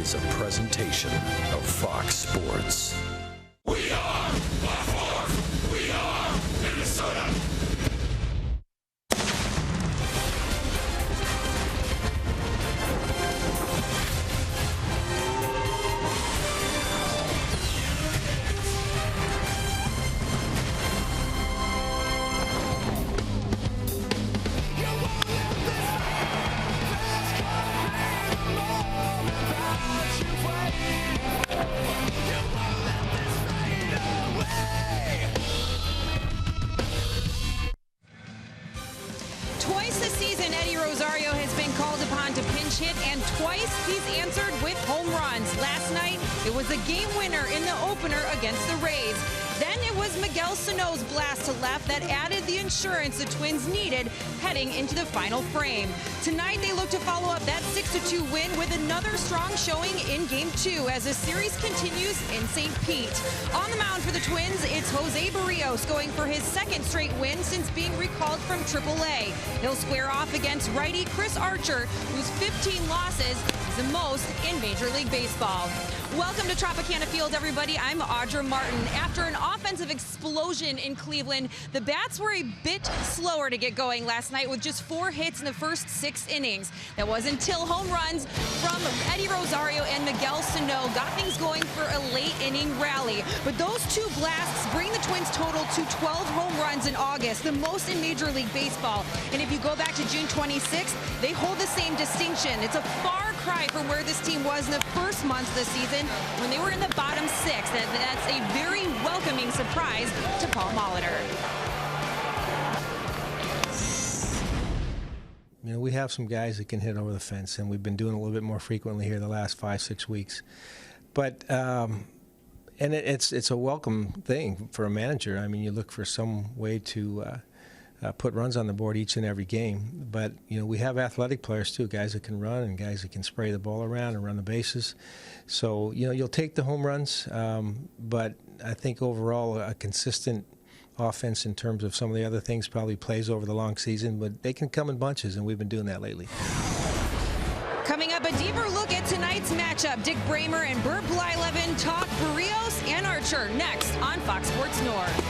is a presentation of Fox Sports. We are Baltimore. We are Minnesota. Twice this season, Eddie Rosario has been called upon to pinch hit, and twice he's answered with home runs. Last night, it was a game winner in the opener against the Rays. Then it was Miguel Sano's blast to left that added the insurance the Twins needed heading into the final frame. Tonight, they look to follow up that 6-2 win with another strong showing in Game 2 as the series continues in St. Pete. On the mound for the Twins, it's Jose Barrios going for his second straight win since being recalled from AAA. He'll square off against righty Chris Archer, whose 15 losses is the most in Major League Baseball. Welcome to Tropicana Field, everybody. I'm Audra Martin. After an offensive explosion in Cleveland, the bats were a bit slower to get going last night with just 4 hits in the first 6 innings. That was until home runs from Eddie Rosario and Miguel Sano got things going for a late inning rally. But those 2 blasts bring the Twins total to 12 home runs in August, the most in Major League Baseball. And if you go back to June 26th, they hold the same distinction. It's a far cry from where this team was in the first months of the season when they were in the bottom 6. That's a very welcoming surprise to Paul Molitor. You know, we have some guys that can hit over the fence, and we've been doing it a little bit more frequently here the last 5-6 weeks. But and it's a welcome thing for a manager. I mean, you look for some way to put runs on the board each and every game. But, you know, we have athletic players too, guys that can run and guys that can spray the ball around and run the bases. So, you know, you'll take the home runs, but I think overall a consistent offense in terms of some of the other things probably plays over the long season, but they can come in bunches, and we've been doing that lately. Coming up, a deeper look at tonight's matchup. Dick Bramer and Bert Blyleven talk Barrios and Archer next on Fox Sports North.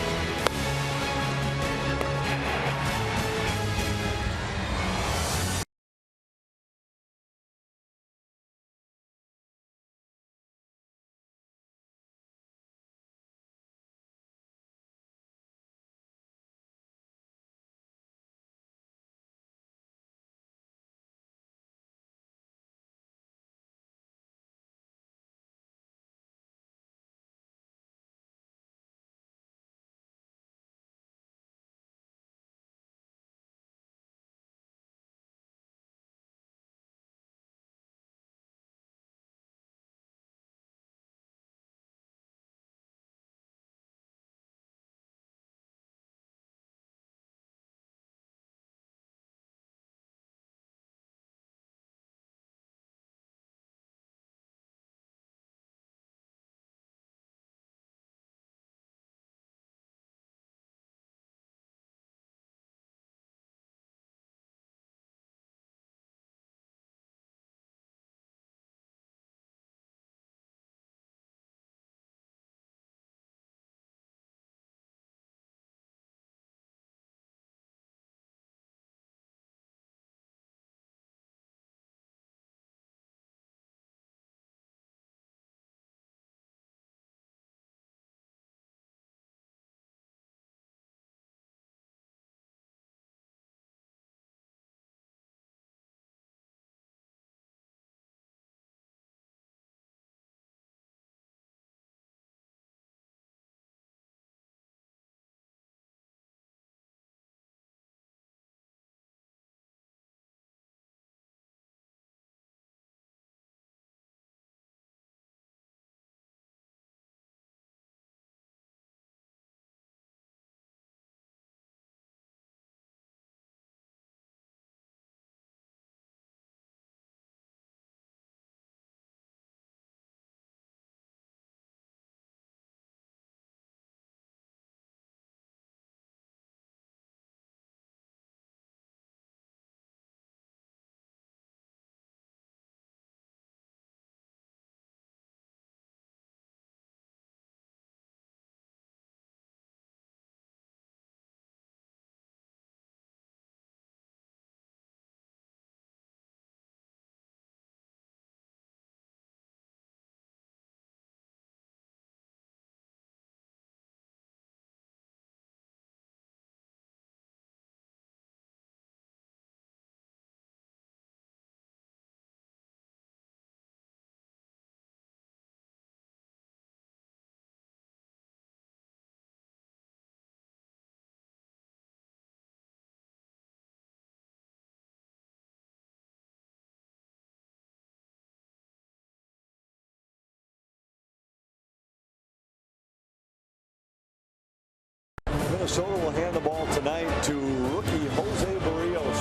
Minnesota will hand the ball tonight to rookie Jose Barrios.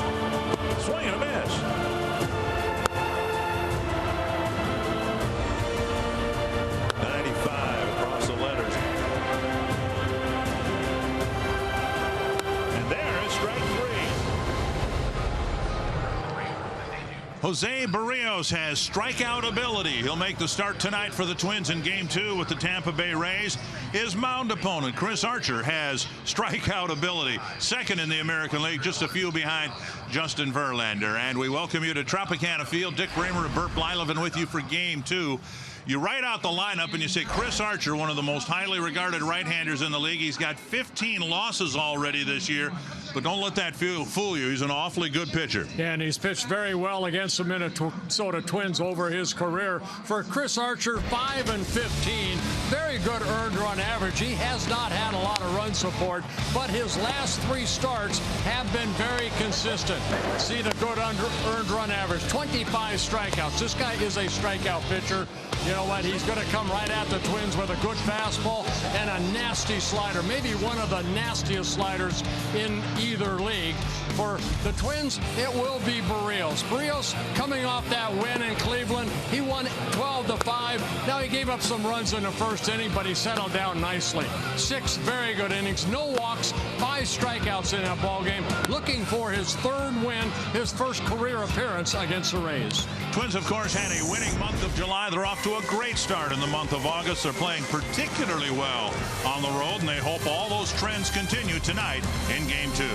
Swing and a miss. Across the letters. And there is strike 3. Jose Barrios has strikeout ability. He'll make the start tonight for the Twins in Game 2 with the Tampa Bay Rays. His mound opponent, Chris Archer, has strikeout ability. Second in the American League, just a few behind Justin Verlander. And we welcome you to Tropicana Field. Dick Bramer and Burt Blyleven with you for Game 2. You write out the lineup and you say Chris Archer, one of the most highly regarded right-handers in the league. He's got 15 losses already this year, but don't let that fool you. He's an awfully good pitcher. Yeah, and he's pitched very well against the Minnesota Twins over his career. For Chris Archer, 5-15, very good earned run average. He has not had a lot of run support, but his last 3 starts have been very consistent. See the good earned run average, 25 strikeouts. This guy is a strikeout pitcher. You know what? He's going to come right at the Twins with a good fastball and a nasty slider, maybe one of the nastiest sliders in either league. For the Twins, it will be Barrios. Barrios coming off that win in Cleveland. He won 12-5. Now he gave up some runs in the first inning, but he settled down nicely. 6 very good innings, no walks, 5 strikeouts in that ball game. Looking for his 3rd win, his first career appearance against the Rays. Twins, of course, had a winning month of July. They're off to a great start in the month of August. They're playing particularly well on the road, and they hope all those trends continue tonight in Game 2.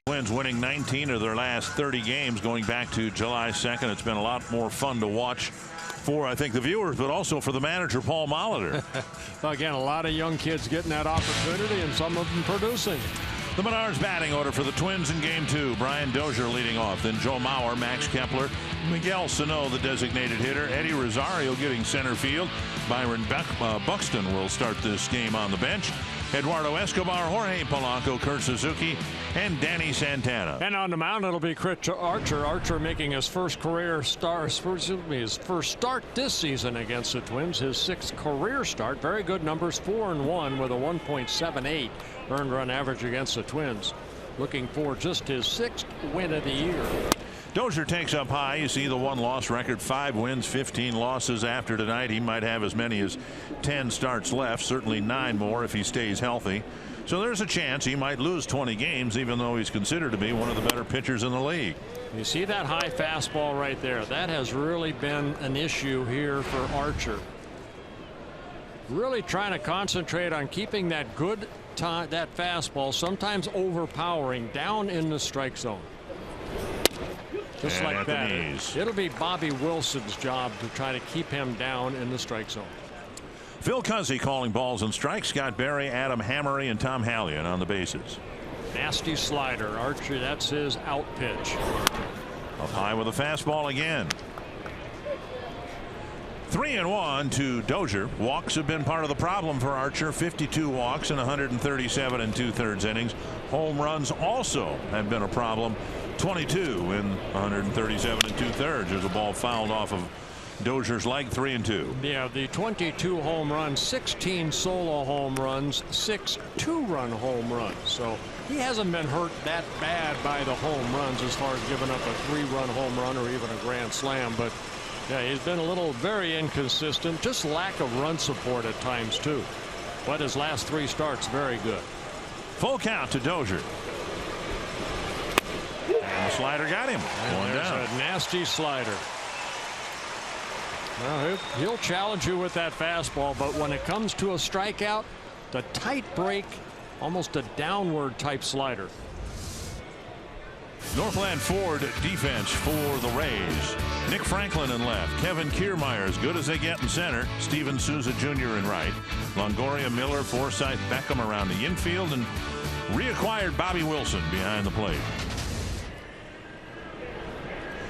Twins winning 19 of their last 30 games going back to July 2nd. It's been a lot more fun to watch for, I think, the viewers, but also for the manager, Paul Molitor. Again, a lot of young kids getting that opportunity and some of them producing. The Menards batting order for the Twins in Game 2. Brian Dozier leading off. Then Joe Mauer, Max Kepler, Miguel Sano, the designated hitter. Eddie Rosario getting center field. Byron Buxton will start this game on the bench. Eduardo Escobar, Jorge Polanco, Kurt Suzuki, and Danny Santana. And on the mound, it'll be Chris Archer. Archer making his first his first start this season against the Twins. His 6th career start. Very good numbers, 4-1 with a 1.78 earned run average against the Twins. Looking for just his 6th win of the year. Dozier takes up high. You see the 1-loss record, 5 wins, 15 losses after tonight. He might have as many as 10 starts left, certainly 9 more if he stays healthy. So there's a chance he might lose 20 games, even though he's considered to be one of the better pitchers in the league. You see that high fastball right there? That has really been an issue here for Archer. Really trying to concentrate on keeping that good time, that fastball, sometimes overpowering, down in the strike zone. Just and like that. It'll be Bobby Wilson's job to try to keep him down in the strike zone. Phil Cuzzy calling balls and strikes. Scott Berry, Adam Hammery, and Tom Hallion on the bases. Nasty slider. Archer, that's his out pitch. Up high with a fastball again. 3-1 to Dozier. Walks have been part of the problem for Archer. 52 walks in 137 2/3 innings. Home runs also have been a problem. 22 in 137 2/3. There's a ball fouled off of Dozier's leg. 3-2. Yeah, the 22 home runs, 16 solo home runs, 6 2-run home runs. So he hasn't been hurt that bad by the home runs as far as giving up a 3-run home run or even a grand slam. But yeah, he's been a little very inconsistent. Just lack of run support at times too. But his last 3 starts very good. Full count to Dozier. And the slider got him. One down. A nasty slider. Well, he'll challenge you with that fastball, but when it comes to a strikeout, the tight break, almost a downward type slider. Northland Ford defense for the Rays. Nick Franklin in left. Kevin Kiermaier as good as they get in center. Steven Souza Jr. in right. Longoria, Miller, Forsythe, Beckham around the infield, and reacquired Bobby Wilson behind the plate.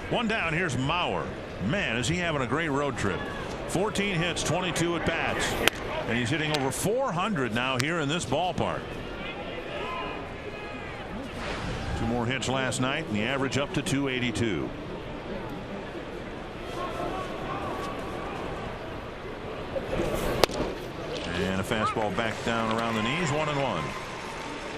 One down. Here's Mauer. Man, is he having a great road trip. 14 hits, 22 at bats, and he's hitting over 400 now here in this ballpark. 2 more hits last night, and the average up to 282. And a fastball back down around the knees. 1-1.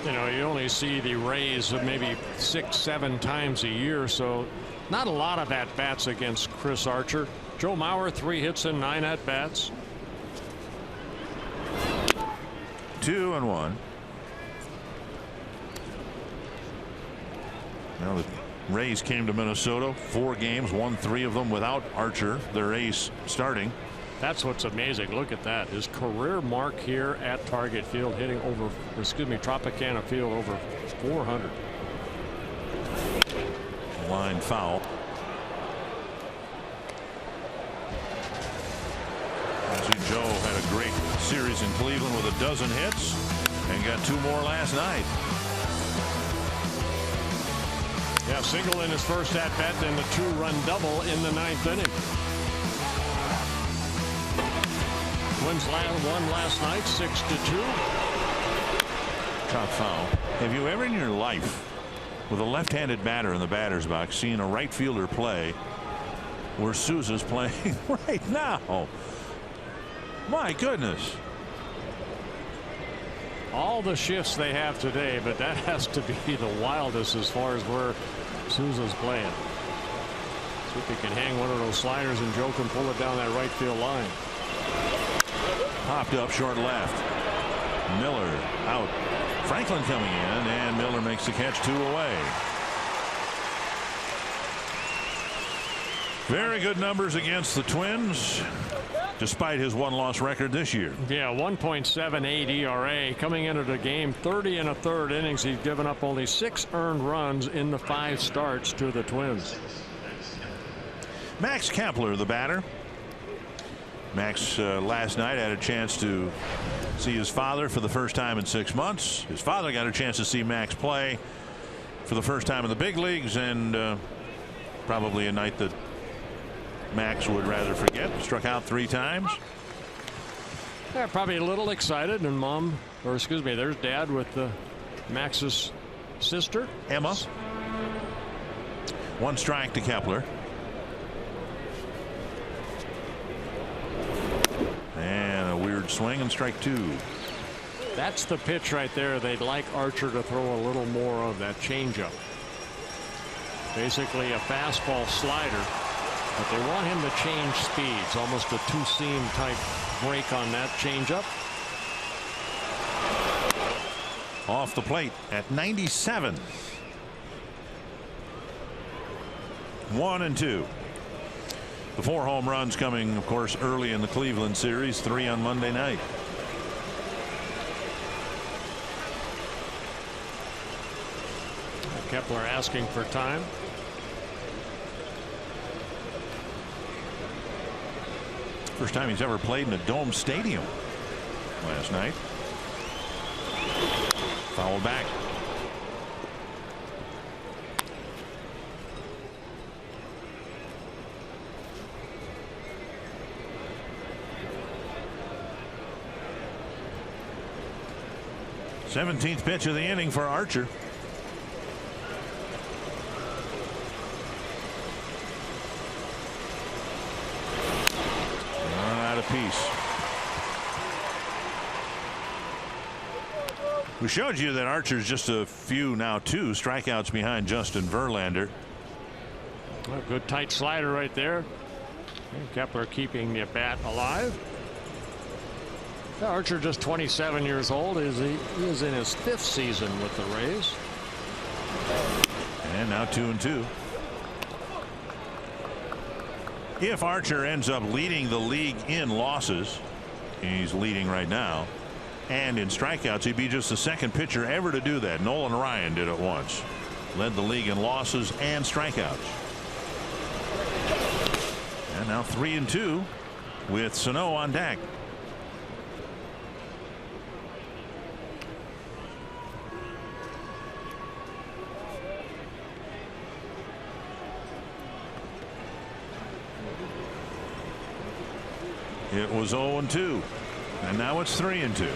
You know, you only see the Rays maybe 6-7 times a year, so not a lot of at bats against Chris Archer. Joe Mauer, 3 hits and 9 at bats. 2-1. Now the Rays came to Minnesota 4 games, won 3 of them without Archer, their ace, starting. That's what's amazing. Look at that. His career mark here at Target Field, hitting over, Tropicana Field, over 400. Line foul. See, Joe had a great series in Cleveland with 12 hits and got 2 more last night. Yeah, single in his first at bat, then the 2-run double in the 9th inning. Twins won last night 6-2. Top foul. Have you ever in your life, with a left-handed batter in the batter's box, seen a right fielder play where Souza's playing right now? My goodness. All the shifts they have today, but that has to be the wildest as far as where Souza's playing. See if he can hang one of those sliders and Joe can pull it down that right field line. Popped up short left. Miller out. Franklin coming in, and Miller makes the catch, 2 away. Very good numbers against the Twins, despite his 1-loss record this year. Yeah, 1.78 ERA. Coming into the game, 30 1/3 innings. He's given up only 6 earned runs in the 5 starts to the Twins. Max Kepler, the batter. Max last night had a chance to see his father for the first time in 6 months. His father got a chance to see Max play for the first time in the big leagues, and probably a night that Max would rather forget. Struck out 3 times. Yeah, probably a little excited, and there's Dad with Max's sister, Emma. 1 strike to Kepler. And a weird swing and strike 2. That's the pitch right there. They'd like Archer to throw a little more of that changeup. Basically a fastball slider, but they want him to change speeds. Almost a 2-seam type break on that changeup. Off the plate at 97. 1-2. The 4 home runs coming, of course, early in the Cleveland series, 3 on Monday night. Kepler asking for time. First time he's ever played in a dome stadium last night. Foul back. Seventeenth pitch of the inning for Archer. Out of piece. We showed you that Archer's just a few, now 2 strikeouts behind Justin Verlander. A good tight slider right there. And Kepler keeping the bat alive. Archer just 27 years old. He is in his 5th season with the Rays. And now 2-2. If Archer ends up leading the league in losses, he's leading right now, and in strikeouts, he'd be just the 2nd pitcher ever to do that. Nolan Ryan did it once. Led the league in losses and strikeouts. And now 3-2 with Sano on deck. It was 0-2, and now it's 3-2.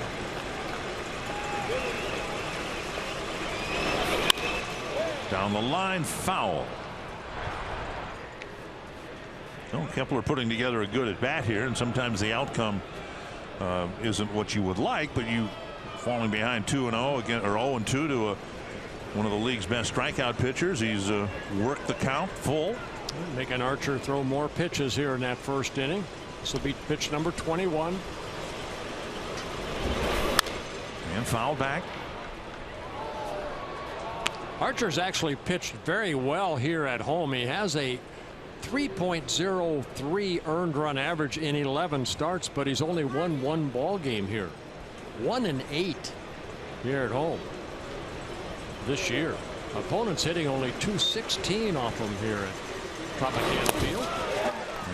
Down the line, foul. Well, Kepler putting together a good at bat here, and sometimes the outcome isn't what you would like, but you falling behind 2-0 again, or 0-2 to one of the league's best strikeout pitchers. He's worked the count full. Making Archer throw more pitches here in that first inning. This will be pitch number 21. And foul back. Archer's actually pitched very well here at home. He has a 3.03 earned run average in 11 starts, but he's only won 1 ball game here. 1-8 here at home this year. Opponents hitting only .216 off him here at Tropicana Field.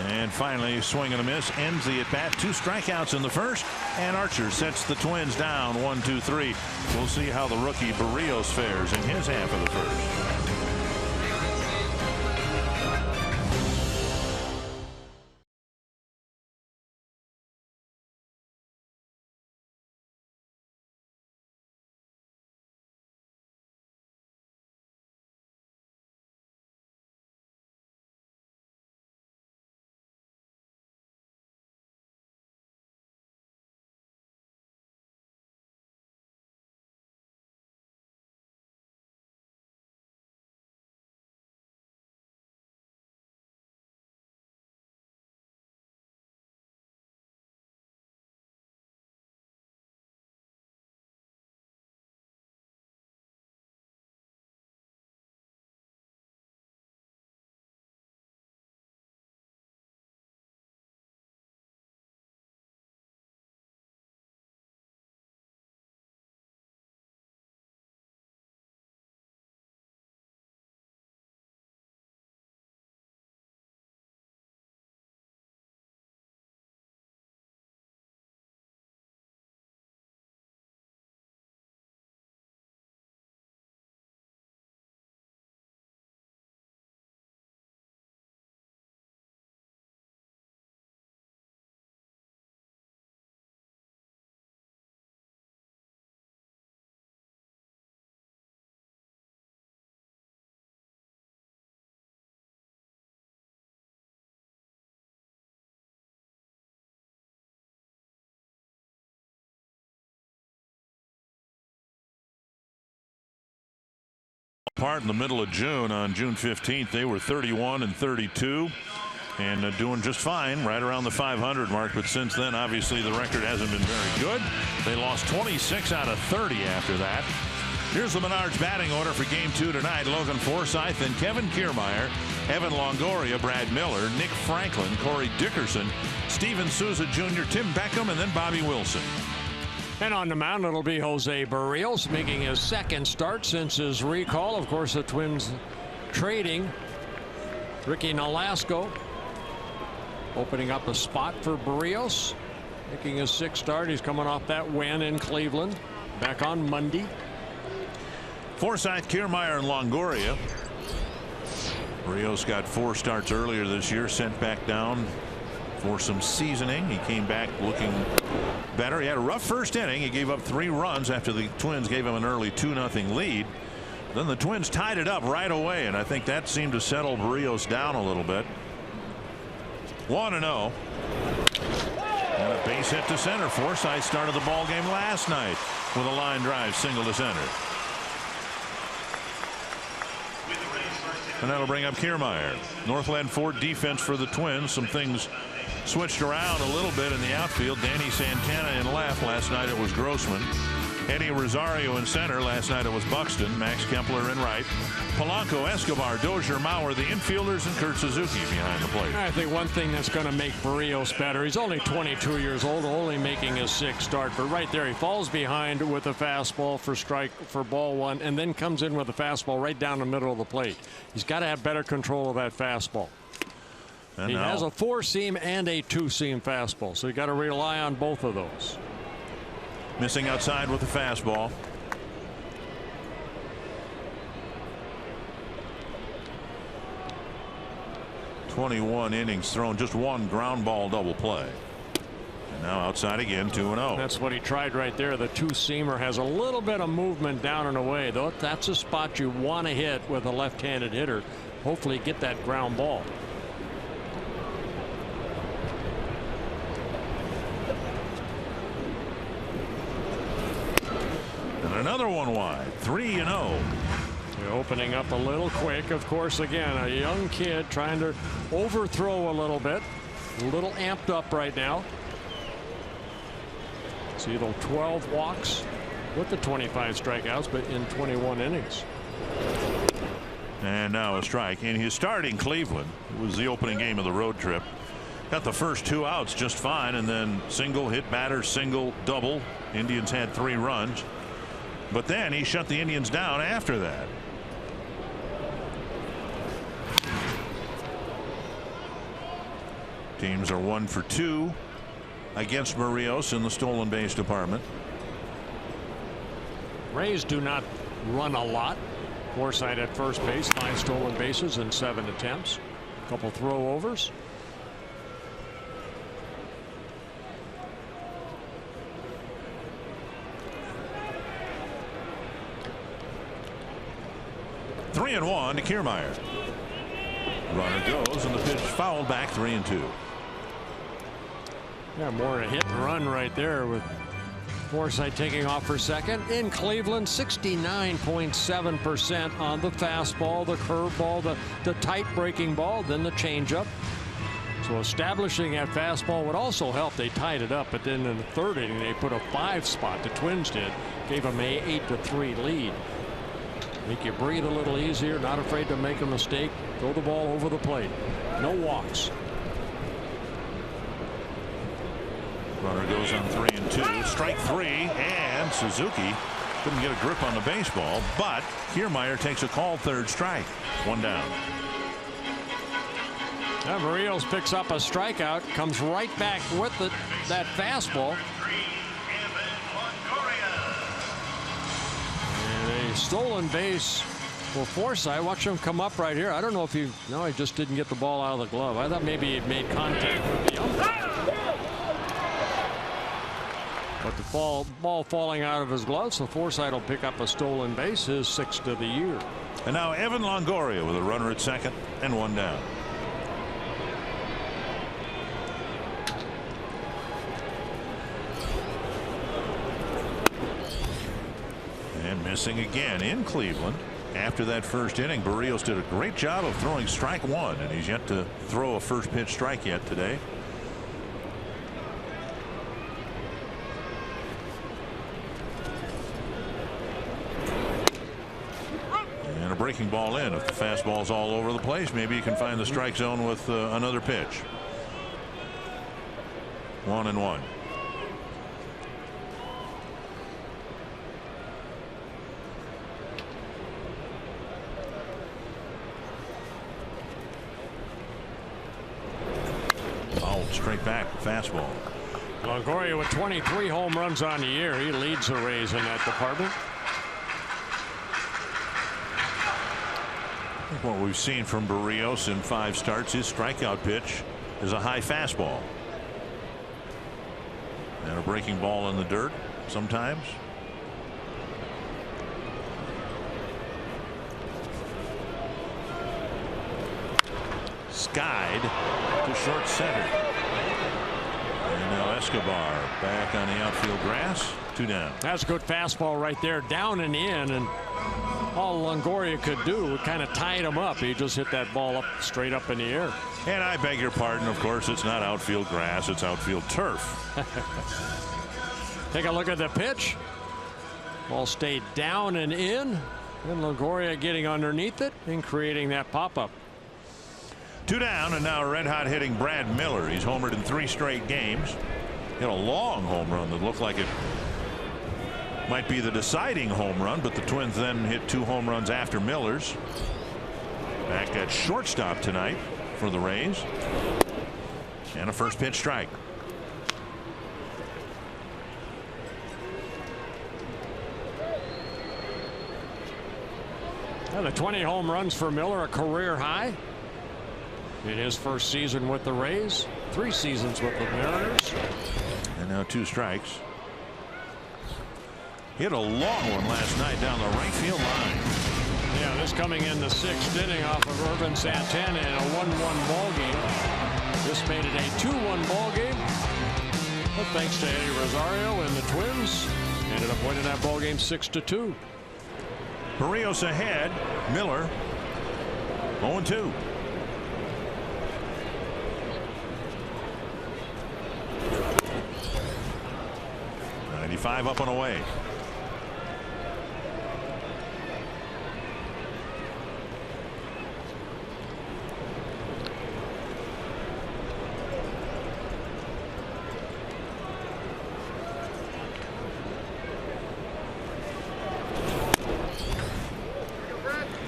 And finally, swing and a miss ends the at bat. 2 strikeouts in the first, and Archer sets the Twins down 1-2-3. We'll see how the rookie Berríos fares in his half of the first. Part in the middle of June. On June 15th, they were 31-32 and doing just fine right around the 500 mark. But since then, obviously, the record hasn't been very good. They lost 26 out of 30 after that. Here's the Menards batting order for Game 2 tonight. Logan Forsythe and Kevin Kiermaier. Evan Longoria, Brad Miller, Nick Franklin, Corey Dickerson, Steven Souza Jr., Tim Beckham, and then Bobby Wilson. And on the mound, it'll be Jose Barrios, making his second start since his recall. Of course, the Twins trading Ricky Nolasco, opening up a spot for Barrios, making his sixth start. He's coming off that win in Cleveland back on Monday. Forsythe, Kiermaier, and Longoria. Barrios got 4 starts earlier this year, sent back down for some seasoning. He came back looking better. He had a rough first inning. He gave up 3 runs after the Twins gave him an early 2-0 lead. Then the Twins tied it up right away, and I think that seemed to settle Barrios down a little bit. 1-0. And a base hit to center. Forsythe started the ball game last night with a line drive single to center. And that'll bring up Kiermaier. Northland Ford defense for the Twins. Some things switched around a little bit in the outfield. Danny Santana in left. Last night it was Grossman. Eddie Rosario in center. Last night it was Buxton. Max Kempler in right. Polanco, Escobar, Dozier, Mauer, the infielders, and Kurt Suzuki behind the plate. I think one thing that's going to make Barrios better, he's only 22 years old, only making his 6th start, but right there he falls behind with a fastball for ball 1, and then comes in with a fastball right down the middle of the plate. He's got to have better control of that fastball. And he has a 4-seam and a 2-seam fastball, so you got to rely on both of those. Missing outside with the fastball. "21 innings thrown, just 1 ground ball double play." And now outside again, 2-0. That's what he tried right there. The 2-seamer has a little bit of movement down and away, though. That's a spot you want to hit with a left-handed hitter. Hopefully get that ground ball. Another one wide. 3-0. Opening up a little quick. Of course, again, a young kid trying to overthrow a little bit. A little amped up right now. See the 12 walks with the 25 strikeouts, but in 21 innings. And now a strike. In his start in Cleveland, it was the opening game of the road trip. Got the first 2 outs just fine, and then single, hit batter, single, double. Indians had 3 runs. But then he shut the Indians down after that. Teams are 1 for 2 against Barrios in the stolen base department. Rays do not run a lot. Forsythe at first base, 9 stolen bases in 7 attempts. A couple throwovers. Three and 1 to Kiermaier. Runner goes, and the pitch fouled back. 3-2. Yeah, more a hit and run right there with Forsythe taking off for second. In Cleveland, 69.7% on the fastball, the curveball, the tight breaking ball, then the changeup. So establishing that fastball would also help. They tied it up, but then in the 3rd inning they put a 5 spot. The Twins did, gave them a 8-3 lead. Make you breathe a little easier, not afraid to make a mistake, throw the ball over the plate. No walks. Runner goes on 3-2. Strike 3, and Suzuki couldn't get a grip on the baseball, but Kiermaier takes a called 3rd strike. 1 down. Now Barrios picks up a strikeout, comes right back with that fastball. Stolen base for Forsythe. Watch him come up right here. I don't know if he just didn't get the ball out of the glove. I thought maybe he made contact with the umpire. But the ball falling out of his glove, so Forsythe will pick up a stolen base, his 6th of the year. And now Evan Longoria with a runner at second and 1 down. Missing again in Cleveland. After that first inning, Barrios did a great job of throwing strike 1, and he's yet to throw a first pitch strike yet today. And a breaking ball in. If the fastball's all over the place, maybe you can find the strike zone with another pitch. 1-1. Straight back fastball. Longoria with 23 home runs on the year. He leads the Rays in that department. What we've seen from Berríos in 5 starts, his strikeout pitch is a high fastball. And a breaking ball in the dirt sometimes. Skied to short center. And now Escobar back on the outfield grass. 2 down. That's a good fastball right there, down and in, and all Longoria could do kind of tied him up. He just hit that ball up straight up in the air. And I beg your pardon, of course, it's not outfield grass, it's outfield turf. Take a look at the pitch. Ball stayed down and in, and Longoria getting underneath it and creating that pop-up. 2 down, and now red hot hitting Brad Miller. He's homered in 3 straight games. Hit a long home run that looked like it might be the deciding home run, but the Twins then hit 2 home runs after Miller's. Back at shortstop tonight for the Rays. And a first pitch strike. And the 20 home runs for Miller, a career high in his first season with the Rays, 3 seasons with the Mariners. And now 2 strikes. Hit a long one last night down the right field line. Yeah, this coming in the 6th inning off of Urban Santana in a 1-1 ball game. This made it a 2-1 ball game. But thanks to Eddie Rosario and the Twins, ended up winning that ball game 6-2. Berríos ahead. Miller 0-2. Up and away.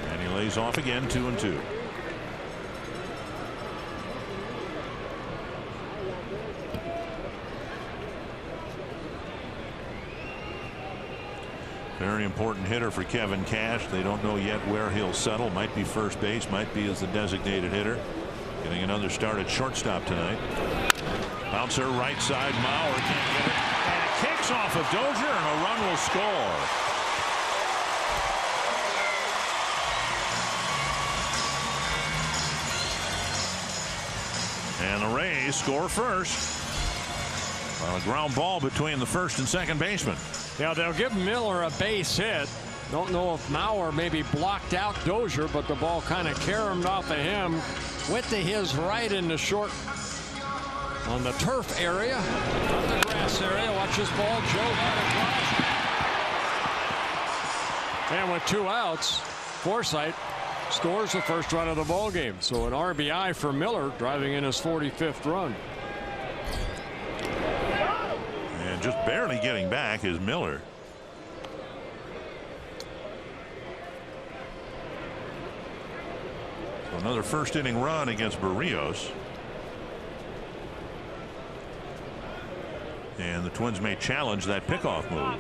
And he lays off again. 2-2. Very important hitter for Kevin Cash. They don't know yet where he'll settle. Might be first base, might be as the designated hitter. Getting another start at shortstop tonight. Bouncer right side. Mauer can't get it. And it kicks off of Dozier, and a run will score. And the Rays score first on a ground ball between the first and second baseman. Yeah, they'll give Miller a base hit. Don't know if Mauer maybe blocked out Dozier, but the ball kind of caromed off of him. Went to his right in the short on the turf area. On the grass area. Watch this ball. Joe got it. And with 2 outs, Forsythe scores the first run of the ball game. So an RBI for Miller, driving in his 45th run. Just barely getting back is Miller. So another first inning run against Berríos. And the Twins may challenge that pickoff move.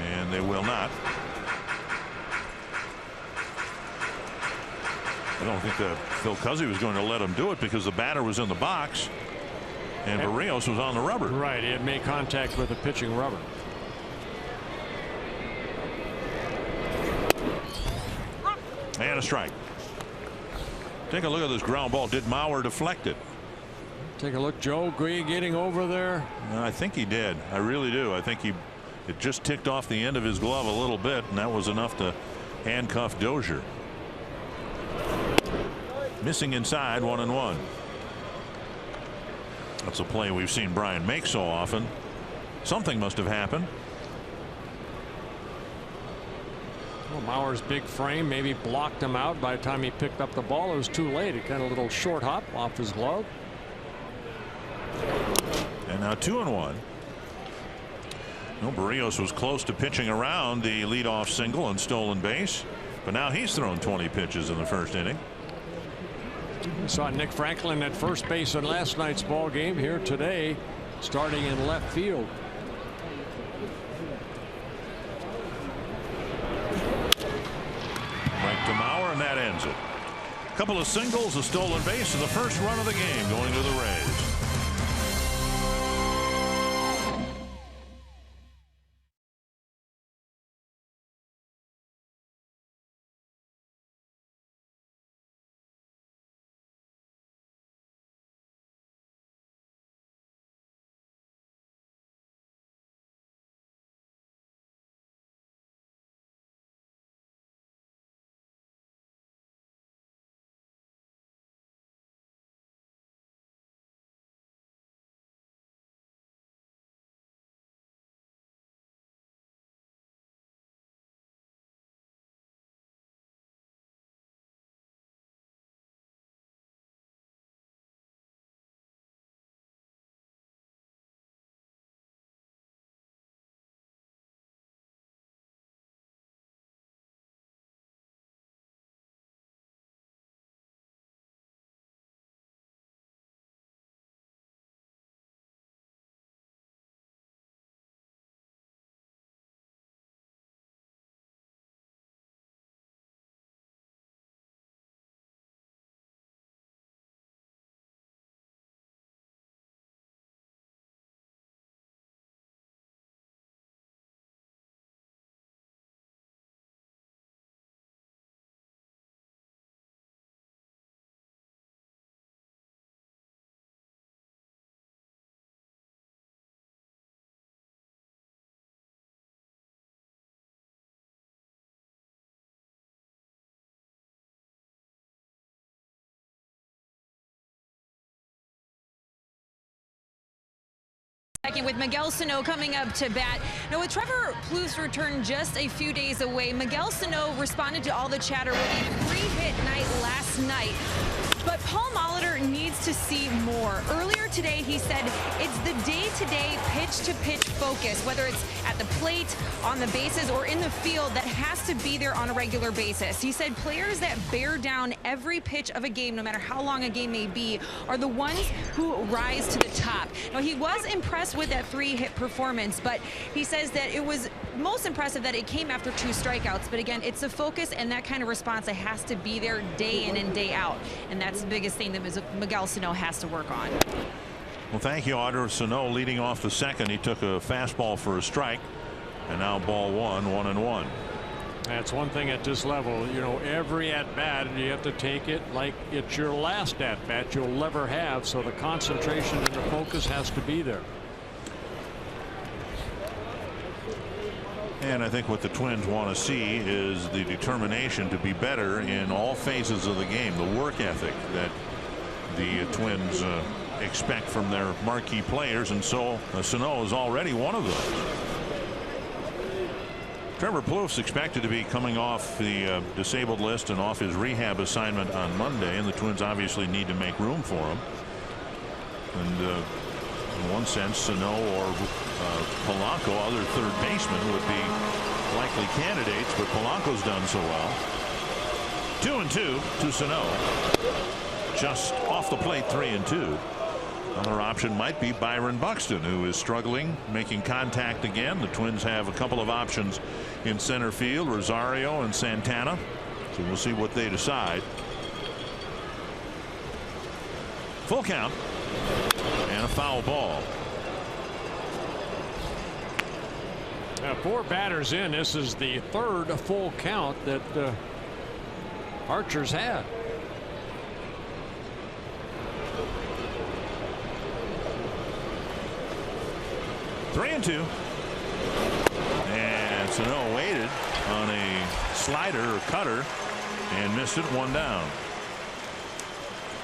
And they will not. I don't think that Phil Cuzzy was going to let him do it because the batter was in the box and Berríos was on the rubber. Right. He had made contact with the pitching rubber. And a strike. Take a look at this ground ball. Did Mauer deflect it? Take a look. Joe getting over there. I think he did. I really do. I think it just ticked off the end of his glove a little bit, and that was enough to handcuff Dozier. Missing inside. 1-1. That's a play we've seen Brian make so often. Something must have happened. Well, Mauer's big frame maybe blocked him out. By the time he picked up the ball, it was too late. It kind of a little short hop off his glove. And now 2-1. No, Barrios was close to pitching around the leadoff single and stolen base, but now he's thrown 20 pitches in the first inning. We saw Nick Franklin at first base in last night's ball game. Here today, starting in left field. Right to Mauer, and that ends it. A couple of singles, a stolen base, and the first run of the game going to the Rays. Second with Miguel Sano coming up to bat. Now with Trevor Plouffe's return just a few days away, Miguel Sano responded to all the chatter with a 3-hit night last night. But Paul Molitor needs to see more. Earlier today, he said it's the day-to-day, pitch-to-pitch focus, whether it's at the plate, on the bases, or in the field, that has to be there on a regular basis. He said players that bear down every pitch of a game, no matter how long a game may be, are the ones who rise to the top. Now, he was impressed with that 3-hit performance, but he says that it was most impressive that it came after 2 strikeouts. But again, it's a focus and that kind of response that has to be there day in and day out. And that's the biggest thing that Miguel Sano has to work on. Well, thank you, Audrey. Sano leading off the second. He took a fastball for a strike, and now ball 1-1-1. That's one thing at this level. You know, every at-bat, you have to take it like it's your last at-bat you'll ever have. So the concentration and the focus has to be there. And I think what the Twins want to see is the determination to be better in all phases of the game, the work ethic that the Twins expect from their marquee players, and so Sano is already one of those. Trevor Plouffe's expected to be coming off the disabled list and off his rehab assignment on Monday, and the Twins obviously need to make room for him. And in one sense, Sano or Polanco, other third baseman, would be likely candidates, but Polanco's done so well. 2-2 to Sano. Just off the plate, 3-2. Another option might be Byron Buxton, who is struggling, making contact again. The Twins have a couple of options in center field, Rosario and Santana. So we'll see what they decide. Full count. And a foul ball. 4 batters in. This is the 3rd full count that Archer's had. Three and 2. And Sano waited on a slider or cutter and missed it, 1 down.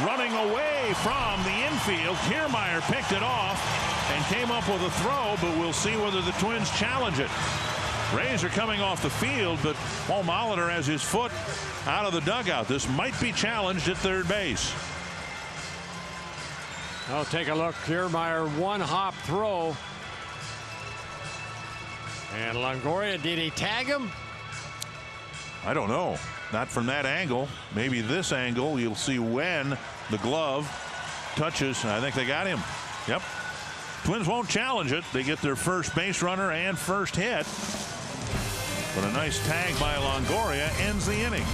running away from the infield. Kiermaier picked it off and came up with a throw, but we'll see whether the Twins challenge it. Rays are coming off the field, but Paul Molitor has his foot out of the dugout. This might be challenged at third base. Oh, take a look. Kiermaier, one hop throw. And Longoria, did he tag him? I don't know. Not from that angle. Maybe this angle. You'll see when the glove touches. I think they got him. Yep. Twins won't challenge it. They get their first base runner and first hit. But a nice tag by Longoria ends the inning.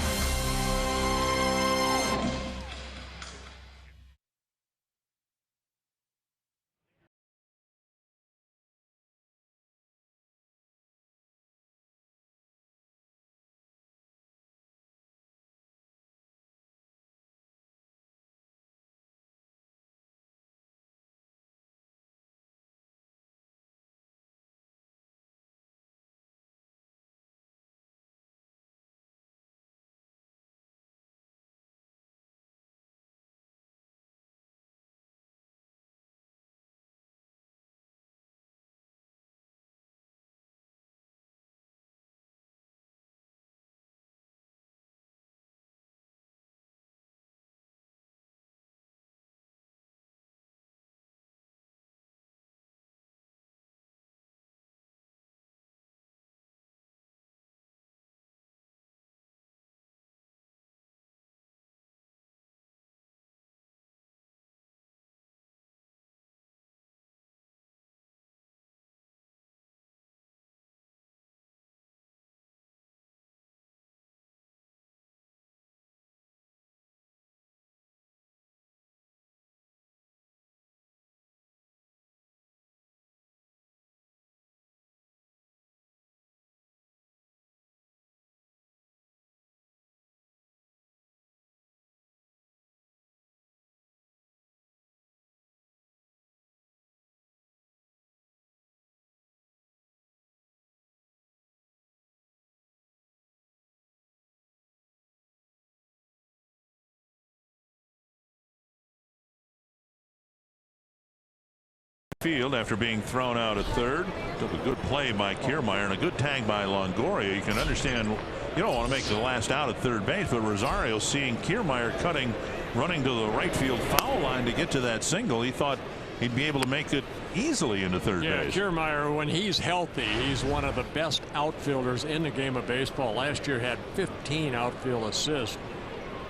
Field after being thrown out at third. Took a good play by Kiermaier and a good tag by Longoria. You can understand you don't want to make the last out at third base, but Rosario, seeing Kiermaier cutting, running to the right field foul line to get to that single, he thought he'd be able to make it easily into third base. Kiermaier, when he's healthy, he's one of the best outfielders in the game of baseball. Last year had 15 outfield assists,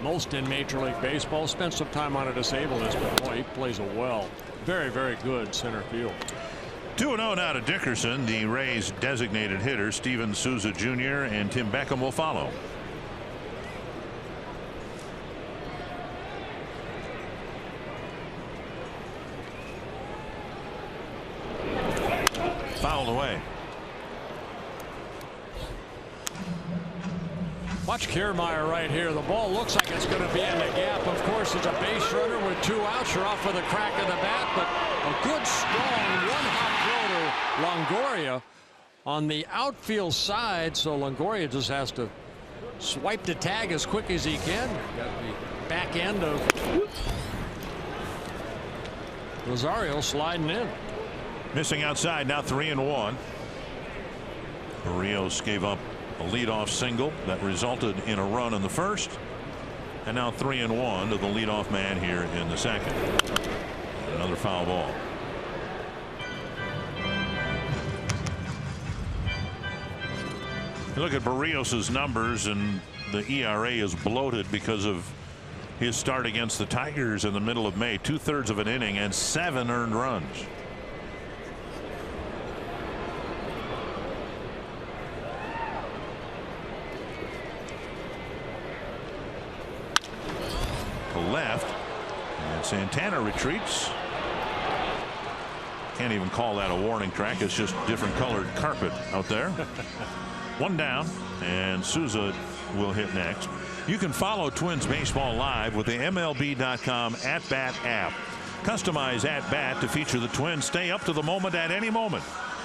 most in Major League Baseball. Spent some time on a disabled list, but boy, he plays it well. Very, very good center field. 2-0 now to Dickerson. The Rays designated hitter Steven Souza Jr. and Tim Beckham will follow. Fouled away. Watch Kiermaier right here. The ball looks like it's going to be in the gap. Of course, it's a base runner with 2 outs. You're off with a crack of the bat, but a good, strong one-hop throw to Longoria on the outfield side. So Longoria just has to swipe the tag as quick as he can. Got the back end of Rosario sliding in. Missing outside now, 3-1. Barrios gave up a leadoff single that resulted in a run in the first, and now 3-1 to the leadoff man here in the second. Another foul ball. You look at Barrios's numbers, and the ERA is bloated because of his start against the Tigers in the middle of May. 2/3 of an inning and 7 earned runs. Left, and Santana retreats. Can't even call that a warning track. It's just different colored carpet out there. 1 down, and Souza will hit next. You can follow Twins baseball live with the MLB.com at-bat app. Customize at-bat to feature the Twins. Stay up to the moment at any moment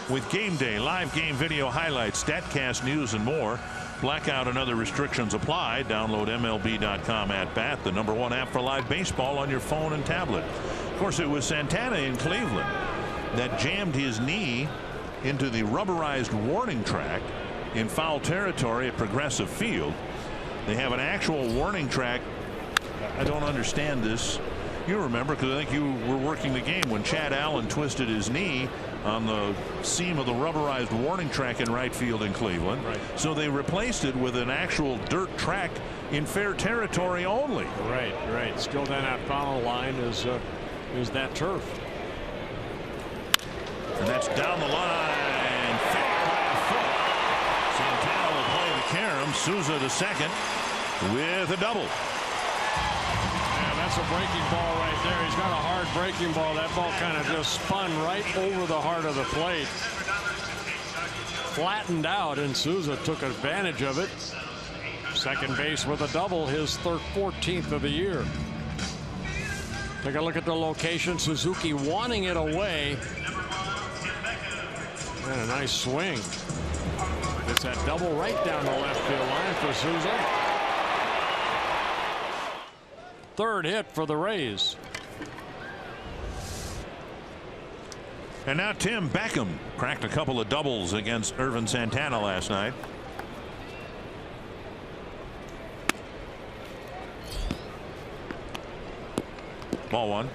with game day, live game video highlights, StatCast news, and more. Blackout and other restrictions apply. Download MLB.com at bat, the #1 app for live baseball on your phone and tablet. Of course, it was Santana in Cleveland that jammed his knee into the rubberized warning track in foul territory at Progressive Field. They have an actual warning track. I don't understand this. You remember, because I think you were working the game when Chad Allen twisted his knee on the seam of the rubberized warning track in right field in Cleveland. Right. So they replaced it with an actual dirt track in fair territory only. Right, right. Still down that foul line is that turf. And that's down the line. Fouled by a foot. Santana will play the carom. Souza to second with a double. Yeah, that's a breaking ball right there. He's got a hard breaking ball. That ball kind of just spun right over the heart of the plate. Flattened out, and Souza took advantage of it. Second base with a double, his 14th of the year. Take a look at the location. Suzuki wanting it away. And a nice swing. It's that double right down the left field line for Souza. Third hit for the Rays. And now Tim Beckham cracked a couple of doubles against Irvin Santana last night. Ball one.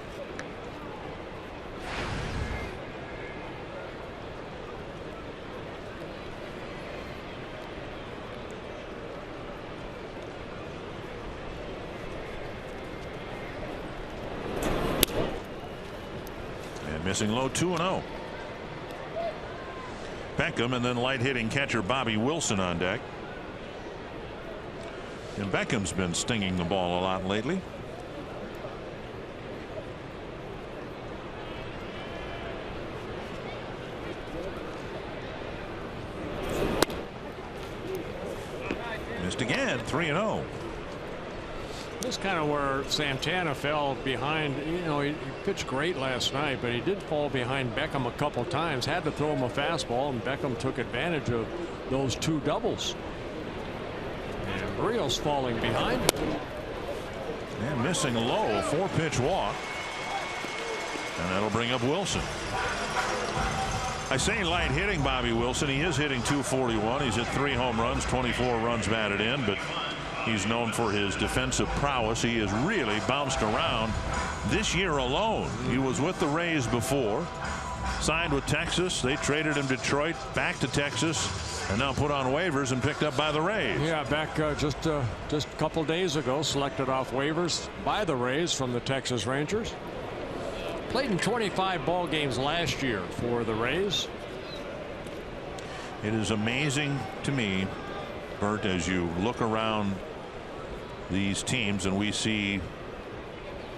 And missing low, 2-0. Beckham and then light hitting catcher Bobby Wilson on deck. And Beckham's been stinging the ball a lot lately. Missed again, 3-0. This is kind of where Santana fell behind. You know, he pitched great last night, but he did fall behind Beckham a couple times. Had to throw him a fastball, and Beckham took advantage of those two doubles. And Barrios falling behind. And missing low, a 4-pitch walk. And that'll bring up Wilson. I say light hitting Bobby Wilson. He is hitting .241. He's hit 3 home runs, 24 runs batted in, but he's known for his defensive prowess. He has really bounced around this year alone. He was with the Rays before, signed with Texas. They traded him to Detroit, back to Texas, and now put on waivers and picked up by the Rays. Yeah, back just a couple days ago, selected off waivers by the Rays from the Texas Rangers. Played in 25 ball games last year for the Rays. It is amazing to me, Bert, as you look around these teams and we see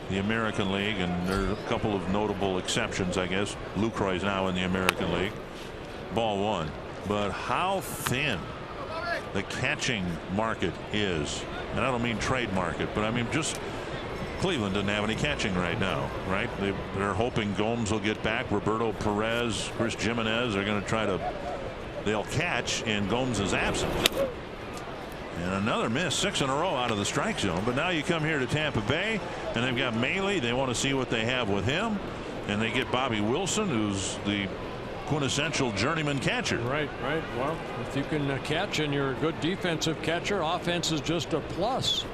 the American League, and there are a couple of notable exceptions, I guess. Lucroy's now in the American League. Ball one. But how thin the catching market is. And I don't mean trade market, but I mean just Cleveland doesn't have any catching right now, right? They're hoping Gomes will get back. Roberto Perez, Chris Jimenez are going to try to, they'll catch in Gomes' absence. And another miss, 6 in a row out of the strike zone. But now you come here to Tampa Bay and they've got Maile. They want to see what they have with him. And they get Bobby Wilson, who's the quintessential journeyman catcher. Right, right. Well, if you can catch and you're a good defensive catcher, offense is just a plus.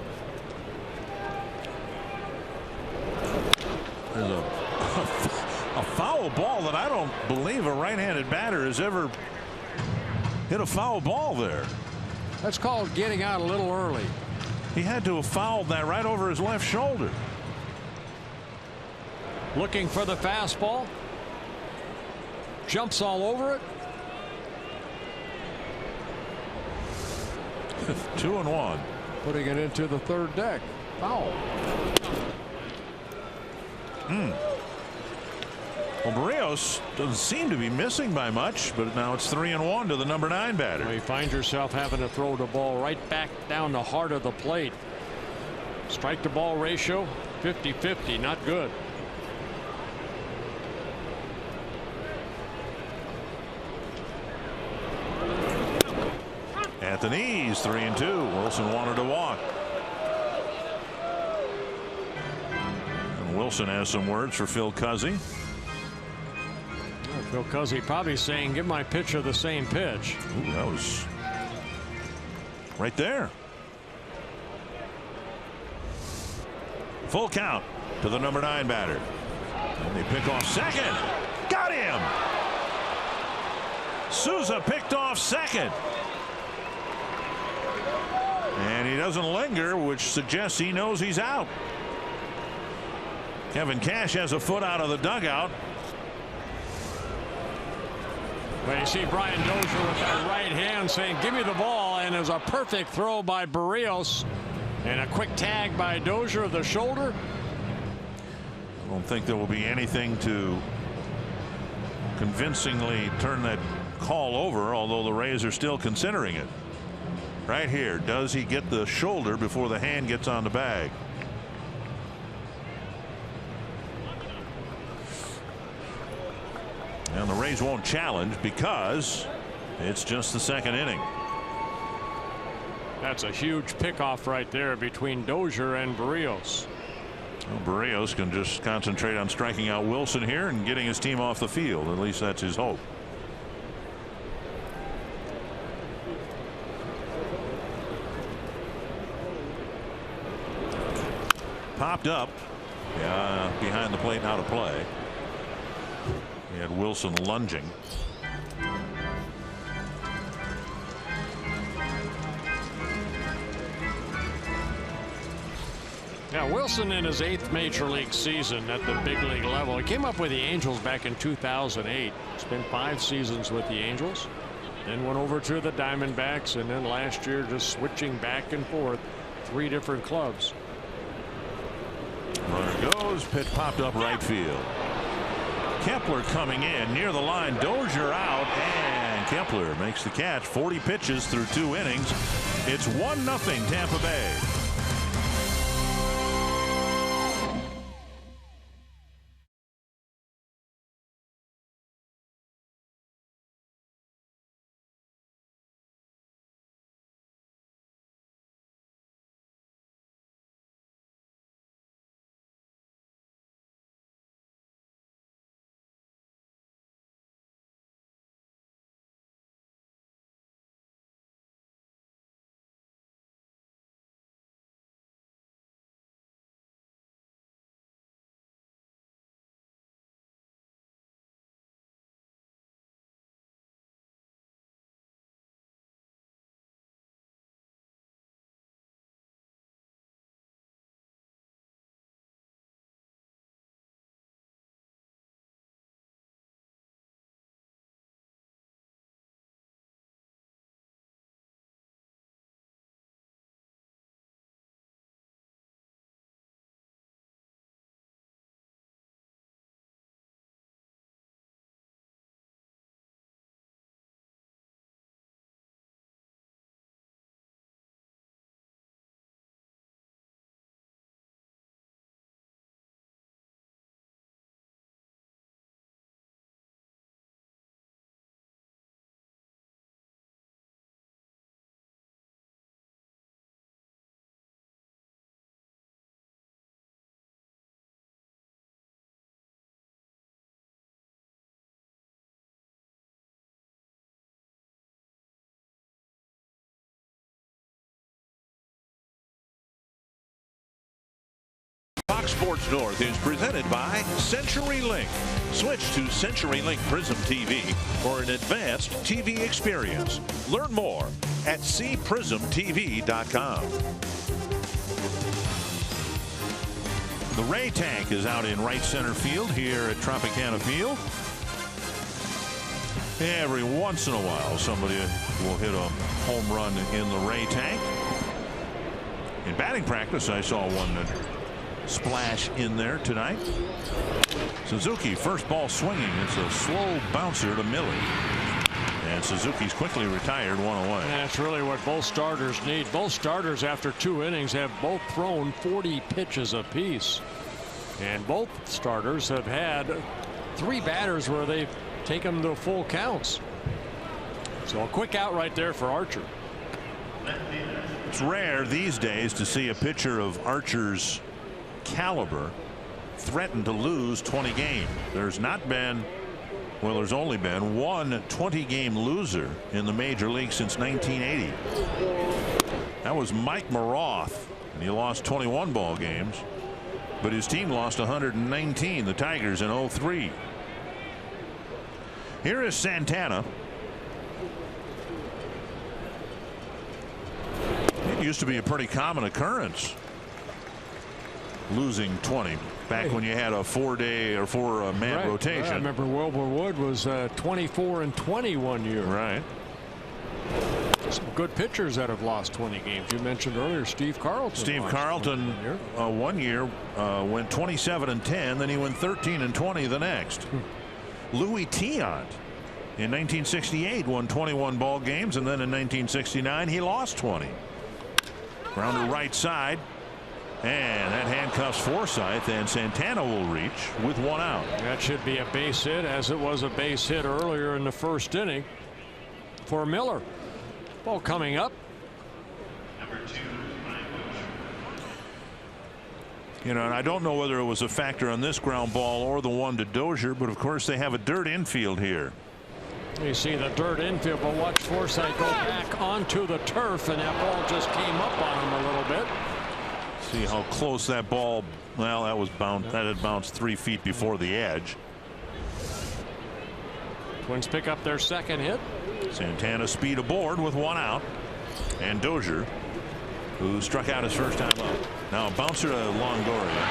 There's a foul ball that I don't believe a right-handed batter has ever hit a foul ball there. That's called getting out a little early. He had to have fouled that right over his left shoulder. Looking for the fastball. Jumps all over it. 2-1. Putting it into the third deck. Foul. Well, Barrios doesn't seem to be missing by much, but now it's 3-1 to the number 9 batter. Well, you find yourself having to throw the ball right back down the heart of the plate. Strike to ball ratio 50-50, not good. At the knees, 3-2. Wilson wanted to walk. And Wilson has some words for Phil Cuzzy. Phil Cuzzy probably saying, give my pitcher the same pitch. Ooh, that was right there. Full count to the number 9 batter. And they pick off second. Got him. Souza picked off second. And he doesn't linger, which suggests he knows he's out. Kevin Cash has a foot out of the dugout. Well, you see Brian Dozier with that right hand saying, give me the ball, and it was a perfect throw by Berríos and a quick tag by Dozier of the shoulder. I don't think there will be anything to convincingly turn that call over, although the Rays are still considering it. Right here, does he get the shoulder before the hand gets on the bag? And the Rays won't challenge because it's just the second inning. That's a huge pickoff right there between Dozier and Berríos. Well, Berríos can just concentrate on striking out Wilson here and getting his team off the field. At least that's his hope. Popped up. Yeah, behind the plate, out of play. He had Wilson lunging. Now Wilson in his 8th major league season at the big league level. He came up with the Angels back in 2008. Spent 5 seasons with the Angels. Then went over to the Diamondbacks, and then last year just switching back and forth 3 different clubs. Runner goes. Pitch popped up right field. Kepler coming in near the line. Dozier out, and Kepler makes the catch. 40 pitches through 2 innings. It's 1-0 Tampa Bay. Fox Sports North is presented by CenturyLink. Switch to CenturyLink Prism TV for an advanced TV experience. Learn more at cprismtv.com. The Ray tank is out in right center field here at Tropicana Field. Every once in a while somebody will hit a home run in the Ray tank. In batting practice I saw one that splash in there tonight. Suzuki first ball swinging. It's a slow bouncer to Millie, and Suzuki's quickly retired, 1 away. And that's really what both starters need. Both starters after 2 innings have both thrown 40 pitches apiece, and both starters have had 3 batters where they've taken them to full counts. So a quick out right there for Archer. It's rare these days to see a pitcher of Archer's caliber threaten to lose 20 games. There's not been, well, there's only been one 20-game loser in the major league since 1980. That was Mike Maroth, and he lost 21 ball games, but his team lost 119, the Tigers, in 03. Here is Santana. It used to be a pretty common occurrence, losing 20 back when you had a 4-day or 4-man rotation. I remember Wilbur Wood was 24-20 1 year. Right. Some good pitchers that have lost 20 games. You mentioned earlier Steve Carlton. Steve Carlton one year went 27-10, then he went 13-20 the next. Louis Tiant in 1968 won 21 ball games, and then in 1969 he lost 20. Grounder right side, and that handcuffs Forsythe, and Santana will reach with 1 out. That should be a base hit, as it was a base hit earlier in the first inning for Miller. Ball coming up. You know, and I don't know whether it was a factor on this ground ball or the one to Dozier, but of course they have a dirt infield here. You see the dirt infield, but watch Forsythe go back onto the turf, and that ball just came up on him a little bit. See how close that ball, well, that was bounced, that had bounced 3 feet before the edge. Twins pick up their second hit. Santana speed aboard with 1 out, and Dozier, who struck out his first time up. Now a bouncer to Longoria.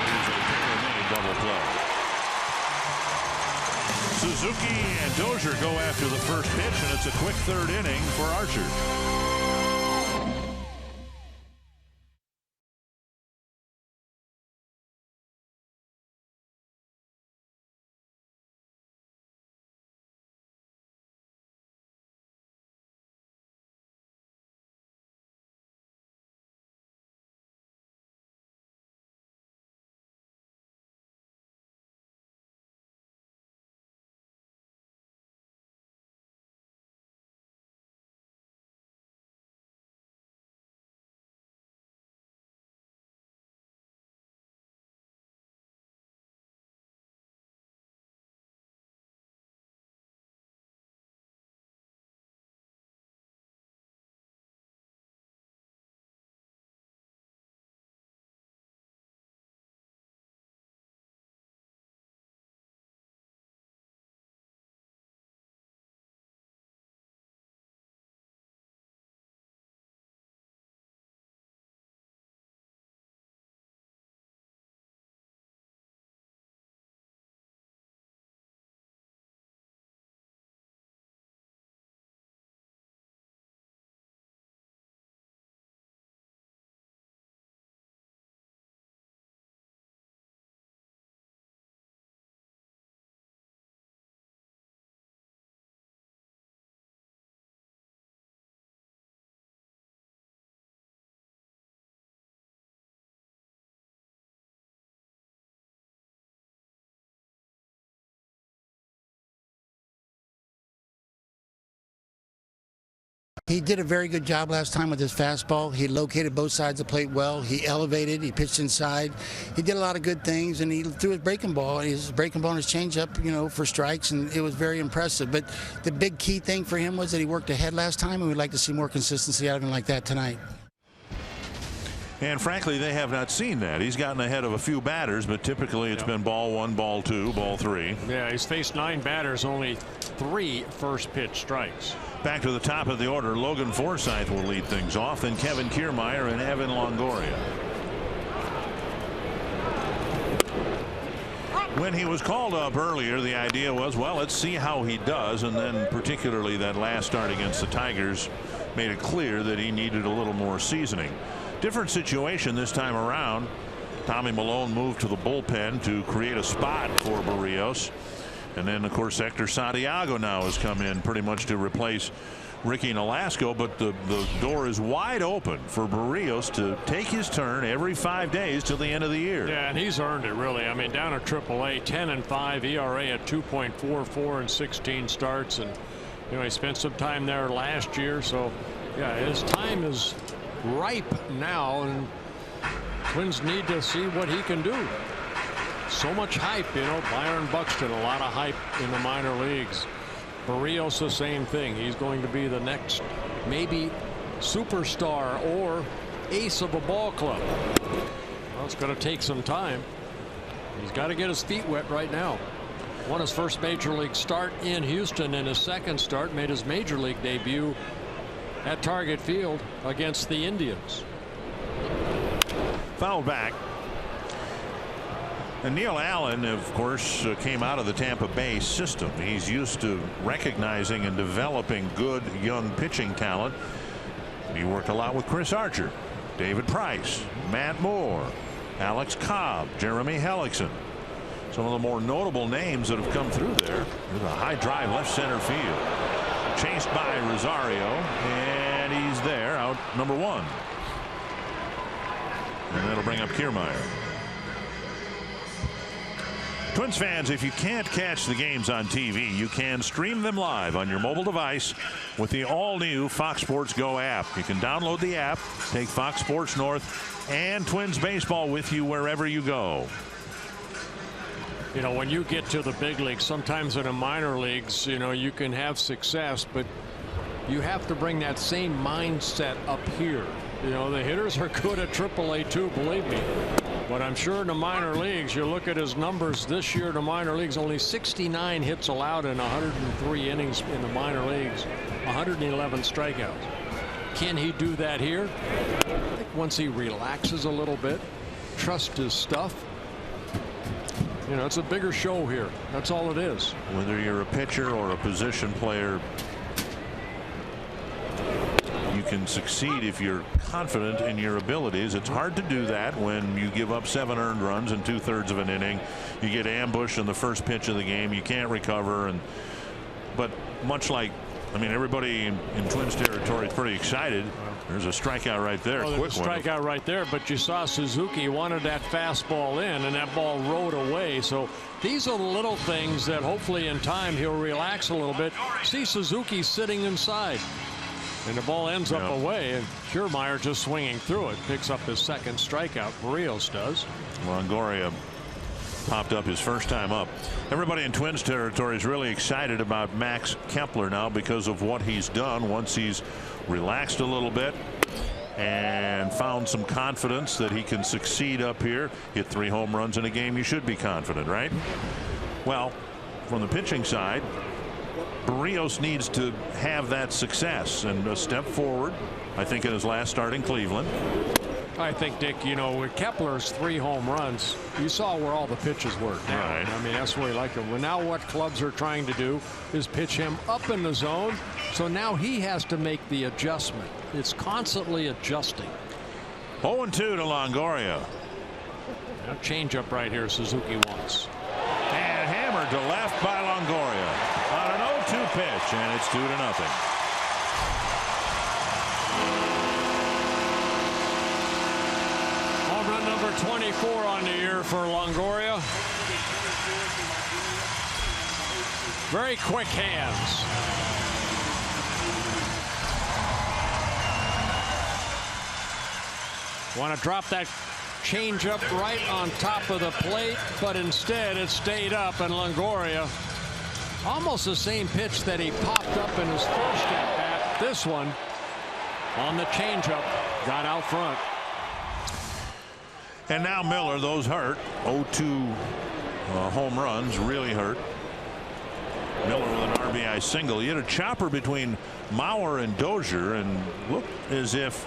Here's a tailor-made double play. Suzuki and Dozier go after the first pitch, and it's a quick 3rd inning for Archer. He did a very good job last time with his fastball. He located both sides of the plate well. He elevated. He pitched inside. He did a lot of good things, and he threw his breaking ball. His breaking ball and his changeup, you know, for strikes, and it was very impressive. But the big key thing for him was that he worked ahead last time, and we'd like to see more consistency out of him like that tonight. And frankly, they have not seen that. He's gotten ahead of a few batters, but typically it's been ball 1, ball 2, ball 3. Yeah, he's faced 9 batters, only 3 first pitch strikes. Back to the top of the order, Logan Forsythe will lead things off, then Kevin Kiermaier and Evan Longoria. When he was called up earlier, the idea was, well, let's see how he does, and then particularly that last start against the Tigers made it clear that he needed a little more seasoning. Different situation this time around. Tommy Malone moved to the bullpen to create a spot for Berríos. And then, of course, Hector Santiago now has come in pretty much to replace Ricky Nolasco. But the door is wide open for Berríos to take his turn every 5 days till the end of the year. Yeah, and he's earned it, really. I mean, down at AAA, 10-5, ERA at 2.44 and 16 starts. And, you know, he spent some time there last year, so Yeah, his time is ripe now, and Twins need to see what he can do. So much hype, you know. Byron Buxton, a lot of hype in the minor leagues. Berríos, the same thing. He's going to be the next maybe superstar or ace of a ball club. Well, it's going to take some time. He's got to get his feet wet right now. Won his first major league start in Houston, and his second start made his major league debut at Target Field against the Indians. Fouled back. And Neil Allen, of course, came out of the Tampa Bay system. He's used to recognizing and developing good young pitching talent. He worked a lot with Chris Archer, David Price, Matt Moore, Alex Cobb, Jeremy Hellickson. Some of the more notable names that have come through there. There's a high drive left center field. Chased by Rosario, and he's there, out number 1. And that'll bring up Kiermaier. Twins fans, if you can't catch the games on TV, you can stream them live on your mobile device with the all-new Fox Sports Go app. You can download the app, take Fox Sports North and Twins baseball with you wherever you go. You know, when you get to the big leagues, sometimes in the minor leagues, you know, you can have success, but you have to bring that same mindset up here. You know, the hitters are good at AAA too, believe me. But I'm sure in the minor leagues, you look at his numbers this year in the minor leagues, only 69 hits allowed in 103 innings in the minor leagues, 111 strikeouts. Can he do that here? I think once he relaxes a little bit, trust his stuff. You know, it's a bigger show here. That's all it is. Whether you're a pitcher or a position player, you can succeed if you're confident in your abilities. It's hard to do that when you give up 7 earned runs in 2/3 of an inning. You get ambushed in the first pitch of the game. You can't recover. But much like, I mean, everybody in Twins territory is pretty excited. There's a strikeout right there. Oh, there's a strikeout right there, but you saw Suzuki wanted that fastball in, and that ball rode away. So these are the little things that hopefully in time he'll relax a little bit. See Suzuki sitting inside. And the ball ends up away, and Kiermaier just swinging through it. Picks up his second strikeout. Berríos does. Longoria popped up his first time up. Everybody in Twins territory is really excited about Max Kepler now because of what he's done once he's relaxed a little bit and found some confidence that he can succeed up here. Hit 3 home runs in a game. You should be confident, right? Well, from the pitching side, Berríos needs to have that success and a step forward, I think, in his last start in Cleveland. I think, Dick, you know, with Kepler's 3 home runs, you saw where all the pitches were. Right. I mean, that's where he liked them. Well, now what clubs are trying to do is pitch him up in the zone. So now he has to make the adjustment. It's constantly adjusting. 0-2 to Longoria. Now change up right here, Suzuki wants. And hammered to left by Longoria on an 0-2 pitch, and it's 2-0. Home run number 24 on the year for Longoria. Very quick hands. Want to drop that changeup right on top of the plate, but instead it stayed up, and Longoria, almost the same pitch that he popped up in his first at bat. This one on the changeup got out front. And now Miller, those hurt. 0-2 home runs really hurt. Miller with an RBI single. He had a chopper between Mauer and Dozier, and looked as if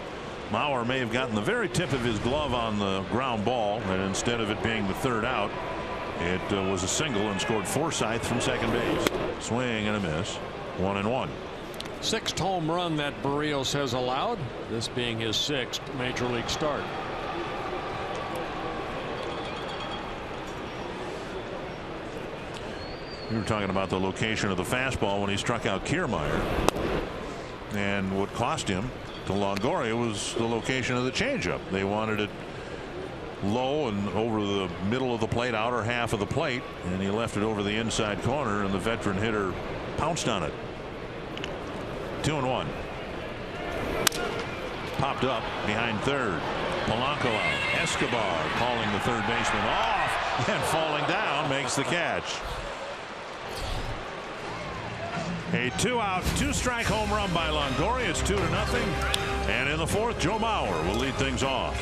Mauer may have gotten the very tip of his glove on the ground ball, and instead of it being the 3rd out, it was a single, and scored Forsythe from second base. Swing and a miss. 1-1. 6th home run that Berríos has allowed, this being his 6th major league start. We were talking about the location of the fastball when he struck out Kiermaier, and what cost him to Longoria was the location of the changeup. They wanted it low and over the middle of the plate, outer half of the plate, and he left it over the inside corner, and the veteran hitter pounced on it. 2-1. popped up behind third. Polanco out. Escobar calling the third baseman off, and falling down makes the catch. A 2-out, 2-strike home run by Longoria. It's 2-0. And in the fourth, Joe Mauer will lead things off.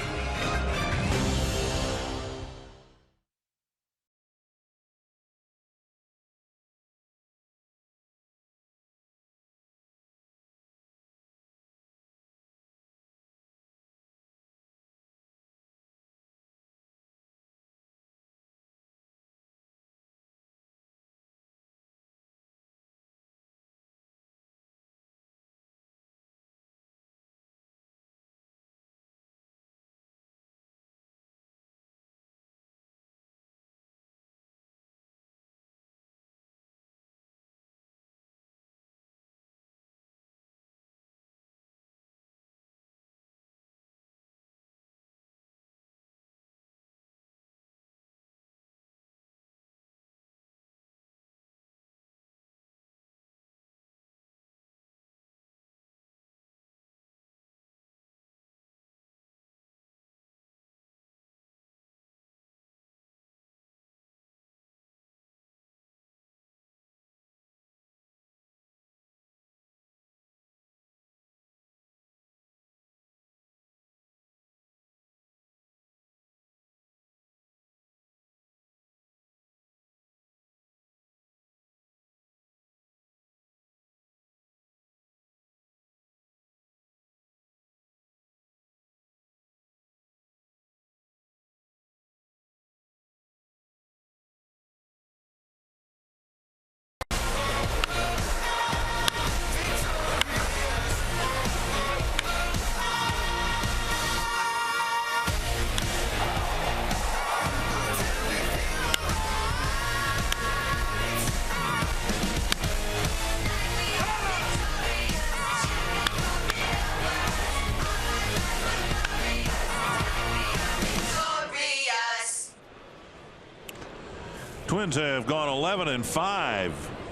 Twins have gone 11-5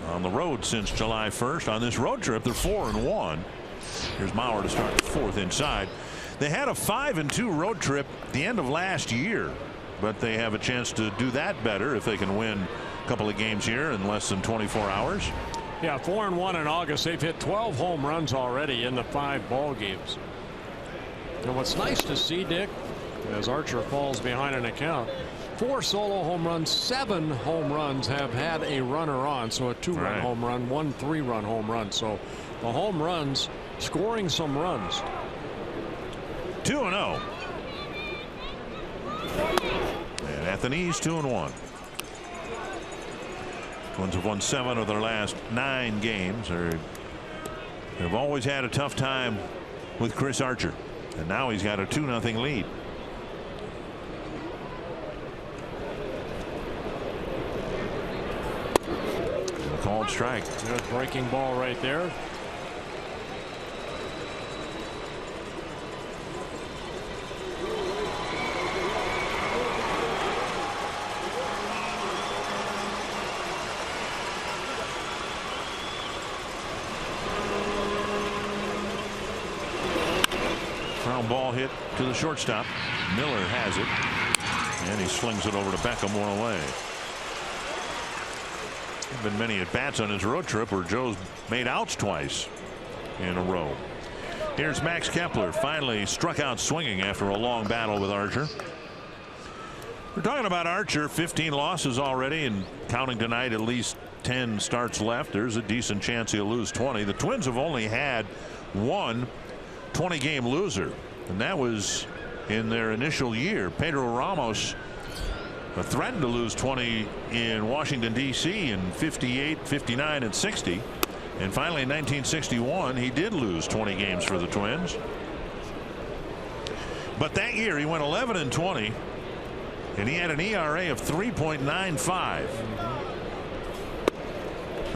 on the road since July 1st. On this road trip, they're 4-1. Here's Mauer to start the fourth inside. They had a 5-2 road trip at the end of last year, but they have a chance to do that better if they can win a couple of games here in less than 24 hours. Yeah, 4-1 in August. They've hit 12 home runs already in the 5 ball games. And what's nice to see, Dick, as Archer falls behind an account, 4 solo home runs, 7 home runs have had a runner on. So a 2-run home run, 1 3-run home run. So the home runs scoring some runs. 2-0. And at the knees, 2-1. Twins have won 7 of their last 9 games. They've always had a tough time with Chris Archer, and now he's got a 2-0 lead. Called strike. Good breaking ball right there. Ground ball hit to the shortstop. Miller has it, and he slings it over to Beckham, one away. There have been many at bats on his road trip where Joe's made outs twice in a row. Here's Max Kepler, finally struck out swinging after a long battle with Archer. We're talking about Archer, 15 losses already, and counting tonight at least 10 starts left. There's a decent chance he'll lose 20. The Twins have only had one 20-game loser, and that was in their initial year. Pedro Ramos threatened to lose 20 in Washington, D.C. in 58, 59, and 60. And finally in 1961 he did lose 20 games for the Twins. But that year he went 11-20, and he had an ERA of 3.95.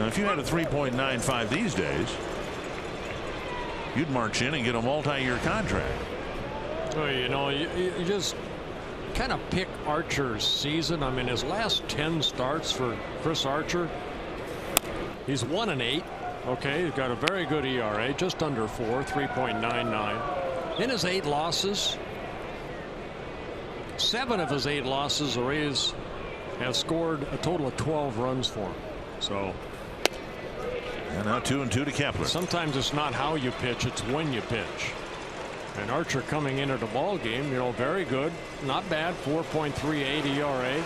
Now if you had a 3.95 these days, you'd march in and get a multi-year contract. Well, you know, you just kind of pick Archer's season. I mean, his last 10 starts for Chris Archer, he's 1-8. Okay, he's got a very good ERA, just under 4, 3.99. In his 8 losses, 7 of his 8 losses, the Rays have scored a total of 12 runs for him. So. And now 2-2 to Kepler. Sometimes it's not how you pitch, it's when you pitch. And Archer coming into the ball game, very good, not bad. 4.38 ERA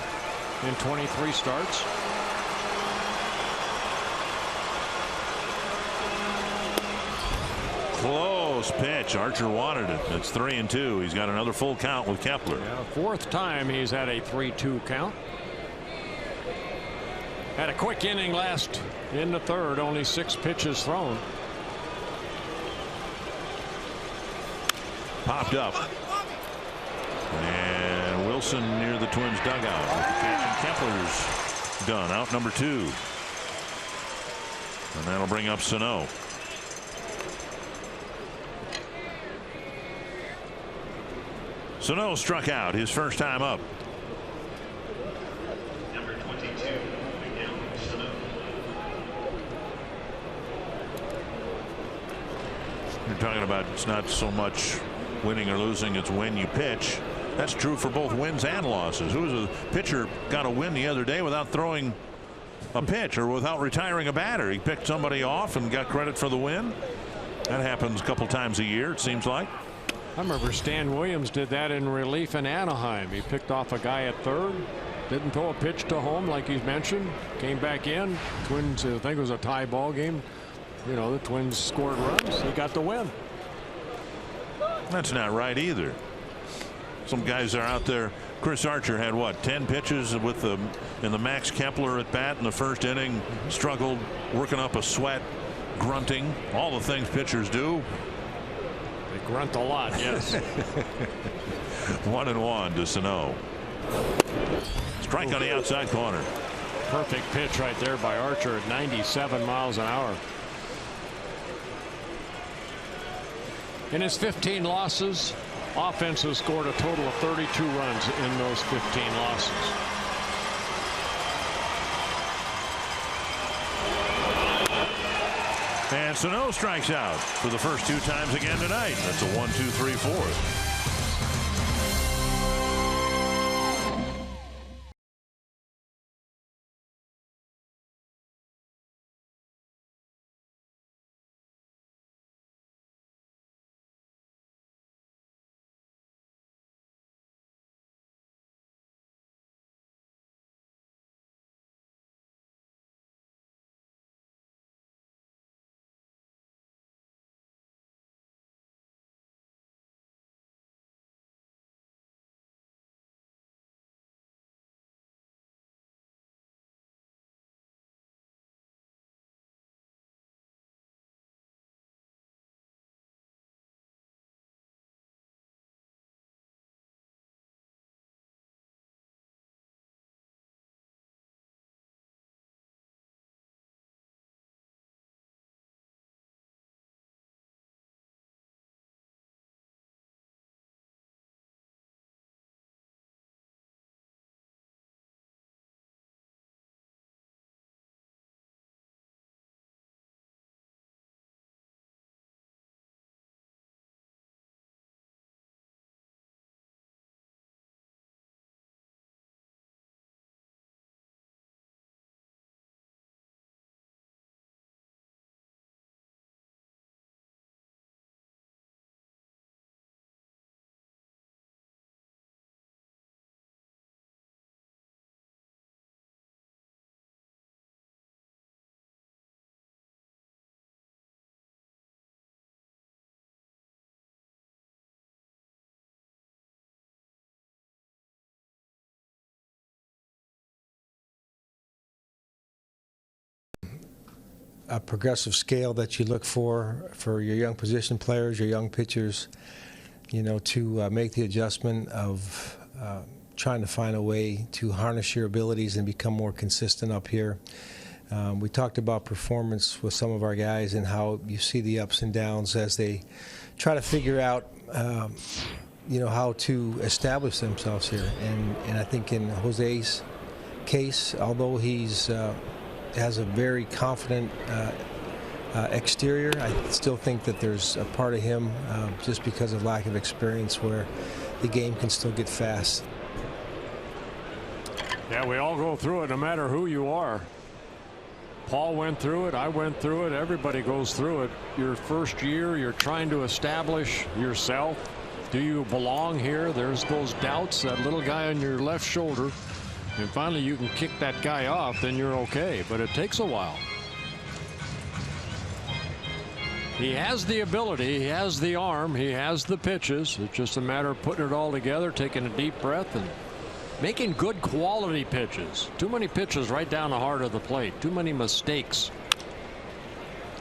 in 23 starts. Close pitch. Archer wanted it. It's 3-2. He's got another full count with Kepler. Yeah, 4th time he's had a 3-2 count. Had a quick inning last in the 3rd, only 6 pitches thrown. Popped up. And Wilson near the Twins dugout with the catch, and Kepler's done. Out number 2. And that'll bring up Sano. Sano struck out his first time up. You're talking about it's not so much winning or losing, it's when you pitch. That's true for both wins and losses. Who was a pitcher got a win the other day without throwing a pitch or without retiring a batter? He picked somebody off and got credit for the win. That happens a couple times a year, it seems like. I remember Stan Williams did that in relief in Anaheim. He picked off a guy at 3rd, didn't throw a pitch to home like he's mentioned, came back in. Twins, I think it was a tie ball game. The Twins scored runs. He got the win. That's not right either. Some guys are out there. Chris Archer had what, 10 pitches with in the Max Kepler at bat in the 1st inning. Struggled, working up a sweat, grunting, all the things pitchers do. They grunt a lot, yes. 1-1 to Sano. Strike on the outside corner. Perfect pitch right there by Archer at 97 miles an hour. In his 15 losses, offense has scored a total of 32 runs in those 15 losses. And Sano strikes out for the first 2 times again tonight. That's a 1-2-3-4. A progressive scale that you look for your young position players, your young pitchers, to make the adjustment of trying to find a way to harness your abilities and become more consistent up here. We talked about performance with some of our guys and how you see the ups and downs as they try to figure out how to establish themselves here. And I think in Jose's case, although he's has a very confident exterior. I still think that there's a part of him, just because of lack of experience, where the game can still get fast. Yeah, we all go through it, no matter who you are. Paul went through it. I went through it. Everybody goes through it. Your first year, you're trying to establish yourself. Do you belong here? There's those doubts, that little guy on your left shoulder. And finally, you can kick that guy off, then you're okay. But it takes a while. He has the ability. He has the arm. He has the pitches. It's just a matter of putting it all together, taking a deep breath, and making good quality pitches. Too many pitches right down the heart of the plate. Too many mistakes.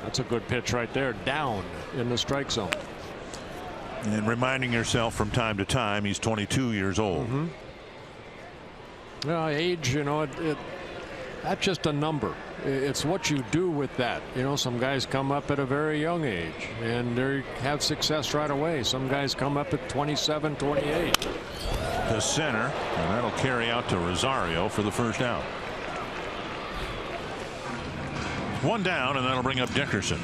That's a good pitch right there, down in the strike zone. And reminding yourself from time to time, he's 22 years old. Well, age, you know, that's just a number. It's what you do with that. You know, some guys come up at a very young age and they have success right away. Some guys come up at 27, 28. To center, and that'll carry out to Rosario for the first out. One down, and that'll bring up Dickerson.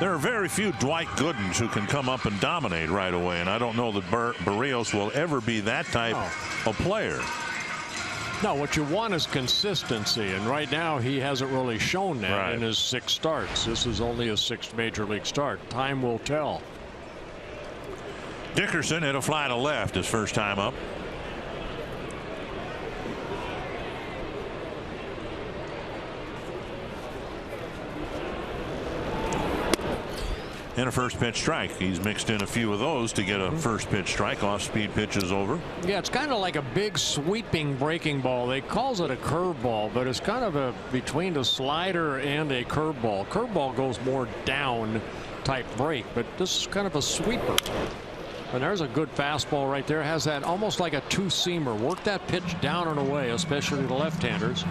There are very few Dwight Goodens who can come up and dominate right away, and I don't know that Berríos will ever be that type of player. No, what you want is consistency, and right now he hasn't really shown that in his 6 starts. This is only his 6th major league start. Time will tell. Dickerson hit a fly to left his first time up. And a first pitch strike. He's mixed in a few of those to get a first pitch strike. Off speed pitch is over. Yeah, it's kind of like a big sweeping breaking ball. They calls it a curveball, but it's kind of a between a slider and a curveball. Curveball goes more down type break, but this is kind of a sweeper. And there's a good fastball right there. Has that almost like a 2-seamer. Work that pitch down and away, especially the left-handers.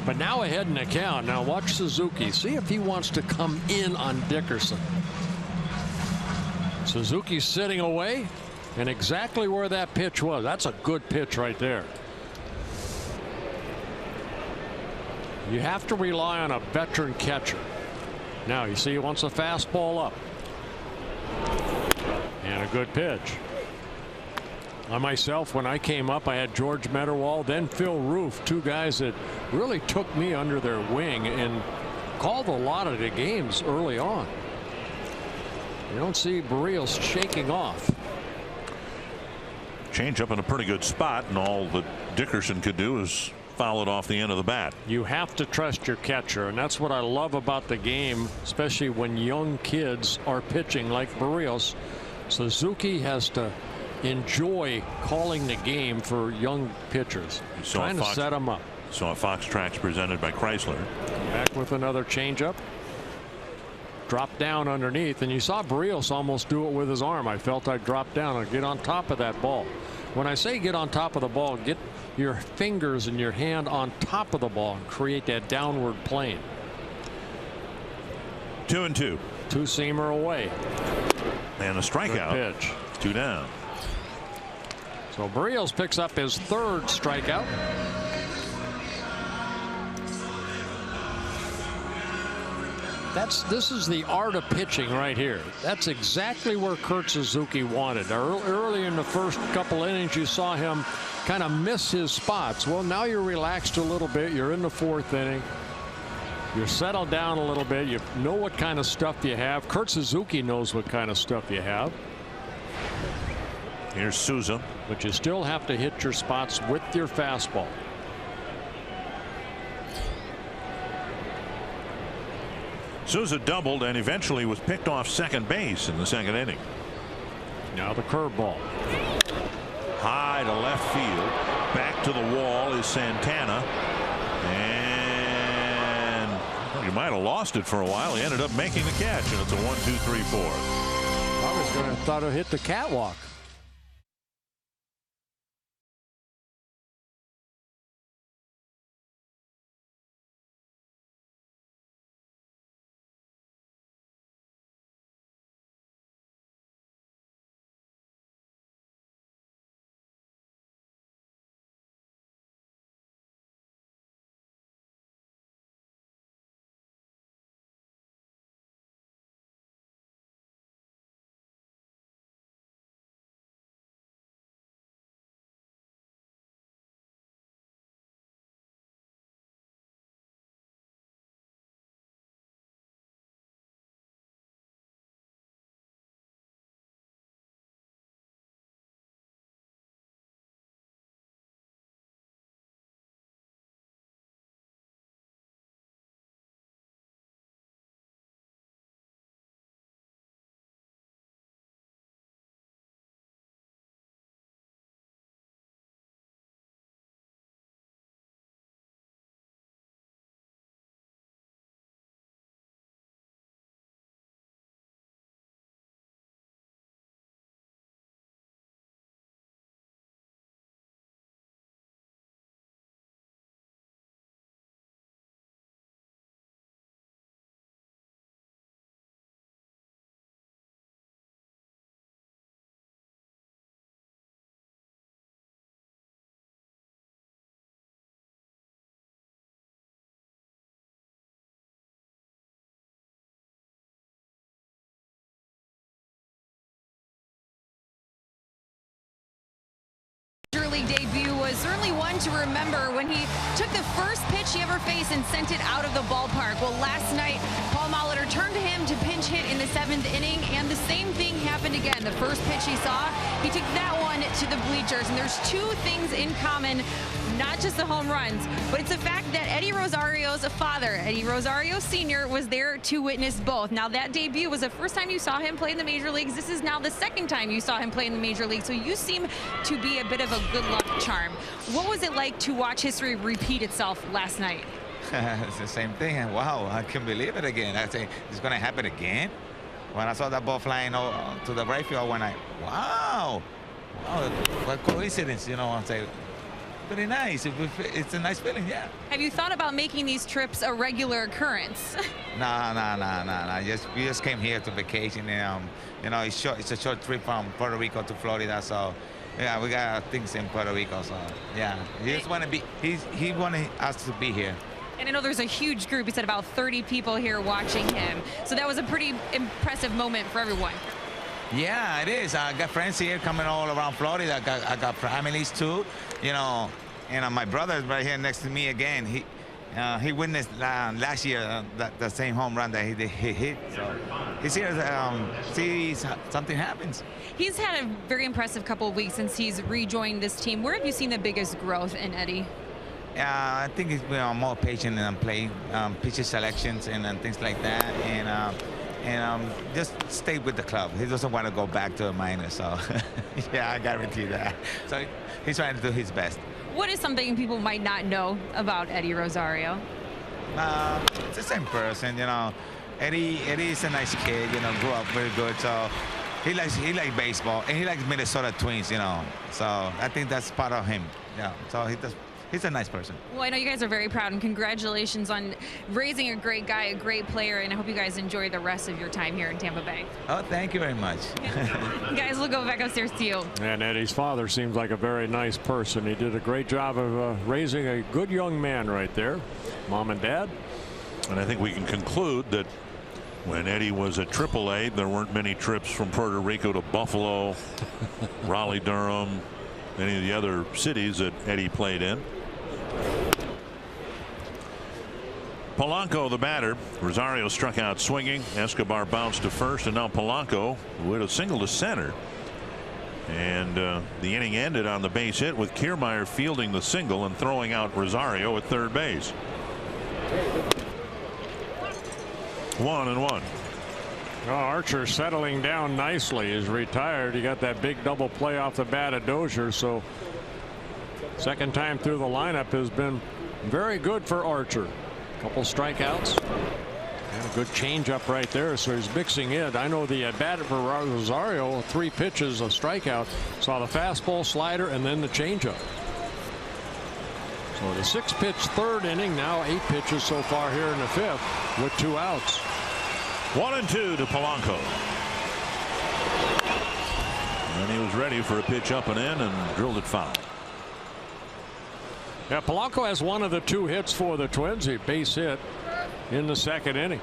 But now ahead in the count. Now watch Suzuki. See if he wants to come in on Dickerson. Suzuki's sitting away, and exactly where that pitch was. That's a good pitch right there. You have to rely on a veteran catcher. Now you see he wants a fastball up. And a good pitch. I myself, when I came up, I had George Meadowall, then Phil Roof, 2 guys that really took me under their wing and called a lot of the games early on. You don't see Berríos shaking off. Change up in a pretty good spot, and all that Dickerson could do is foul it off the end of the bat. You have to trust your catcher, and that's what I love about the game, especially when young kids are pitching like Berríos. Suzuki has to enjoy calling the game for young pitchers, trying to set them up. Saw Fox Tracks presented by Chrysler. Back with another changeup. Drop down underneath, and you saw Berríos almost do it with his arm. I felt I'd drop down and get on top of that ball. When I say get on top of the ball, get your fingers and your hand on top of the ball and create that downward plane. 2-2. 2-seamer away. And a strikeout. Good pitch. 2 down. So Berríos picks up his 3rd strikeout. This is the art of pitching right here. That's exactly where Kurt Suzuki wanted. Early in the first couple innings, you saw him kind of miss his spots. Well, now you're relaxed a little bit. You're in the 4th inning. You're settled down a little bit. You know what kind of stuff you have. Kurt Suzuki knows what kind of stuff you have. Here's Souza. But you still have to hit your spots with your fastball. Souza doubled and eventually was picked off second base in the 2nd inning. Now the curveball. High to left field. Back to the wall is Santana. And he might have lost it for a while. He ended up making the catch, and it's a 1-2-3-4. I was going to thought it hit the catwalk. League debut was certainly one to remember when he took the first pitch he ever faced and sent it out of the ballpark. Well, last night, Paul Molitor turned to him to pinch hit in the 7th inning, and the same thing happened again. The first pitch he saw, he took that one to the bleachers. And there's two things in common, not just the home runs, but it's the fact that Eddie Rosario's father, Eddie Rosario Sr., was there to witness both. Now, that debut was the first time you saw him play in the major leagues. This is now the second time you saw him play in the major league, so you seem to be a bit of a good luck charm. What was it like to watch history repeat itself last night? It's the same thing. Wow, I can't believe it again. I think it's going to happen again. When I saw that ball flying to the right field, wow, what coincidence, you know. I say, pretty nice. It's a nice feeling, yeah. Have you thought about making these trips a regular occurrence? No. We just came here to vacation. You know, it's a short trip from Puerto Rico to Florida, so yeah, we got things in Puerto Rico, so yeah. He just want to be. He wanted us to be here. And I know there's a huge group. He said about 30 people here watching him. So that was a pretty impressive moment for everyone. Yeah, it is. I got friends here coming all around Florida. I got families too. You know, and my brother is right here next to me again. He witnessed last year the same home run that he hit. So he's here to see something happens. He's had a very impressive couple of weeks since he's rejoined this team. Where have you seen the biggest growth in Eddie? I think he's more patient and play pitcher selections and things like that, and just stay with the club. He doesn't want to go back to a minor, so yeah, I guarantee that. So he's trying to do his best. What is something people might not know about Eddie Rosario? It's the same person, you know. Eddie is a nice kid, you know, grew up very good, so he likes baseball, and he likes Minnesota Twins, you know. So I think that's part of him. Yeah. So he's a nice person. Well, I know you guys are very proud, and congratulations on raising a great guy, a great player, and I hope you guys enjoy the rest of your time here in Tampa Bay. Oh, thank you very much. Guys, we'll go back upstairs to you. And Eddie's father seems like a very nice person. He did a great job of raising a good young man right there, mom and dad. And I think we can conclude that when Eddie was at AAA, there weren't many trips from Puerto Rico to Buffalo, Raleigh, Durham, any of the other cities that Eddie played in. Polanco, the batter. Rosario struck out swinging. Escobar bounced to first, and now Polanco with a single to center. And the inning ended on the base hit with Kiermaier fielding the single and throwing out Rosario at third base. 1-1. Oh, Archer settling down nicely. Is retired. He got that big double play off the bat of Dozier, so second time through the lineup has been very good for Archer. A couple strikeouts and a good changeup right there, so he's mixing it. I know the at bat for Rosario, 3 pitches, a strikeout. Saw the fastball, slider, and then the changeup. So the 6-pitch third inning, now 8 pitches so far here in the 5th with 2 outs. 1-2 to Polanco. And he was ready for a pitch up and in and drilled it foul. Yeah, Polanco has one of the 2 hits for the Twins. He base hit in the 2nd inning.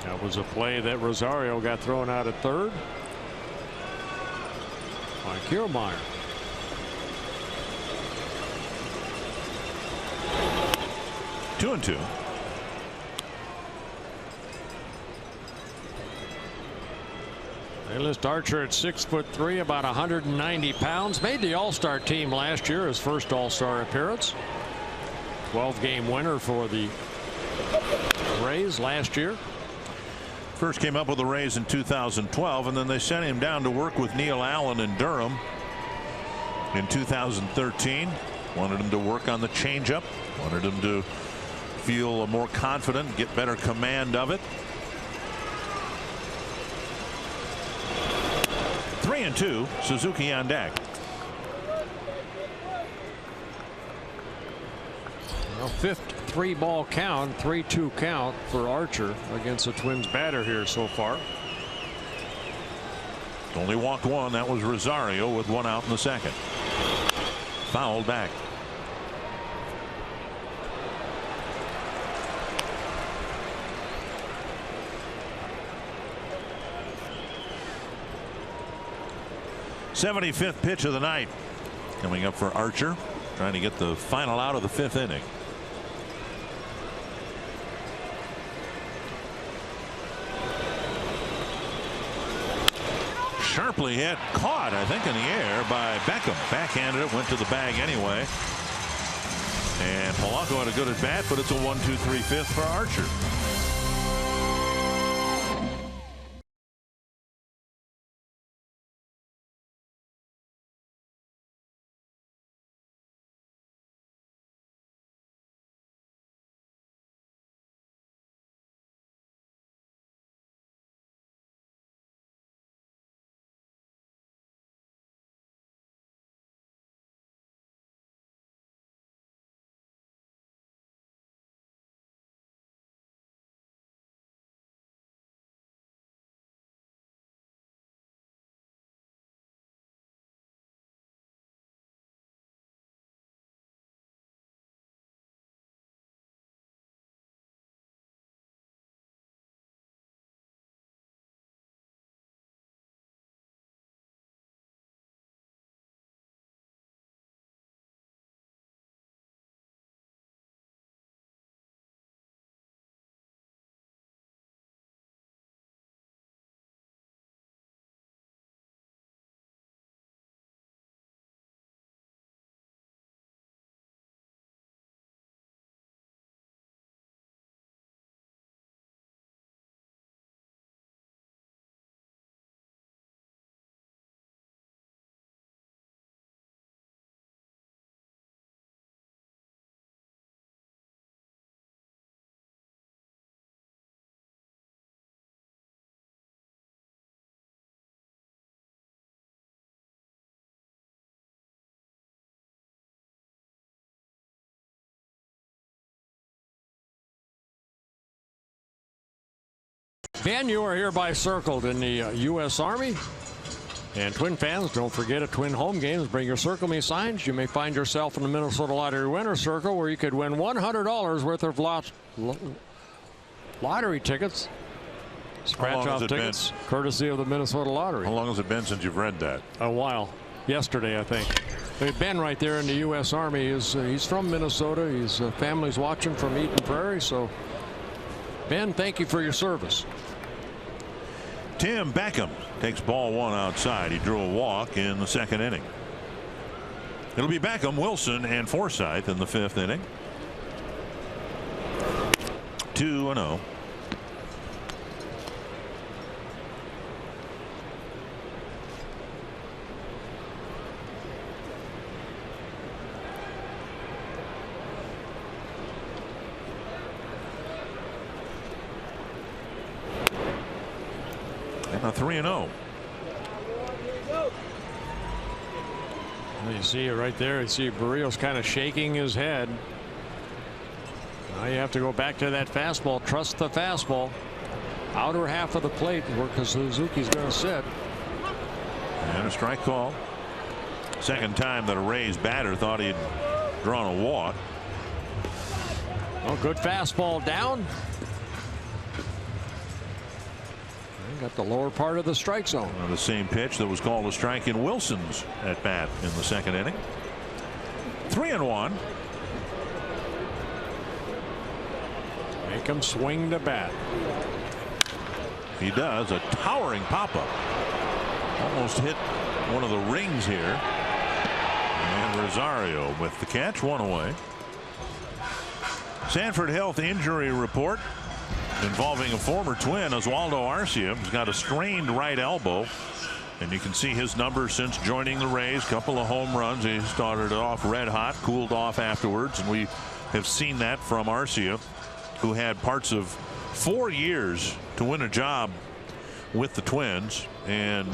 That was a play that Rosario got thrown out at third by Kiermaier. 2-2. They list Archer at 6'3", about 190 pounds. Made the All-Star team last year, his first All-Star appearance. 12-game winner for the Rays last year. First came up with the Rays in 2012, and then they sent him down to work with Neil Allen in Durham in 2013. Wanted him to work on the changeup. Wanted him to feel more confident, get better command of it. 3-2. Suzuki on deck. Well, 5th 3-ball count, 3-2 count for Archer against the Twins batter here so far. Only walked one. That was Rosario with 1 out in the 2nd. Fouled back. 75th pitch of the night coming up for Archer, trying to get the final out of the 5th inning. Sharply hit, caught, I think, in the air by Beckham. Backhanded it, went to the bag anyway. And Polanco had a good at bat, but it's a 1-2-3-5 for Archer. Ben, you are hereby circled in the U.S. Army. And Twin fans, don't forget at Twin home games, bring your Circle Me signs. You may find yourself in the Minnesota Lottery winner's circle where you could win $100 worth of lottery tickets. Scratch-off tickets, courtesy of the Minnesota Lottery. How long has it been since you've read that? A while. Yesterday, I think. Ben right there in the U.S. Army he's from Minnesota. His family's watching from Eden Prairie. So, Ben, thank you for your service. Tim Beckham takes ball 1 outside. He drew a walk in the 2nd inning. It'll be Beckham, Wilson, and Forsythe in the 5th inning. 2-0. A 3-0. You see it right there. You see Barrios kind of shaking his head. Now you have to go back to that fastball. Trust the fastball. Outer half of the plate where Suzuki's going to sit. And a strike call. Second time that a Rays batter thought he'd drawn a walk. Oh, good fastball down. Got the lower part of the strike zone. The same pitch that was called a strike in Wilson's at bat in the 2nd inning. 3-1. Make him swing the bat. He does. A towering pop-up. Almost hit one of the rings here. And Rosario with the catch. 1 away. Sanford Health injury report involving a former Twin, Oswaldo Arcia. He's got a strained right elbow, and you can see his numbers since joining the Rays. Couple of home runs. He started off red hot, cooled off afterwards, and we have seen that from Arcia, who had parts of 4 years to win a job with the Twins. And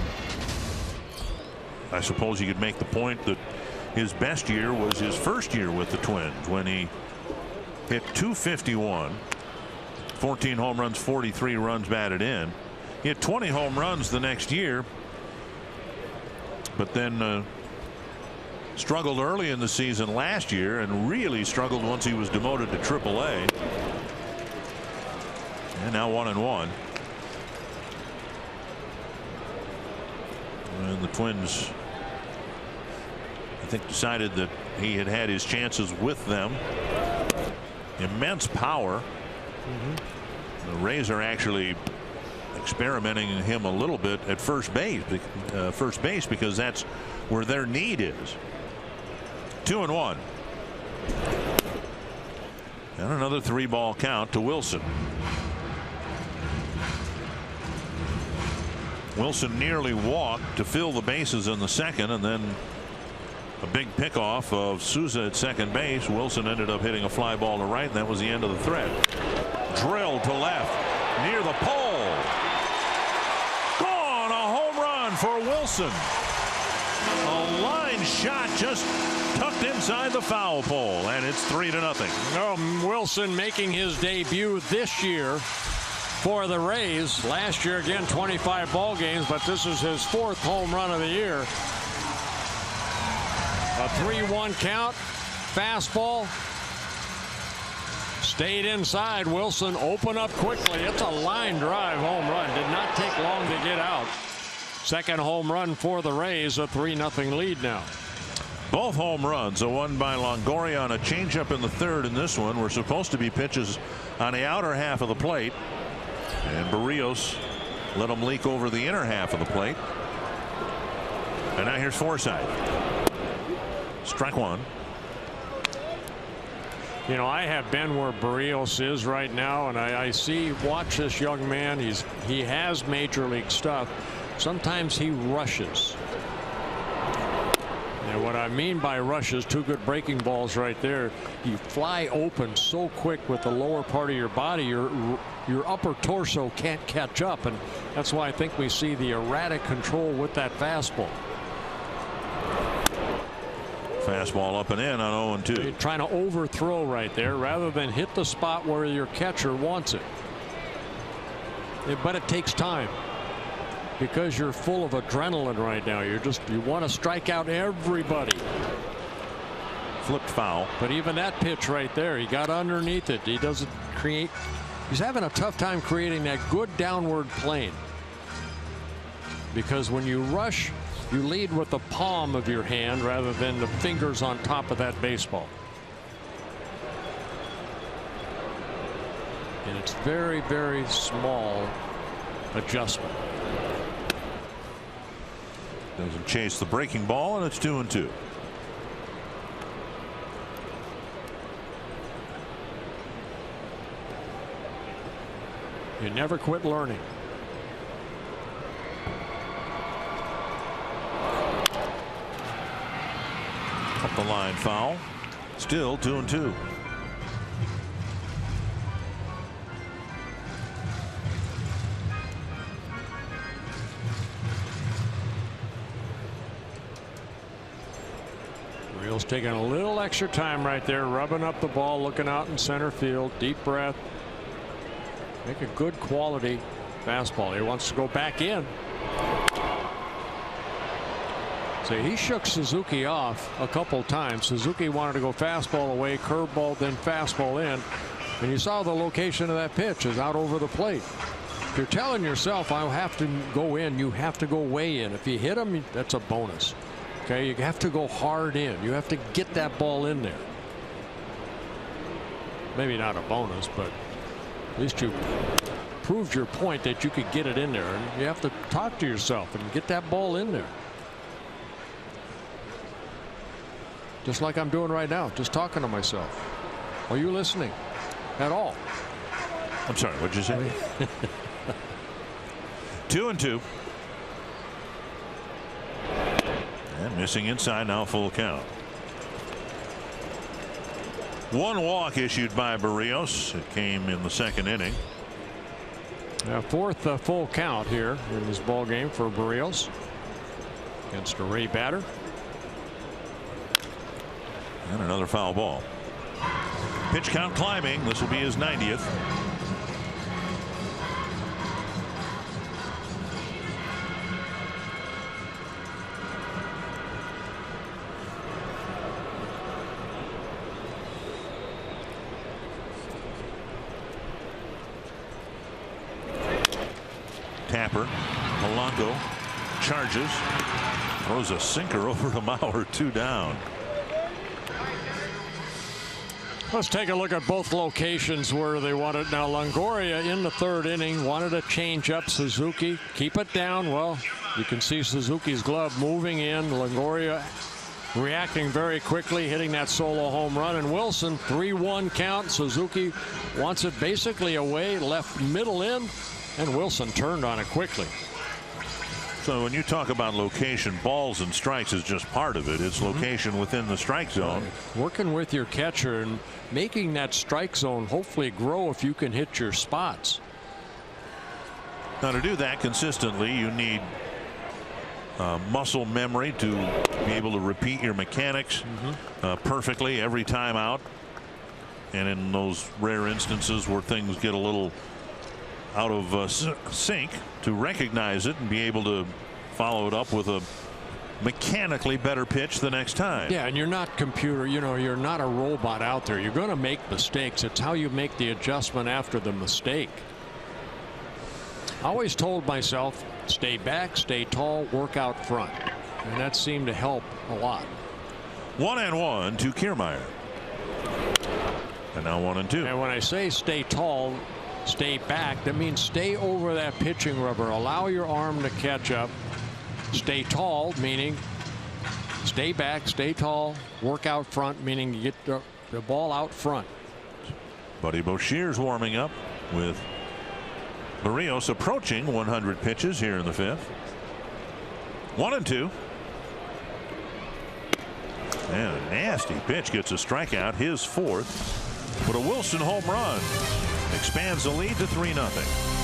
I suppose you could make the point that his best year was his first year with the Twins, when he hit .251. 14 home runs, 43 runs batted in. He had 20 home runs the next year, but then struggled early in the season last year and really struggled once he was demoted to AAA. And now 1-1. And the Twins I think decided that he had had his chances with them. Immense power. The Rays are actually experimenting him a little bit at first base because that's where their need is. 2-1. And another 3-ball count to Wilson. Wilson nearly walked to fill the bases in the second, and then a big pickoff of Souza at second base. Wilson ended up hitting a fly ball to right, and that was the end of the threat. Drilled to left near the pole. Gone. A home run for Wilson. A line shot just tucked inside the foul pole, and it's 3-0. Oh, Wilson making his debut this year for the Rays. Last year, again, 25 ball games, but this is his 4th home run of the year. A 3-1 count. Fastball. Stayed inside. Wilson open up quickly. It's a line drive home run. Did not take long to get out. Second home run for the Rays. A 3-0 lead now. Both home runs, a one by Longoria on a changeup in the third, and this one were supposed to be pitches on the outer half of the plate, and Barrios let them leak over the inner half of the plate. And now here's Forsythe. Strike one. You know, I have been where Barrios is right now, and I watch this young man. He has major league stuff. Sometimes he rushes. And what I mean by rushes, 2 good breaking balls right there. You fly open so quick with the lower part of your body, your upper torso can't catch up, and that's why I think we see the erratic control with that fastball. Fastball up and in on 0-2. You're trying to overthrow right there rather than hit the spot where your catcher wants it. But it takes time because you're full of adrenaline right now. You want to strike out everybody. Flipped foul. But even that pitch right there, he got underneath it. He doesn't create. He's having a tough time creating that good downward plane, because when you rush, you lead with the palm of your hand rather than the fingers on top of that baseball. And it's very, very small adjustment. Doesn't chase the breaking ball, and it's 2-2. You never quit learning. Up the line foul. Still 2-2. Orioles taking a little extra time right there, rubbing up the ball, looking out in center field. Deep breath. Make a good quality fastball. He wants to go back in. So he shook Suzuki off a couple times. Suzuki wanted to go fastball away, curveball, then fastball in. And you saw the location of that pitch is out over the plate. If you're telling yourself, I'll have to go in, you have to go way in. If you hit him, that's a bonus. Okay, you have to go hard in. You have to get that ball in there. Maybe not a bonus, but at least you proved your point that you could get it in there. And you have to talk to yourself and get that ball in there. Just like I'm doing right now, just talking to myself. Are you listening at all? I'm sorry, what'd you say? 2-2. And missing inside, now full count. One walk issued by Barrios. It came in the second inning. Fourth full count here in this ball game for Barrios against a Ray batter. And another foul ball. Pitch count climbing. This will be his 90th. Tapper, Polanco, charges. Throws a sinker over to Mauer, 2 down. Let's take a look at both locations where they want it. Now Longoria in the 3rd inning wanted to change up Suzuki, keep it down. Well, you can see Suzuki's glove moving in. Longoria reacting very quickly, hitting that solo home run. And Wilson, 3-1 count. Suzuki wants it basically away, left middle in, and Wilson turned on it quickly. So when you talk about location, balls and strikes is just part of it. It's location within the strike zone. Working with your catcher and making that strike zone hopefully grow if you can hit your spots. Now to do that consistently, you need muscle memory to be able to repeat your mechanics perfectly every time out. And in those rare instances where things get a little out of sync, to recognize it and be able to follow it up with a mechanically better pitch the next time. Yeah, and you're not computer, you're not a robot out there. You're going to make mistakes. It's how you make the adjustment after the mistake. I always told myself, stay back, stay tall, work out front, and that seemed to help a lot. 1-1 to Kiermaier, and now 1-2. And when I say stay tall, stay back, that means stay over that pitching rubber. Allow your arm to catch up. Stay tall, meaning stay back, stay tall, work out front, meaning you get the ball out front. Buddy Boucher's warming up with Barrios approaching 100 pitches here in the 5th. 1-2. And a nasty pitch gets a strikeout, his 4th. But a Wilson home run expands the lead to 3-0.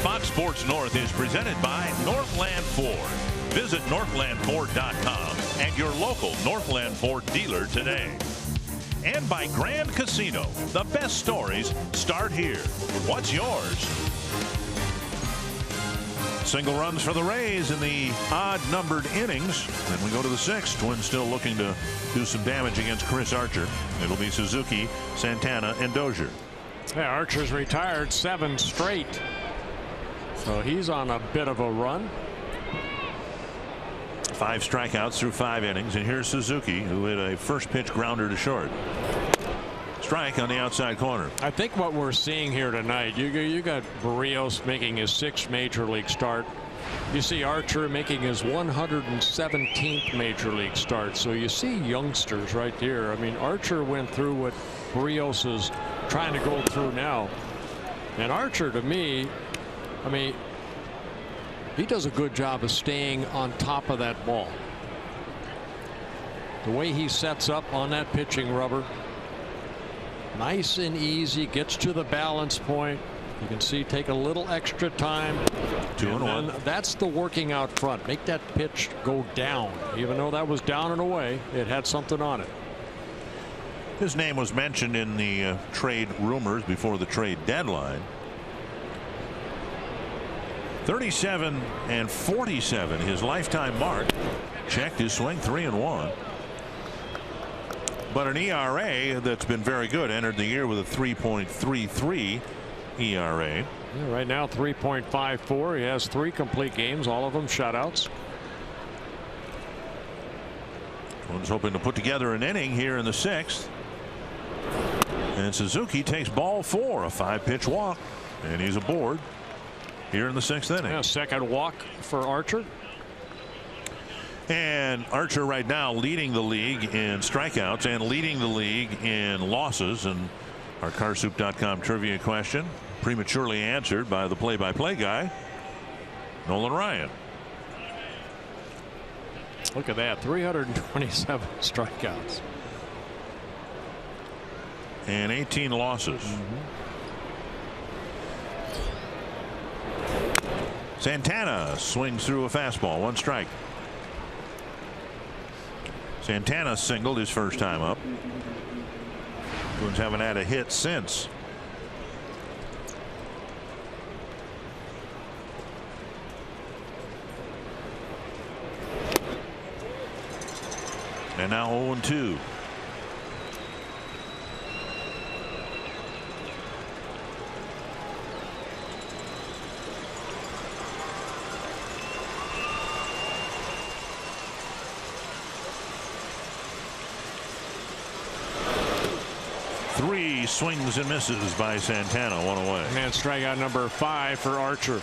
Fox Sports North is presented by Northland Ford. Visit northlandford.com and your local Northland Ford dealer today. And by Grand Casino. The best stories start here. What's yours? Single runs for the Rays in the odd-numbered innings. Then we go to the 6th. Twins still looking to do some damage against Chris Archer. It'll be Suzuki, Santana, and Dozier. Yeah, Archer's retired 7 straight. So he's on a bit of a run. 5 strikeouts through 5 innings. And here's Suzuki, who hit a first pitch grounder to short. Strike on the outside corner. I think what we're seeing here tonight, you got Barrios making his 6th major league start. You see Archer making his 117th major league start. So you see youngsters right there. I mean, Archer went through what Barrios is trying to go through now. And Archer, to me, I mean, he does a good job of staying on top of that ball. The way he sets up on that pitching rubber, nice and easy, gets to the balance point. You can see take a little extra time 2-1. That's the working out front. Make that pitch go down. Even though that was down and away, it had something on it. His name was mentioned in the trade rumors before the trade deadline. 37 and 47, his lifetime mark. Checked his swing, 3-1. But an ERA that's been very good. Entered the year with a 3.33 ERA. Yeah, right now 3.54. He has 3 complete games, all of them shutouts. One's hoping to put together an inning here in the 6th. And Suzuki takes ball 4, a 5-pitch walk, and he's aboard here in the 6th inning. Yeah, second walk for Archer. And Archer right now leading the league in strikeouts and leading the league in losses. And our carsoup.com trivia question prematurely answered by the play-by-play guy, Nolan Ryan. Look at that, 327 strikeouts. And 18 losses. Santana swings through a fastball, 1 strike. Santana singled his first time up. Twins haven't had a hit since. And now 0-2. Three swings and misses by Santana, 1 away. And strikeout number 5 for Archer.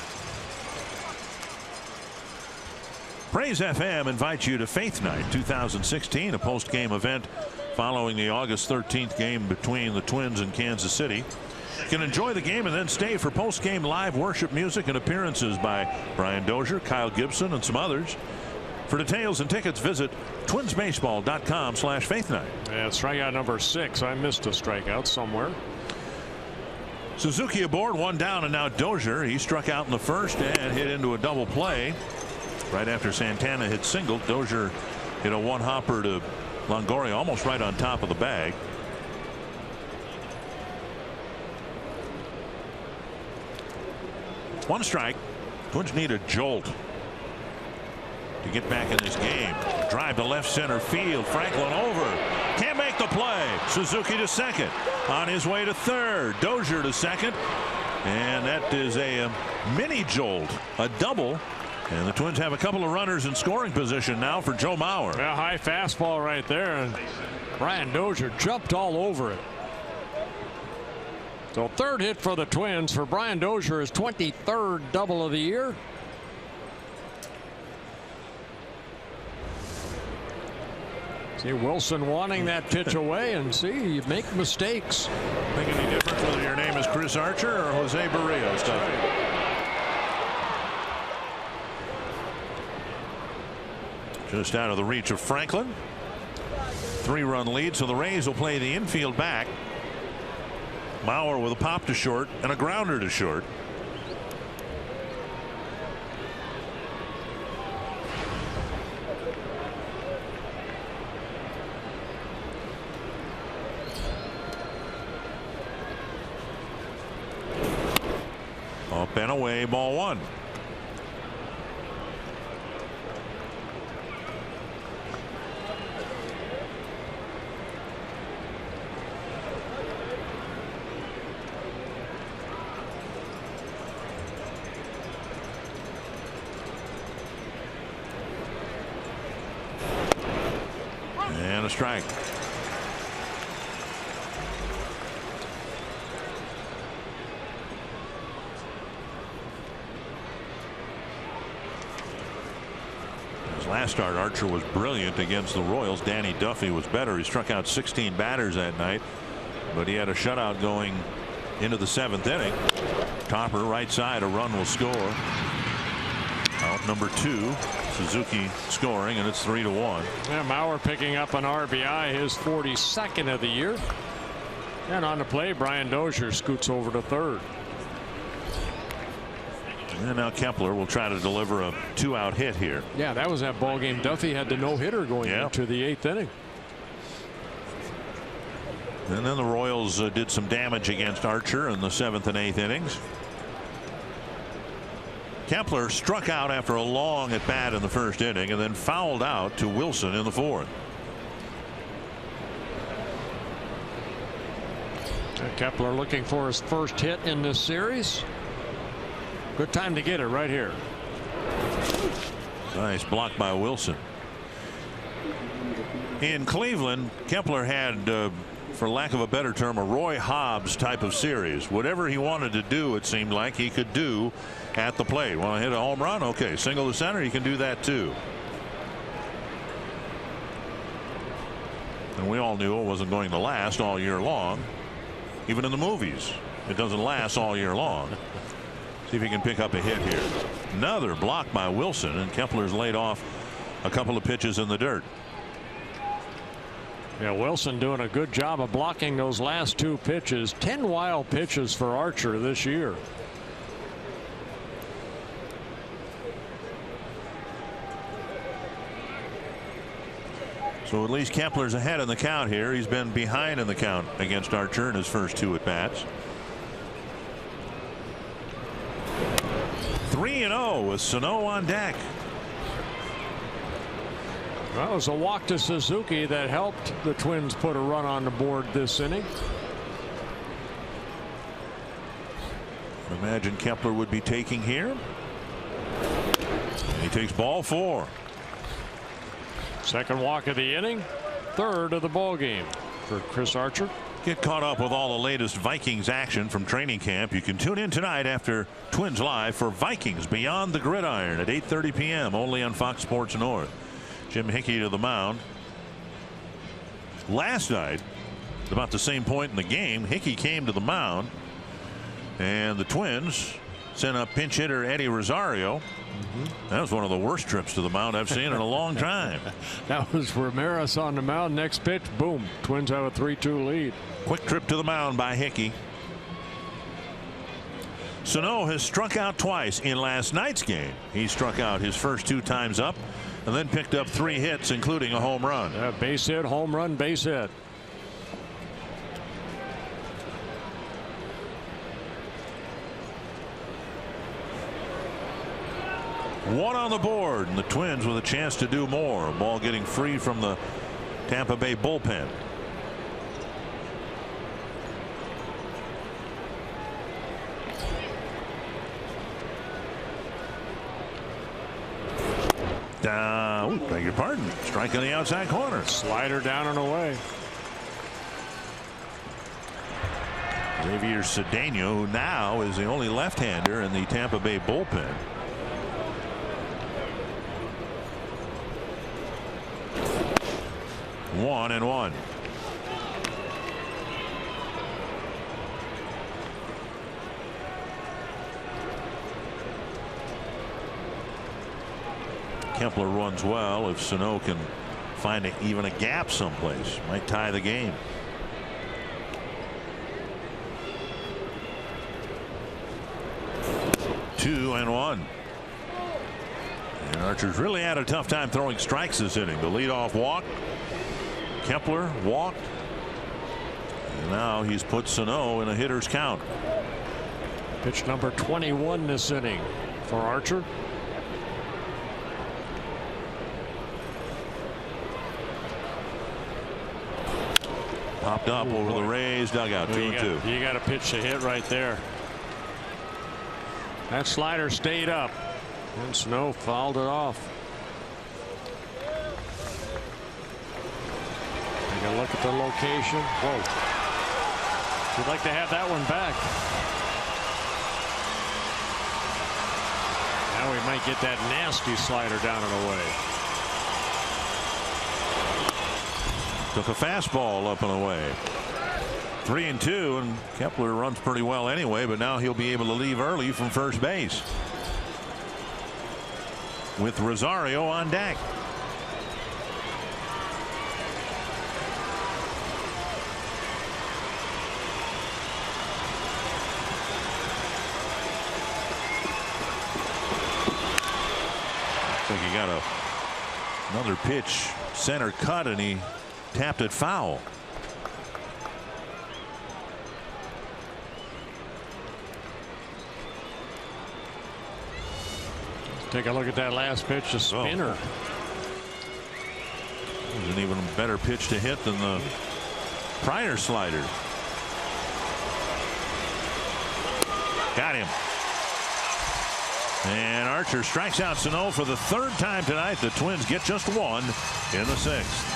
Praise FM invites you to Faith Night 2016, a post-game event following the August 13th game between the Twins and Kansas City. You can enjoy the game and then stay for post-game live worship music and appearances by Brian Dozier, Kyle Gibson, and some others. For details and tickets, visit twinsbaseball.com/Faith Night. Yeah, strikeout number 6. I missed a strikeout somewhere. Suzuki aboard, 1 down, and now Dozier. He struck out in the first and hit into a double play. Right after Santana hit single, Dozier hit a 1-hopper to Longoria, almost right on top of the bag. One strike. Twins need a jolt to get back in this game. Drive to left center field. Franklin over. Can't make the play. Suzuki to second. On his way to third. Dozier to second. And that is a mini jolt. A double. And the Twins have a couple of runners in scoring position now for Joe Mauer. A high fastball right there. And Brian Dozier jumped all over it. So 3rd hit for the Twins for Brian Dozier, his 23rd double of the year. See Wilson wanting that pitch away, and see, you make mistakes. Think any difference whether your name is Chris Archer or Jose Barrios? Just out of the reach of Franklin. 3-run lead, so the Rays will play the infield back. Mauer with a pop to short and a grounder to short. Up and away, ball 1. And a strike. Last start, Archer was brilliant against the Royals. Danny Duffy was better. He struck out 16 batters that night, but he had a shutout going into the 7th inning. Topper right side, a run will score. Out number 2, Suzuki scoring, and it's 3-1. Yeah, Mauer picking up an RBI, his 42nd of the year. And on the play, Brian Dozier scoots over to 3rd. And now Kepler will try to deliver a 2-out hit here. Yeah, that was that ball game. Duffy had the no-hitter going into the 8th inning. And then the Royals did some damage against Archer in the 7th and 8th innings. Kepler struck out after a long at bat in the 1st inning and then fouled out to Wilson in the 4th. Kepler looking for his first hit in this series. Good time to get it right here. Nice block by Wilson. In Cleveland, Kepler had, for lack of a better term, a Roy Hobbs type of series. Whatever he wanted to do, it seemed like he could do at the plate. Want to hit a home run? Okay, single to center, he can do that too. And we all knew it wasn't going to last all year long. Even in the movies, it doesn't last all year long. See if he can pick up a hit here. Another block by Wilson, and Kepler's laid off a couple of pitches in the dirt. Yeah, Wilson doing a good job of blocking those last 2 pitches. 10 wild pitches for Archer this year. So at least Kepler's ahead in the count here. He's been behind in the count against Archer in his first 2 at bats. 3-0 with Sano on deck. Well, it was a walk to Suzuki that helped the Twins put a run on the board this inning. Imagine Kepler would be taking here. He takes ball 4. Second walk of the inning, 3rd of the ball game for Chris Archer. Get caught up with all the latest Vikings action from training camp. You can tune in tonight after Twins Live for Vikings Beyond the Gridiron at 8:30 p.m. only on Fox Sports North. Jim Hickey to the mound. Last night, about the same point in the game, Hickey came to the mound, and the Twins sent up pinch hitter Eddie Rosario. That was one of the worst trips to the mound I've seen in a long time. That was Ramirez on the mound. Next pitch, boom. Twins have a 3-2 lead. Quick trip to the mound by Hickey. Sano has struck out twice in last night's game. He struck out his first 2 times up and then picked up 3 hits, including a home run. Base hit, home run, base hit. One on the board, and the Twins with a chance to do more. Ball getting free from the Tampa Bay bullpen. Beg your pardon. Strike on the outside corner. Slider down and away. Xavier Cedeno, who now is the only left-hander in the Tampa Bay bullpen. One and one. Kepler runs well. If Sano can find even a gap someplace, might tie the game. Two and one. And Archer's really had a tough time throwing strikes this inning. The leadoff walk. Kepler walked. And now he's put Sano in a hitter's count. Pitch number 21 this inning for Archer. Popped up over the Rays dugout. 2-2. You got a pitch to hit right there. That slider stayed up, and Sano fouled it off. Take a look at the location. Whoa. You'd like to have that one back. Now we might get that nasty slider down and away. Took a fastball up and away. 3-2, and Kepler runs pretty well anyway, but now he'll be able to leave early from first base with Rosario on deck. Looks like he got another pitch center cut, and he tapped it foul. Take a look at that last pitch, a spinner. It was an even better pitch to hit than the prior slider. Got him. And Archer strikes out Sano for the third time tonight. The Twins get just one in the sixth.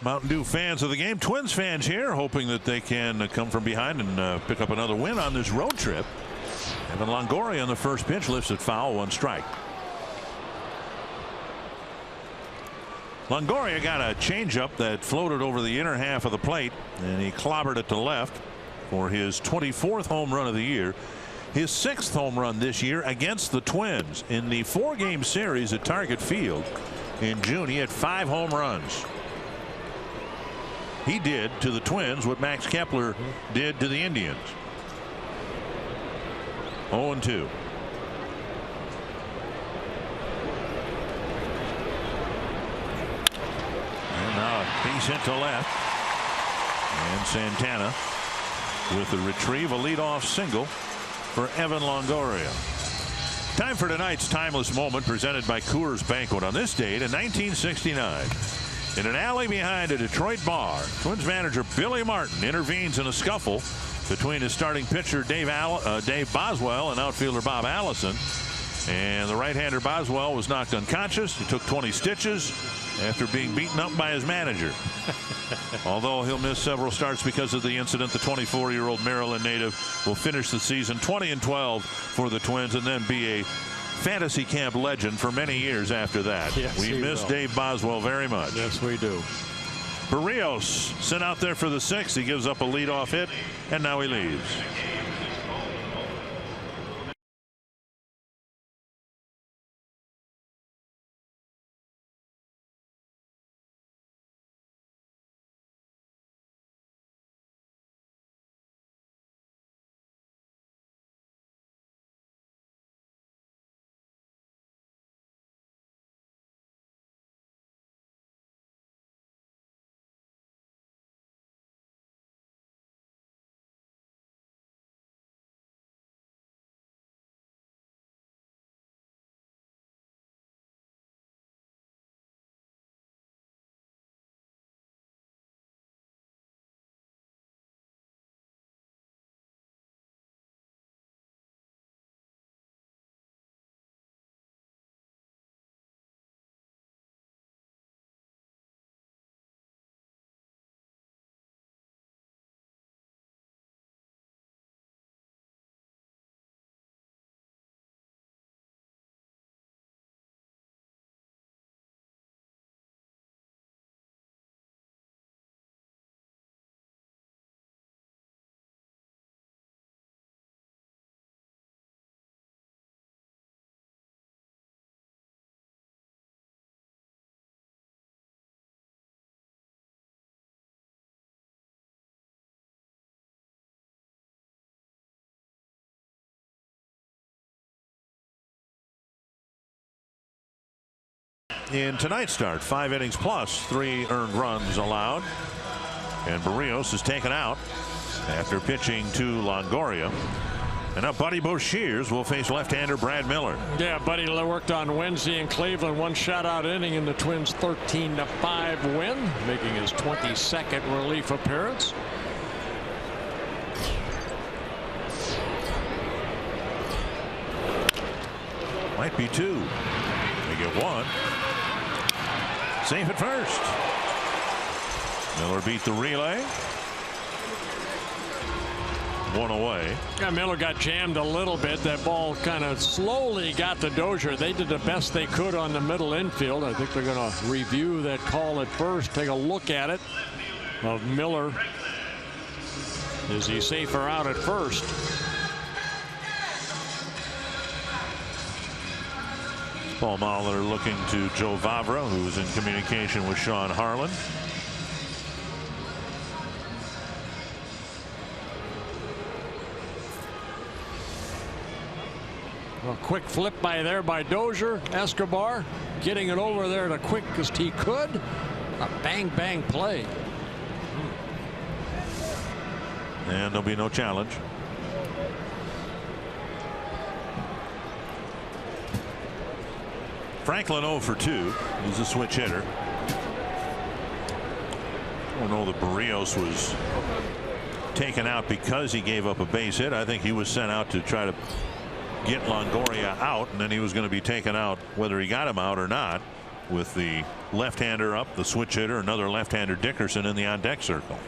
Mountain Dew fans of the game, Twins fans here, hoping that they can come from behind and pick up another win on this road trip. Evan Longoria on the first pitch lifts it foul, 1 strike. Longoria got a changeup that floated over the inner half of the plate, and he clobbered it to left for his 24th home run of the year. His 6th home run this year against the Twins in the 4-game series at Target Field in June. He had 5 home runs. He did to the Twins what Max Kepler did to the Indians. 0-2. And now a base hit to left. And Santana with the retrieve, a leadoff single for Evan Longoria. Time for tonight's timeless moment presented by Coors Banquet. On this date in 1969, in an alley behind a Detroit bar, Twins manager Billy Martin intervenes in a scuffle between his starting pitcher Dave Boswell and outfielder Bob Allison. And the right-hander Boswell was knocked unconscious. He took 20 stitches after being beaten up by his manager. Although he'll miss several starts because of the incident, the 24-year-old Maryland native will finish the season 20-12 for the Twins and then be a fantasy camp legend for many years after that. Yes, we miss Dave Boswell very much. Yes, we do. Barrios sent out there for the 6th. He gives up a leadoff hit, and now he leaves. in tonight's start. 5 innings plus 3 earned runs allowed. And Berríos is taken out after pitching to Longoria. And now Buddy Boshears will face left-hander Brad Miller. Yeah, Buddy worked on Wednesday in Cleveland. 1 shutout inning in the Twins' 13-5 win, making his 22nd relief appearance. Might be 2. They get 1. Safe at first. Miller beat the relay. 1 away. Yeah, Miller got jammed a little bit. That ball kind of slowly got to Dozier. They did the best they could on the middle infield. I think they're going to review that call at first, take a look at it of Miller. Is he safer out at first? Paul Molitor looking to Joe Vavra, who's in communication with Sean Harlan. A quick flip by Dozier. Escobar getting it over there the quickest he could. A bang play. And there'll be no challenge. Franklin 0 for 2. He's a switch hitter. I don't know that Berríos was taken out because he gave up a base hit. I think he was sent out to try to get Longoria out, and then he was going to be taken out whether he got him out or not, with the left-hander up, the switch hitter, another left-hander Dickerson in the on-deck circle.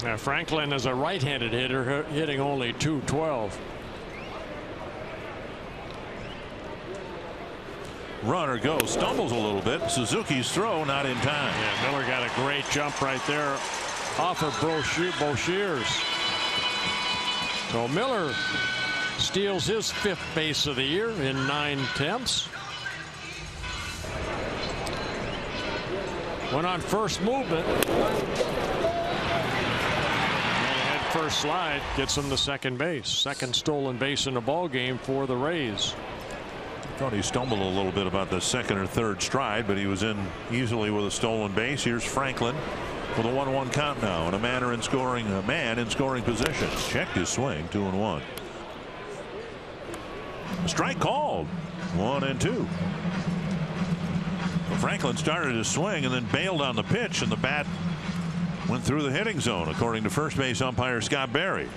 Now Franklin is a right-handed hitter, hitting only .212. Runner goes, stumbles a little bit. Suzuki's throw not in time. Yeah, Miller got a great jump right there off of Boshears. So Miller steals his 5th base of the year in 9/10. Went on first movement. Head first slide gets him to second base. Second stolen base in the ball game for the Rays. Thought he stumbled a little bit about the 2nd or 3rd stride, but he was in easily with a stolen base. Here's Franklin with a 1-1 count now, and a man in scoring position. Checked his swing. 2-1. Strike called. 1-2. Well, Franklin started his swing and then bailed on the pitch, and the bat went through the hitting zone, according to first base umpire Scott Berry.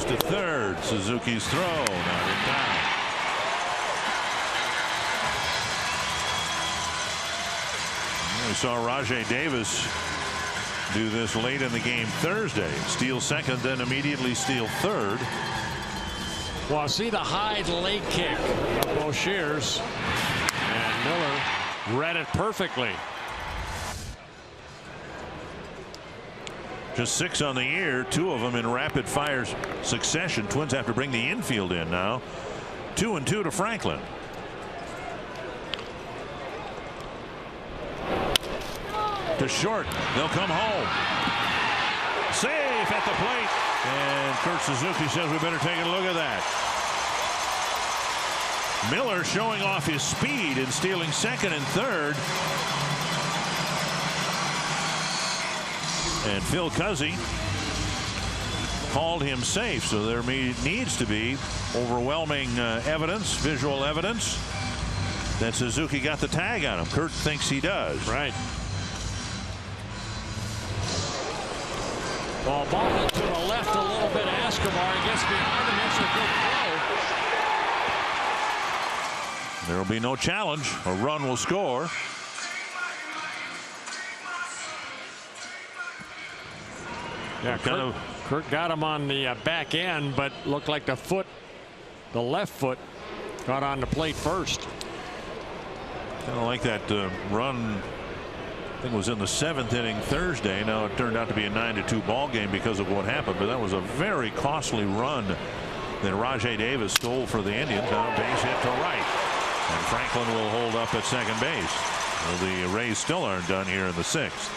To third. Suzuki's throw not in time. We saw Rajay Davis do this late in the game Thursday. Steal second, then immediately steal third. Well, see the high leg kick of Boshears, and Miller read it perfectly. Just 6 on the year, 2 of them in rapid fire succession. Twins have to bring the infield in now. 2-2 to Franklin. To short. They'll come home. Safe at the plate. And Kurt Suzuki says we better take a look at that. Miller showing off his speed and stealing second and third. And Phil Cuzzy called him safe, so there needs to be overwhelming evidence, visual evidence, that Suzuki got the tag on him. Kurt thinks he does. Right. Well, ball to the left a little bit. Escobar gets behind him. It's a good throw. There will be no challenge. A run will score. Yeah, Kurt got him on the back end, but looked like the left foot got on the plate first. Kind of like that run think it was in the 7th inning Thursday. Now it turned out to be a 9-2 ball game because of what happened, but that was a very costly run that Rajai Davis stole for the Indians. Now base hit to right, and Franklin will hold up at second base. Well, the Rays still aren't done here in the 6th.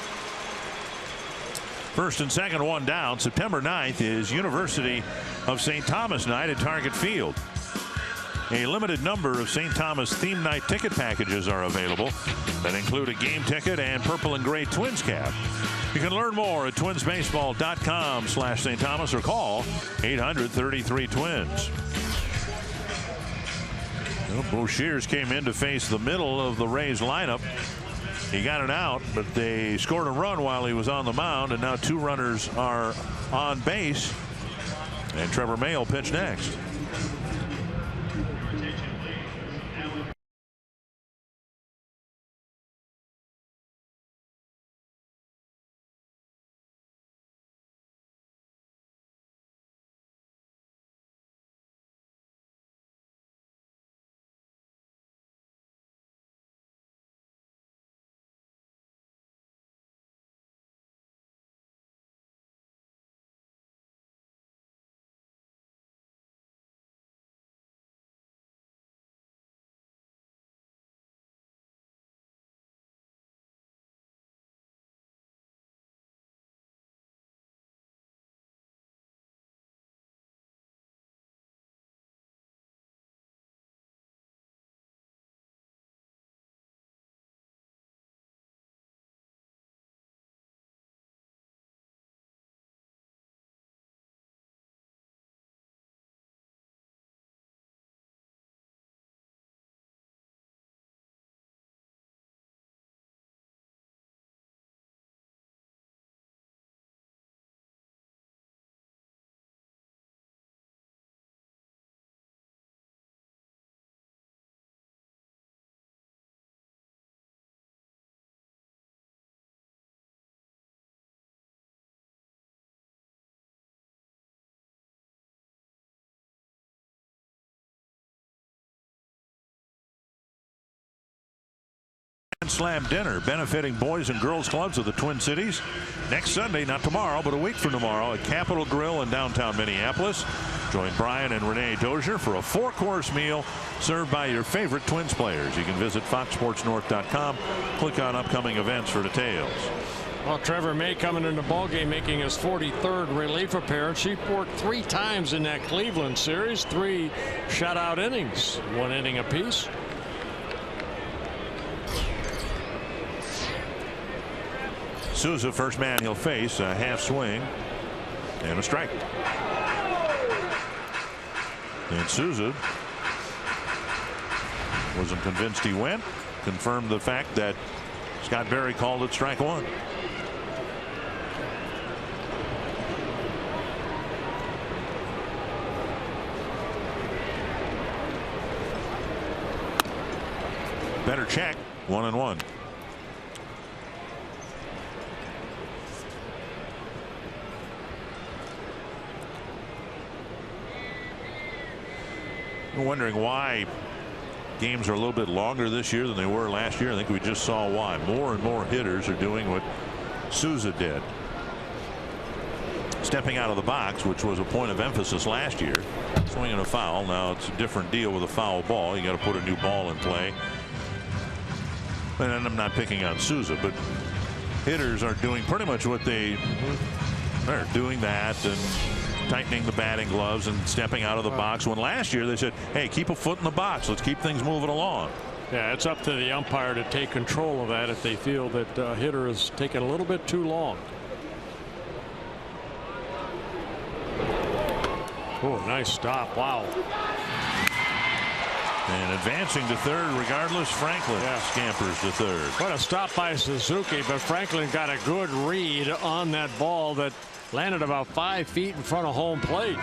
First and second, one down. September 9th is University of St. Thomas night at Target Field. A limited number of St. Thomas theme night ticket packages are available that include a game ticket and purple and gray Twins cap. You can learn more at twinsbaseball.com/St. Thomas or call 800-33-TWINS. Well, Boshears came in to face the middle of the Rays lineup. He got an out, but they scored a run while he was on the mound, and now 2 runners are on base. And Trevor May will pitch next. Slam dinner benefiting Boys and Girls Clubs of the Twin Cities next Sunday, not tomorrow, but a week from tomorrow at Capitol Grill in downtown Minneapolis. Join Brian and Renee Dozier for a 4-course meal served by your favorite Twins players. You can visit foxsportsnorth.com, click on upcoming events for details. Well, Trevor May coming in the ballgame making his 43rd relief appearance. He worked 3 times in that Cleveland series, 3 shutout innings, 1 inning apiece. Souza, first man he'll face, a half swing and a strike. And Souza wasn't convinced he went. Confirmed the fact that Scott Berry called it strike 1. Better check, 1-1. Wondering why games are a little bit longer this year than they were last year. I think we just saw why. More and more hitters are doing what Souza did, stepping out of the box, which was a point of emphasis last year. Swinging a foul. Now it's a different deal with a foul ball. You got to put a new ball in play. And I'm not picking on Souza, but hitters are doing pretty much what they're doing, that and tightening the batting gloves and stepping out of the box, when last year they said, hey, keep a foot in the box, let's keep things moving along. Yeah, it's up to the umpire to take control of that if they feel that hitter is taking a little bit too long. Oh, nice stop. Wow. And advancing to third regardless, Franklin scampers to third. What a stop by Suzuki, but Franklin got a good read on that ball that landed about 5 feet in front of home plate.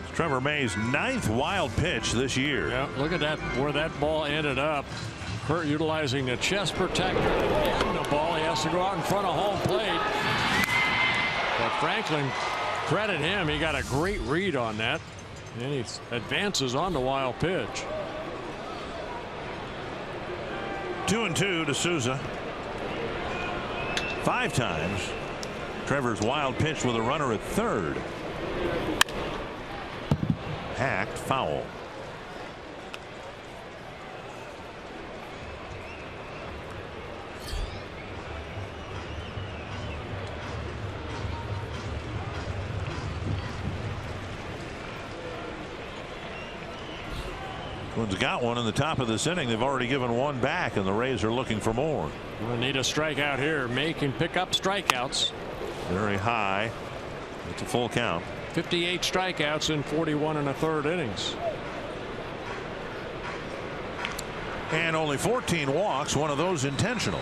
It's Trevor May's 9th wild pitch this year. Yeah, look at that, where that ball ended up. Kurt utilizing the chest protector and the ball. He has to go out in front of home plate. But Franklin, credit him, he got a great read on that. And he advances on the wild pitch. 2-2 to Souza. 5 times. Trevor's wild pitch with a runner at third. Hacked foul. Twins got one in the top of this inning. They've already given one back, and the Rays are looking for more. We'll need a strikeout here. May can pick up strikeouts. Very high. It's a full count. 58 strikeouts in 41 1/3 innings. And only 14 walks, one of those intentional.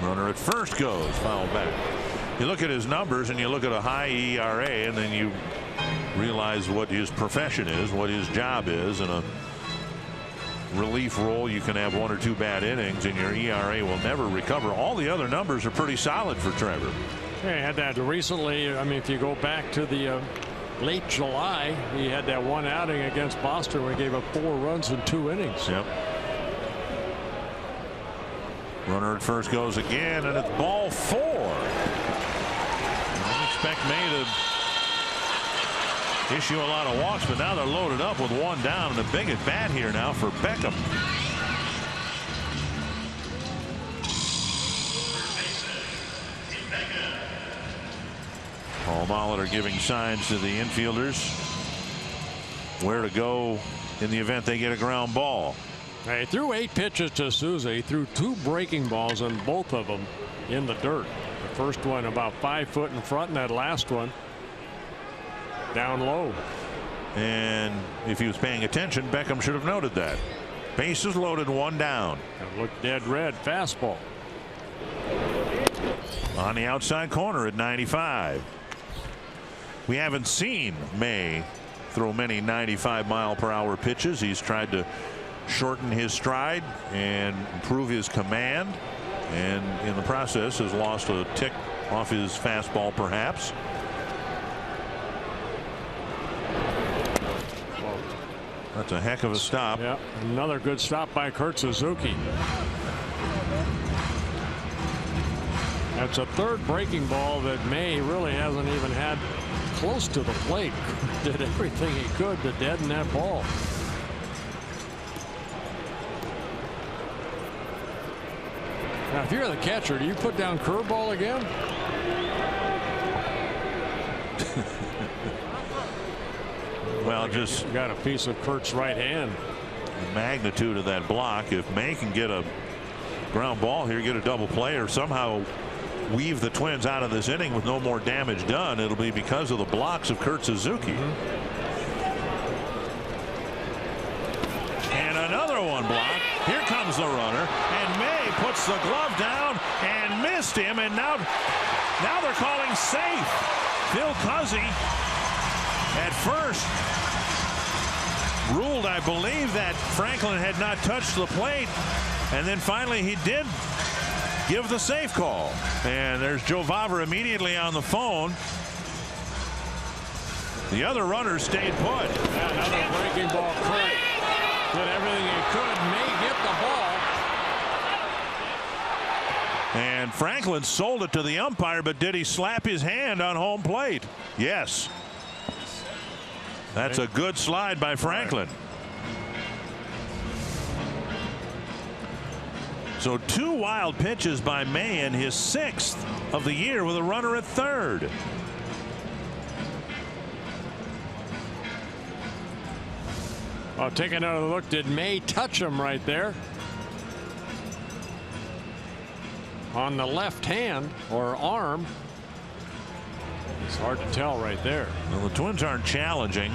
Runner at first goes foul back. You look at his numbers and you look at a high ERA, and then you realize what his profession is, what his job is. In a relief role, you can have 1 or 2 bad innings and your ERA will never recover. All the other numbers are pretty solid for Trevor. Yeah, he had that recently. I mean, if you go back to the late July, he had that one outing against Boston where he gave up 4 runs in 2 innings. Yep. Runner at first goes again, and it's ball 4. I don't expect May to issue a lot of walks, but now they're loaded up with 1 down, and a big at bat here now for Beckham. Paul Molitor giving signs to the infielders where to go in the event they get a ground ball. He threw 8 pitches to Souza. He threw 2 breaking balls, and both of them in the dirt. The first one about 5 foot in front, and that last one down low. And if he was paying attention, Beckham should have noted that. Bases loaded, 1 down. It looked dead red. Fastball on the outside corner at 95. We haven't seen May throw many 95-mile-per-hour pitches. He's tried to shorten his stride and improve his command, and in the process has lost a tick off his fastball perhaps. That's a heck of a stop. Yeah, another good stop by Kurt Suzuki. That's a 3rd breaking ball that May really hasn't even had close to the plate. Did everything he could to deaden that ball. Now, if you're the catcher, do you put down curveball again? Well, just got a piece of Kurt's right hand. The magnitude of that block. If May can get a ground ball here, get a double play, or somehow weave the Twins out of this inning with no more damage done, it'll be because of the blocks of Kurt Suzuki. And another one blocked. Here comes the runner, and May puts the glove down and missed him, and now they're calling safe. Phil Cuzzy at first ruled, I believe, that Franklin had not touched the plate, and then finally he did give the safe call. And there's Joe Vavra immediately on the phone. The other runner stayed put. Another breaking ball. Kurt did everything he could. May get the ball. And Franklin sold it to the umpire, but did he slap his hand on home plate? Yes. That's a good slide by Franklin. So 2 wild pitches by May in his 6th of the year with a runner at third. Well, take another look. Did May touch him right there? On the left hand or arm. It's hard to tell right there. Well, the Twins aren't challenging.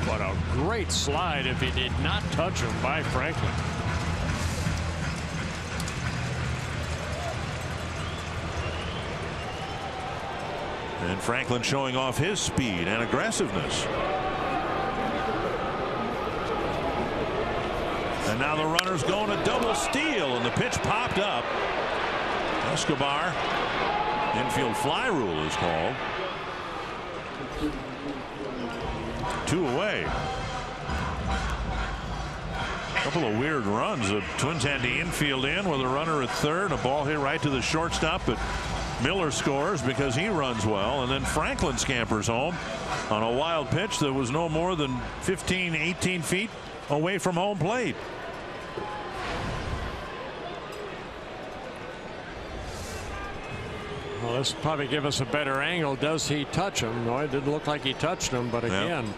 What a great slide if he did not touch him by Franklin. And Franklin showing off his speed and aggressiveness. And now the runner's going to double steal, and the pitch popped up. Escobar. Infield fly rule is called. 2 away. A couple of weird runs. The Twins had the infield in with a runner at third. A ball hit right to the shortstop, but Miller scores because he runs well. And then Franklin scampers home on a wild pitch that was no more than 15, 18 feet away from home plate. Well, this will probably give us a better angle. Does he touch him? No, it didn't look like he touched him, but again,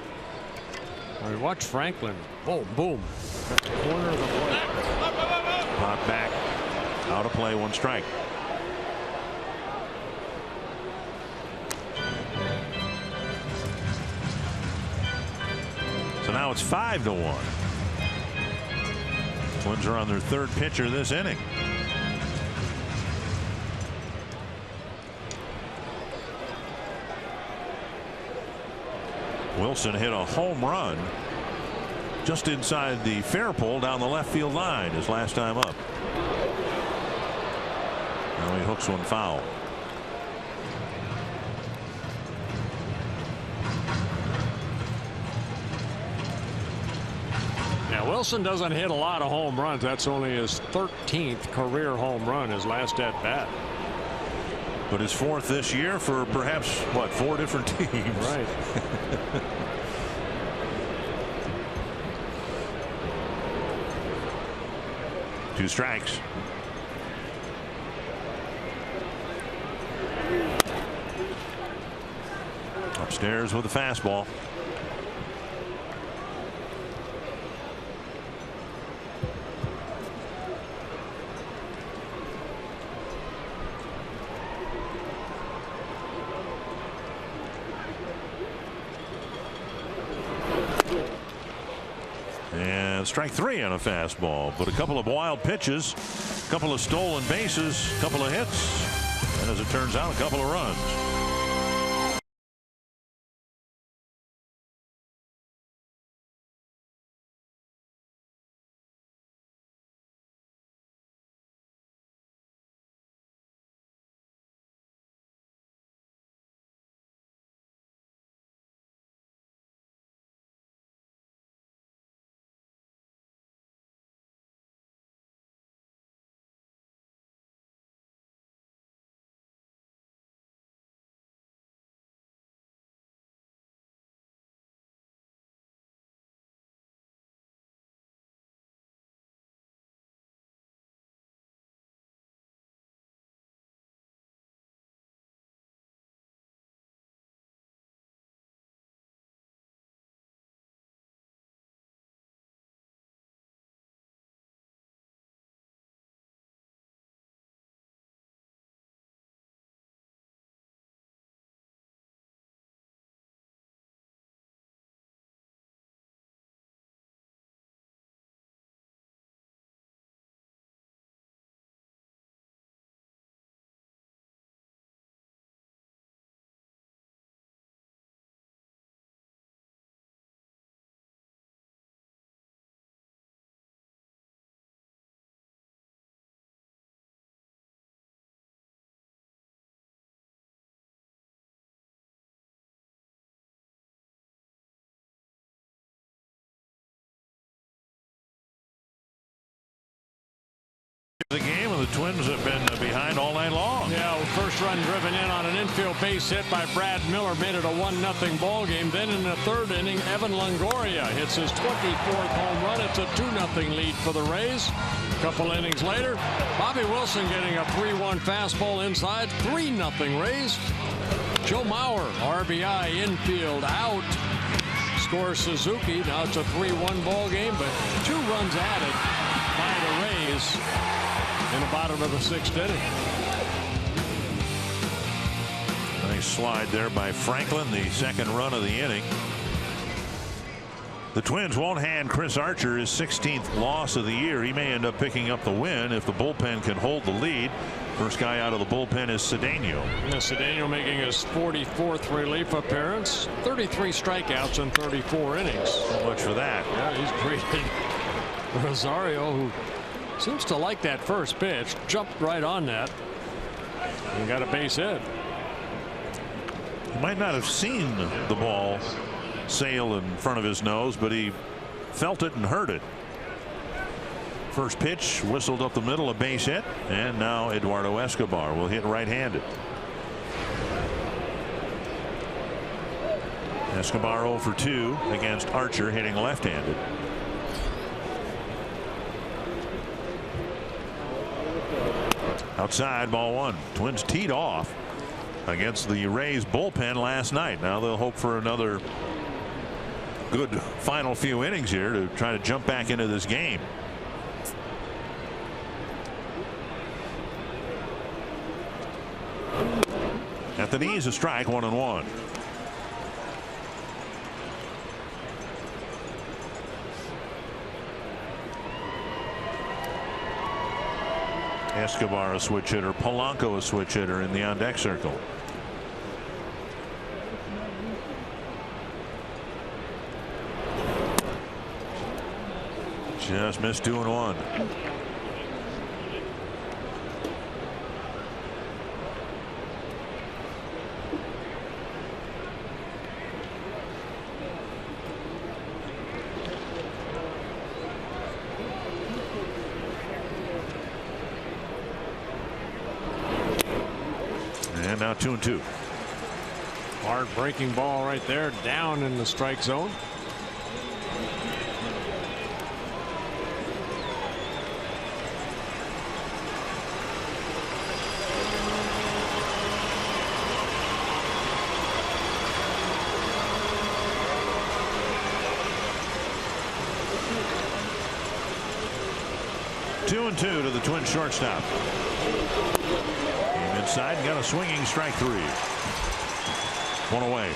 I mean, watch Franklin. Boom, boom. At the corner of the plate. Pop back. Out of play, 1 strike. So now it's 5-1. Twins are on their 3rd pitcher this inning. Wilson hit a home run just inside the fair pole down the left field line his last time up. Now he hooks one foul. Yeah, Wilson doesn't hit a lot of home runs. That's only his 13th career home run, his last at bat. But his 4th this year for perhaps, what, 4 different teams. Right. 2 strikes. Upstairs with a fastball. And strike 3 on a fastball, but a couple of wild pitches, a couple of stolen bases, a couple of hits, and as it turns out, a couple of runs. The game, and the Twins have been behind all night long. Yeah, first run driven in on an infield base hit by Brad Miller made it a 1-0 ball game. Then in the 3rd inning, Evan Longoria hits his 24th home run. It's a 2-0 lead for the Rays. A couple innings later, Bobby Wilson getting a 3-1 fastball inside. 3-0 Rays. Joe Mauer, RBI infield out. Scores Suzuki. Now it's a 3-1 ball game, but 2 runs added by the Rays in the bottom of the 6th inning. Nice slide there by Franklin, the 2nd run of the inning. The Twins won't hand Chris Archer his 16th loss of the year. He may end up picking up the win if the bullpen can hold the lead. First guy out of the bullpen is Cedeno. Yeah, Cedeno making his 44th relief appearance. 33 strikeouts in 34 innings. So much for that. Yeah, he's greeted Rosario, who seems to like that first pitch. Jumped right on that. He got a base hit. He might not have seen the ball sail in front of his nose, but he felt it and heard it. First pitch whistled up the middle, a base hit, and now Eduardo Escobar will hit right-handed. Escobar 0 for 2 against Archer, hitting left-handed. Outside, ball 1. Twins teed off against the Rays bullpen last night. Now they'll hope for another good final few innings here to try to jump back into this game. At the knees, a strike, 1-1. Escobar a switch hitter, Polanco a switch hitter in the on deck circle. Just missed 2-1. And now 2-2. Hard breaking ball right there, down in the strike zone. Two and 2 to the Twins shortstop. Came inside and got a swinging strike 3. One away.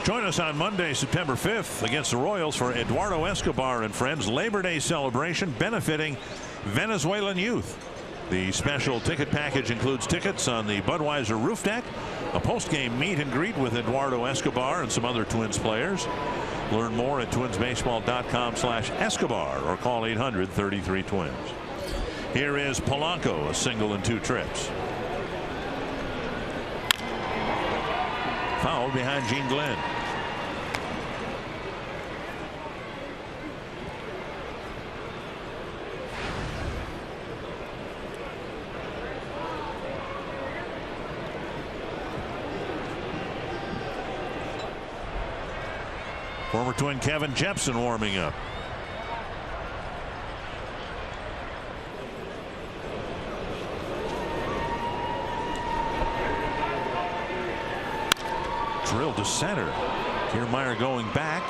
Join us on Monday, September 5th against the Royals for Eduardo Escobar and Friends Labor Day celebration benefiting Venezuelan youth. The special ticket package includes tickets on the Budweiser roof deck, a post-game meet and greet with Eduardo Escobar and some other Twins players. Learn more at twinsbaseball.com/Escobar or call 800-33-TWINS. Here is Polanco, a single and 2 trips. Foul behind Gene Glenn. Former Twin Kevin Jepson warming up. Drilled to center. Kiermaier going back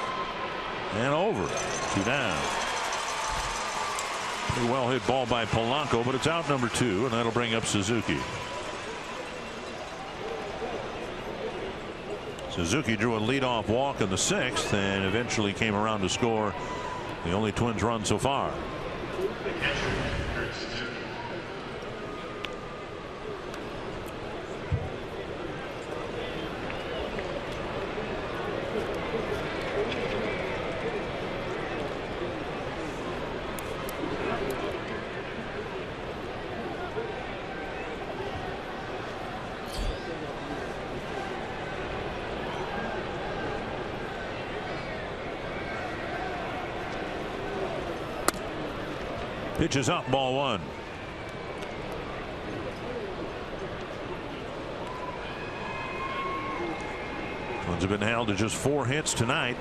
and over. 2 down. Pretty well hit ball by Polanco, but it's out number 2, and that'll bring up Suzuki. Suzuki drew a leadoff walk in the 6th and eventually came around to score the only Twins run so far. Pitch is up, ball 1. Twins have been held to just 4 hits tonight.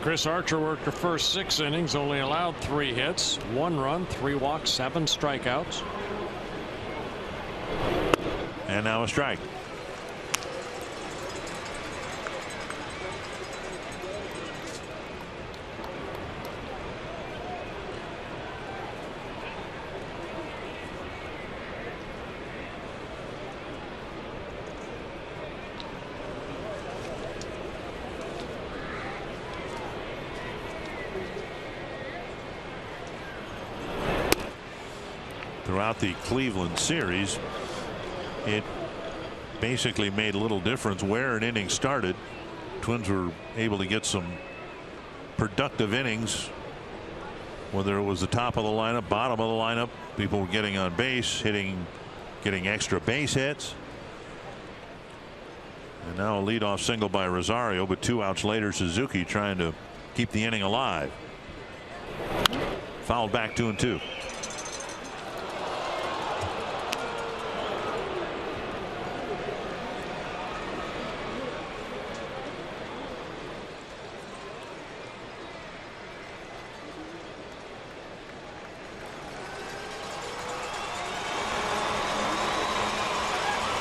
Chris Archer worked the first 6 innings, only allowed 3 hits, 1 run, 3 walks, 7 strikeouts. And now a strike. Throughout the Cleveland series, it basically made a little difference where an inning started. Twins were able to get some productive innings whether it was the top of the lineup, bottom of the lineup, people were getting on base, getting extra base hits. And now a leadoff single by Rosario, but 2 outs later, Suzuki trying to keep the inning alive. Fouled back 2-2.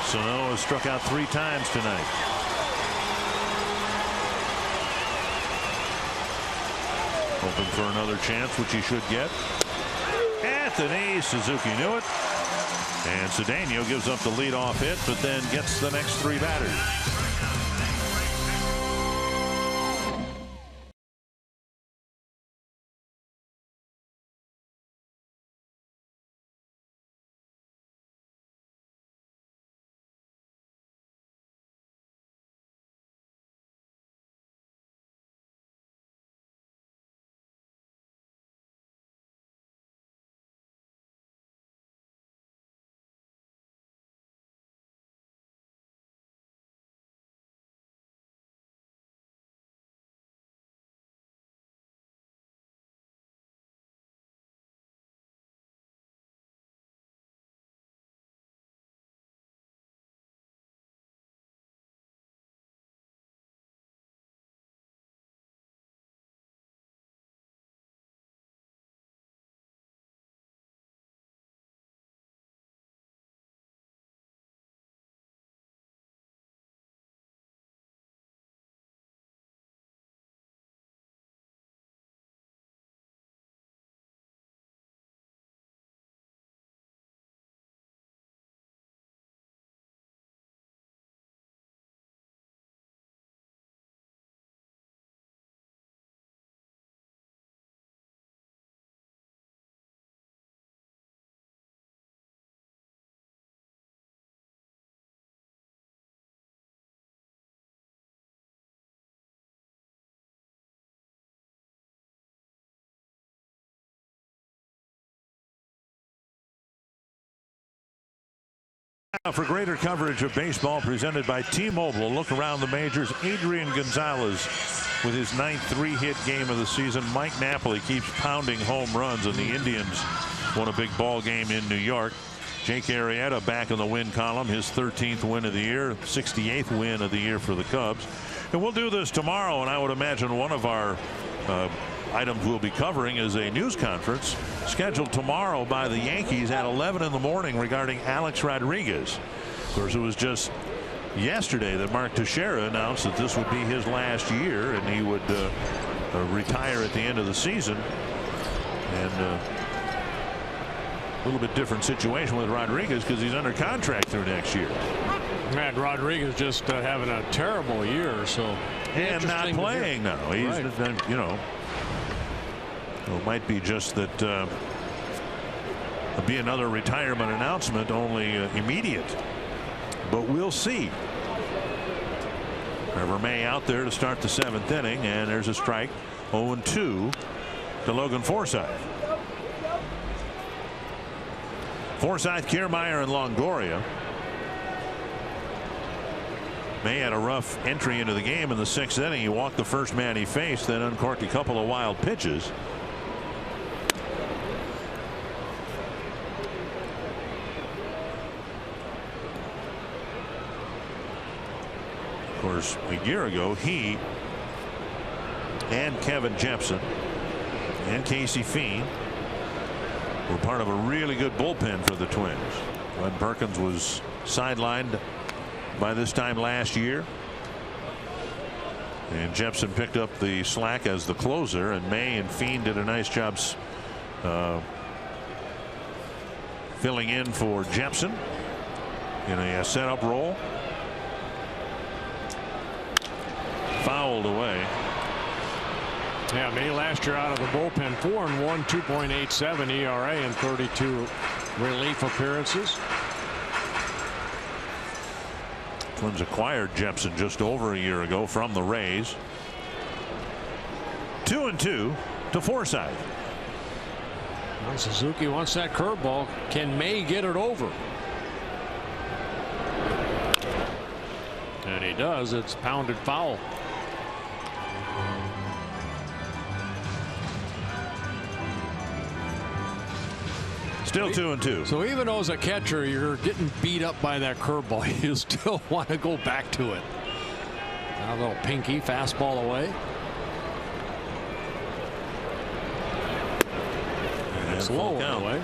Sano has struck out 3 times tonight. Hoping for another chance, which he should get. Anthony Suzuki knew it. And Cedeno gives up the leadoff hit, but then gets the next 3 batters. Now for greater coverage of baseball presented by T-Mobile, look around the majors. Adrian Gonzalez with his 9th 3-hit game of the season. Mike Napoli keeps pounding home runs, and the Indians won a big ball game in New York. Jake Arrieta back in the win column, his 13th win of the year, 68th win of the year for the Cubs. And we'll do this tomorrow, and I would imagine one of our items we'll be covering is a news conference scheduled tomorrow by the Yankees at 11 in the morning regarding Alex Rodriguez. Of course, it was just yesterday that Mark Teixeira announced that this would be his last year and he would retire at the end of the season. And a little bit different situation with Rodriguez because he's under contract through next year. Man, Rodriguez just having a terrible year, so and not playing now. He's right. You know, it might be just that there'll be another retirement announcement, only immediate, but we'll see. Trevor May out there to start the 7th inning, and there's a strike. 0-2 to Logan Forsythe. Forsythe, Kiermaier, and Longoria. May had a rough entry into the game in the 6th inning. He walked the first man he faced, then uncorked a couple of wild pitches. Of course, a year ago, he and Kevin Jepson and Casey Fiend were part of a really good bullpen for the Twins. Glenn Perkins was sidelined by this time last year, and Jepson picked up the slack as the closer, and May and Fiend did a nice job filling in for Jepson in a setup role. Fouled away. Yeah, May last year out of the bullpen, 4-1, 2.87 ERA and 32 relief appearances. Twins acquired Jepson just over a year ago from the Rays. 2-2 to Forsythe. Well, Suzuki wants that curveball. Can May get it over? And he does. It's pounded foul. Still 2-2. So even though as a catcher you're getting beat up by that curveball, you still want to go back to it. Now a little pinky fastball away. And slow away.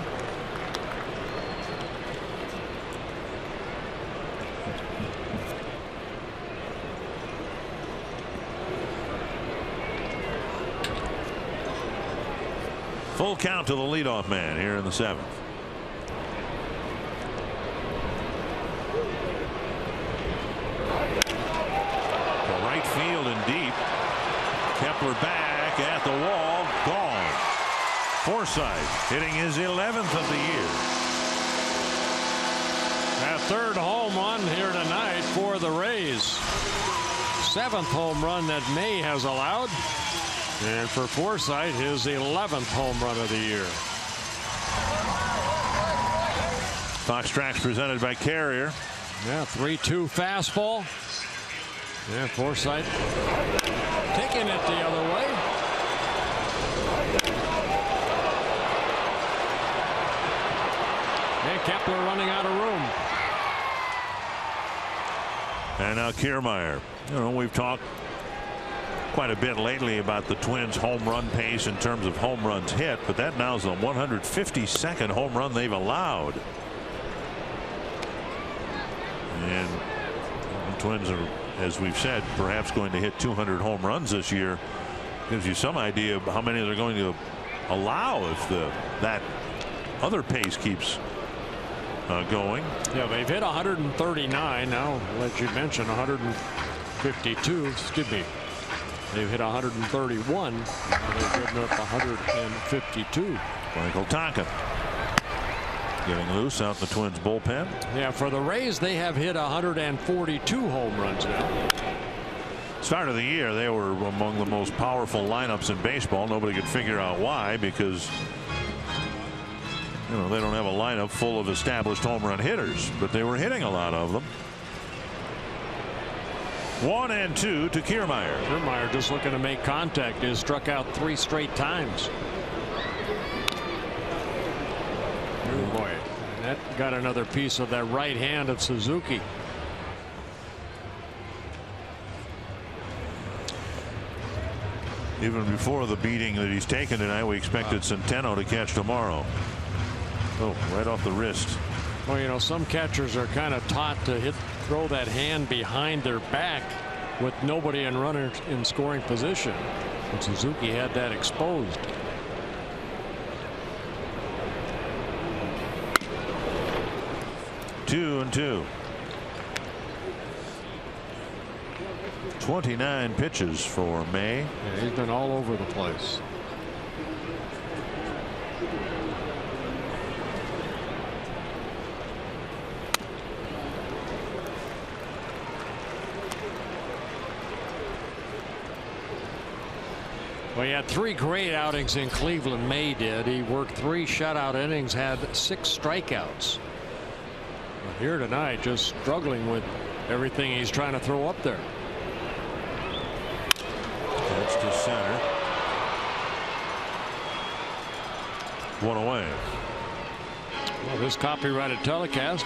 Full count to the leadoff man here in the 7th. To right field and deep. Kepler back at the wall. Gone. Forsythe hitting his 11th of the year. That 3rd home run here tonight for the Rays. 7th home run that May has allowed. And for Forsythe, his 11th home run of the year. Fox Tracks presented by Carrier. Yeah, 3-2 fastball. Yeah, Forsythe taking it the other way. And Kepler running out of room. And now Kiermaier. You know, we've talked quite a bit lately about the Twins home run pace in terms of home runs hit, but that now is the 152nd home run they've allowed. And the Twins are, as we've said, perhaps going to hit 200 home runs this year. Gives you some idea of how many they're going to allow if that other pace keeps going. Yeah, they've hit 139 now. Let you mention 152. Excuse me. They've hit 131. They've driven up 152. Michael Tonkin getting loose out in the Twins bullpen. Yeah, for the Rays, they have hit 142 home runs now. Start of the year, they were among the most powerful lineups in baseball. Nobody could figure out why, because you know they don't have a lineup full of established home run hitters, but they were hitting a lot of them. 1-2 to Kiermaier. Kiermaier just looking to make contact. Has struck out 3 straight times. Oh boy, that got another piece of that right hand of Suzuki. Even before the beating that he's taken tonight, we expected Centeno to catch tomorrow. Oh, right off the wrist. Well, you know, some catchers are kind of taught to throw that hand behind their back with nobody in runner in scoring position. And Suzuki had that exposed. 2-2. 29 pitches for May. Yeah, he's been all over the place. Well, he had 3 great outings in Cleveland. May did. He worked 3 shutout innings, had 6 strikeouts. But here tonight, just struggling with everything he's trying to throw up there. That's to center. 1 away. Well, this copyrighted telecast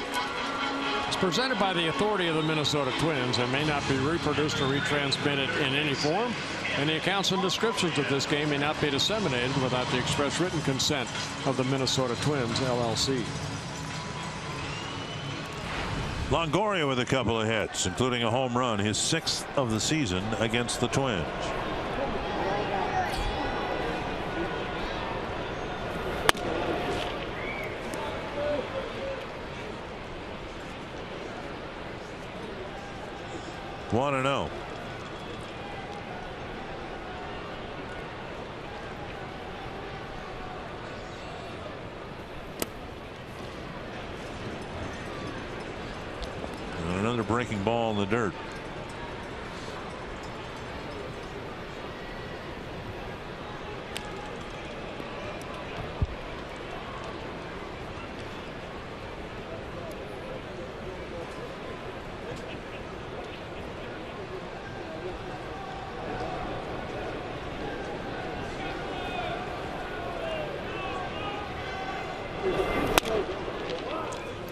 is presented by the authority of the Minnesota Twins and may not be reproduced or retransmitted in any form. And the accounts and descriptions of this game may not be disseminated without the express written consent of the Minnesota Twins, LLC. Longoria with a couple of hits, including a home run, his 6th of the season against the Twins. One and 0. Another breaking ball in the dirt.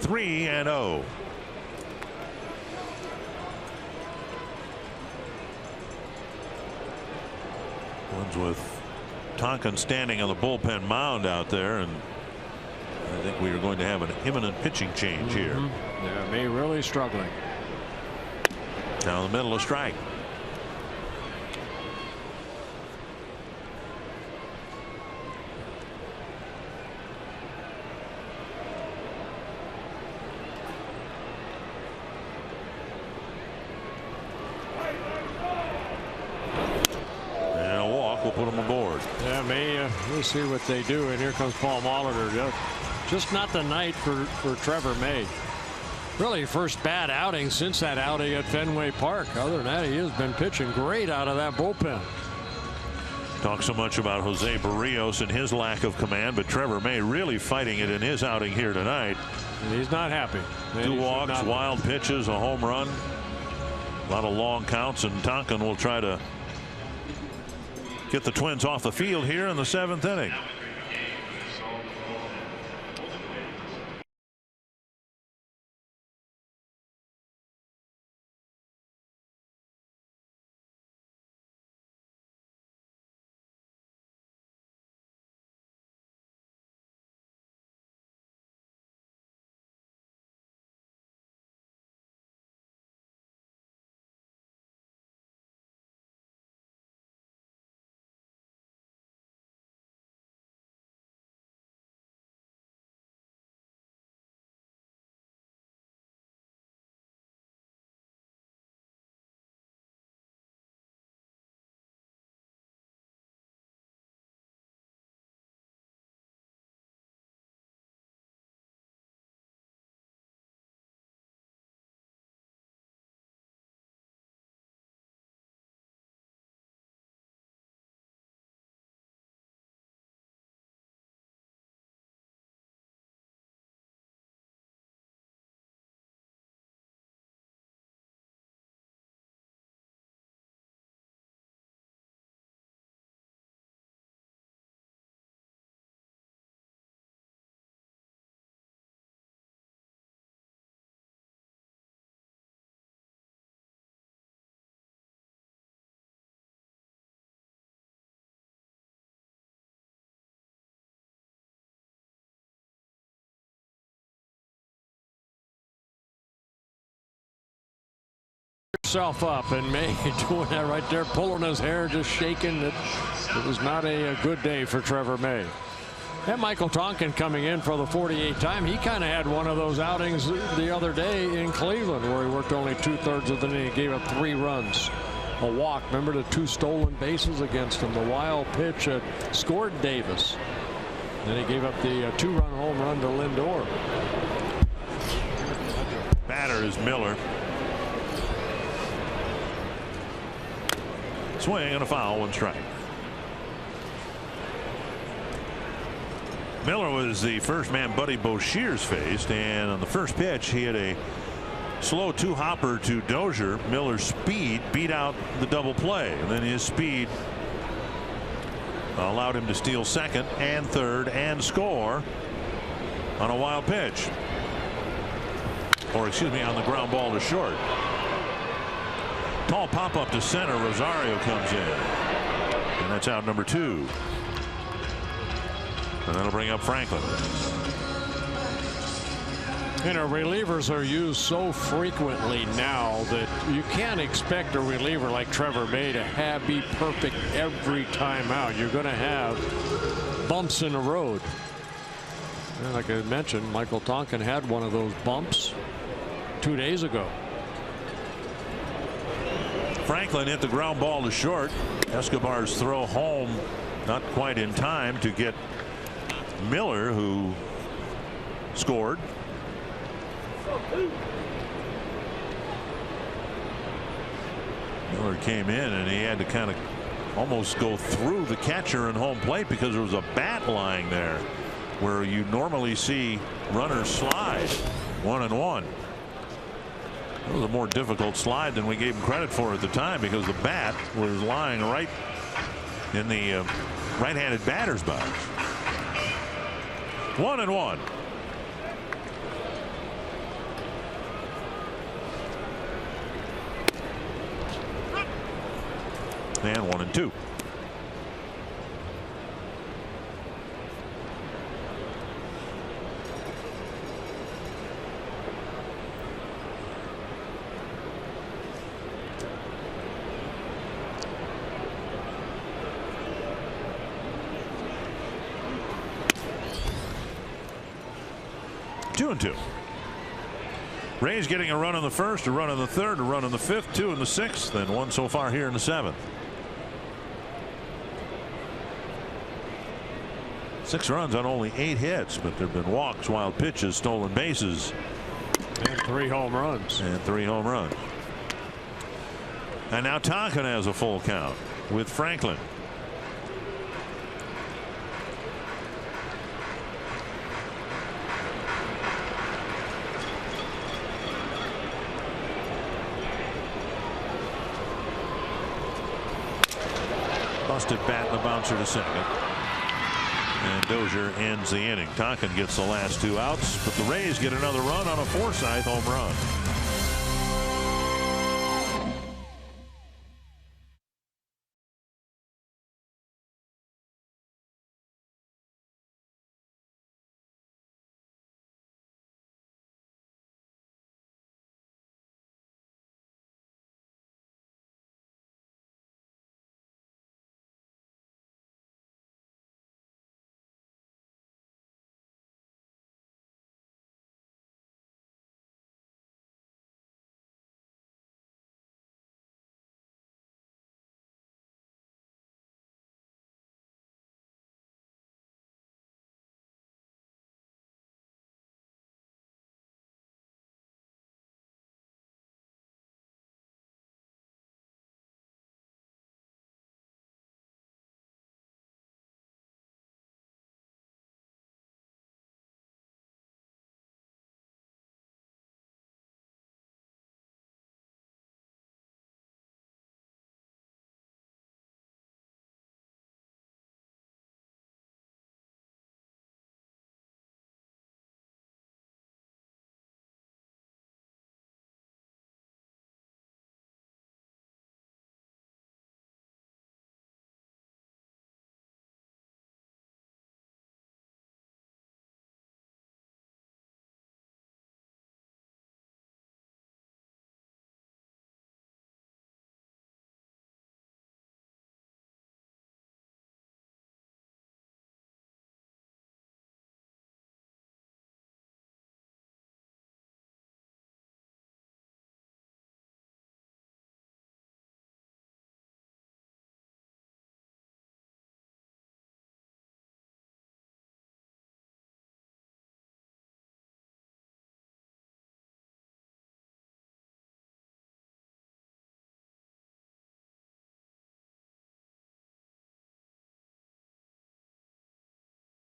3-0. One's with Tonkin standing on the bullpen mound out there, and I think we are going to have an imminent pitching change here. Yeah, May really struggling. Down the middle, a strike. Put him aboard. Yeah, we'll see what they do. And here comes Paul Molitor. Just not the night for Trevor May. Really first bad outing since that outing at Fenway Park. Other than that, he has been pitching great out of that bullpen. Talk so much about Jose Barrios and his lack of command, but Trevor May really fighting it in his outing here tonight. And he's not happy. 2 walks, wild pitches, a home run, a lot of long counts, and Tonkin will try to get the Twins off the field here in the 7th inning. Yourself up, and May doing that right there, pulling his hair, just shaking. It was not a good day for Trevor May. And Michael Tonkin coming in for the 48th time. He kind of had one of those outings the other day in Cleveland where he worked only 2/3 of the inning. He gave up 3 runs, a walk. Remember the 2 stolen bases against him, the wild pitch scored Davis. Then he gave up the 2-run home run to Lindor. Batter is Miller. Swing and a foul, 1 strike. Miller was the first man Buddy Boshears faced, and on the first pitch he had a slow 2-hopper to Dozier. Miller's speed beat out the double play, and then his speed allowed him to steal second and third and score on a wild pitch, or excuse me, on the ground ball to short. Tall pop up to center. Rosario comes in, and that's out number 2. And that'll bring up Franklin. You know, relievers are used so frequently now that you can't expect a reliever like Trevor May to be perfect every time out. You're going to have bumps in the road. And like I mentioned, Michael Tonkin had one of those bumps 2 days ago. Franklin hit the ground ball to short. Escobar's throw home not quite in time to get Miller, who scored. Miller came in and he had to kind of almost go through the catcher and home plate because there was a bat lying there where you normally see runners slide 1-1. It was a more difficult slide than we gave him credit for at the time because the bat was lying right in the right-handed batter's box. 1-1. And 1-2. Two and two. Rays getting a run in the first, a run in the third, a run in the fifth, 2 in the sixth, and 1 so far here in the seventh. 6 runs on only 8 hits, but there have been walks, wild pitches, stolen bases, and 3 home runs. And now Tonkin has a full count with Franklin. Busted bat and the bouncer to second. And Dozier ends the inning. Tonkin gets the last 2 outs, but the Rays get another run on a Forsythe home run.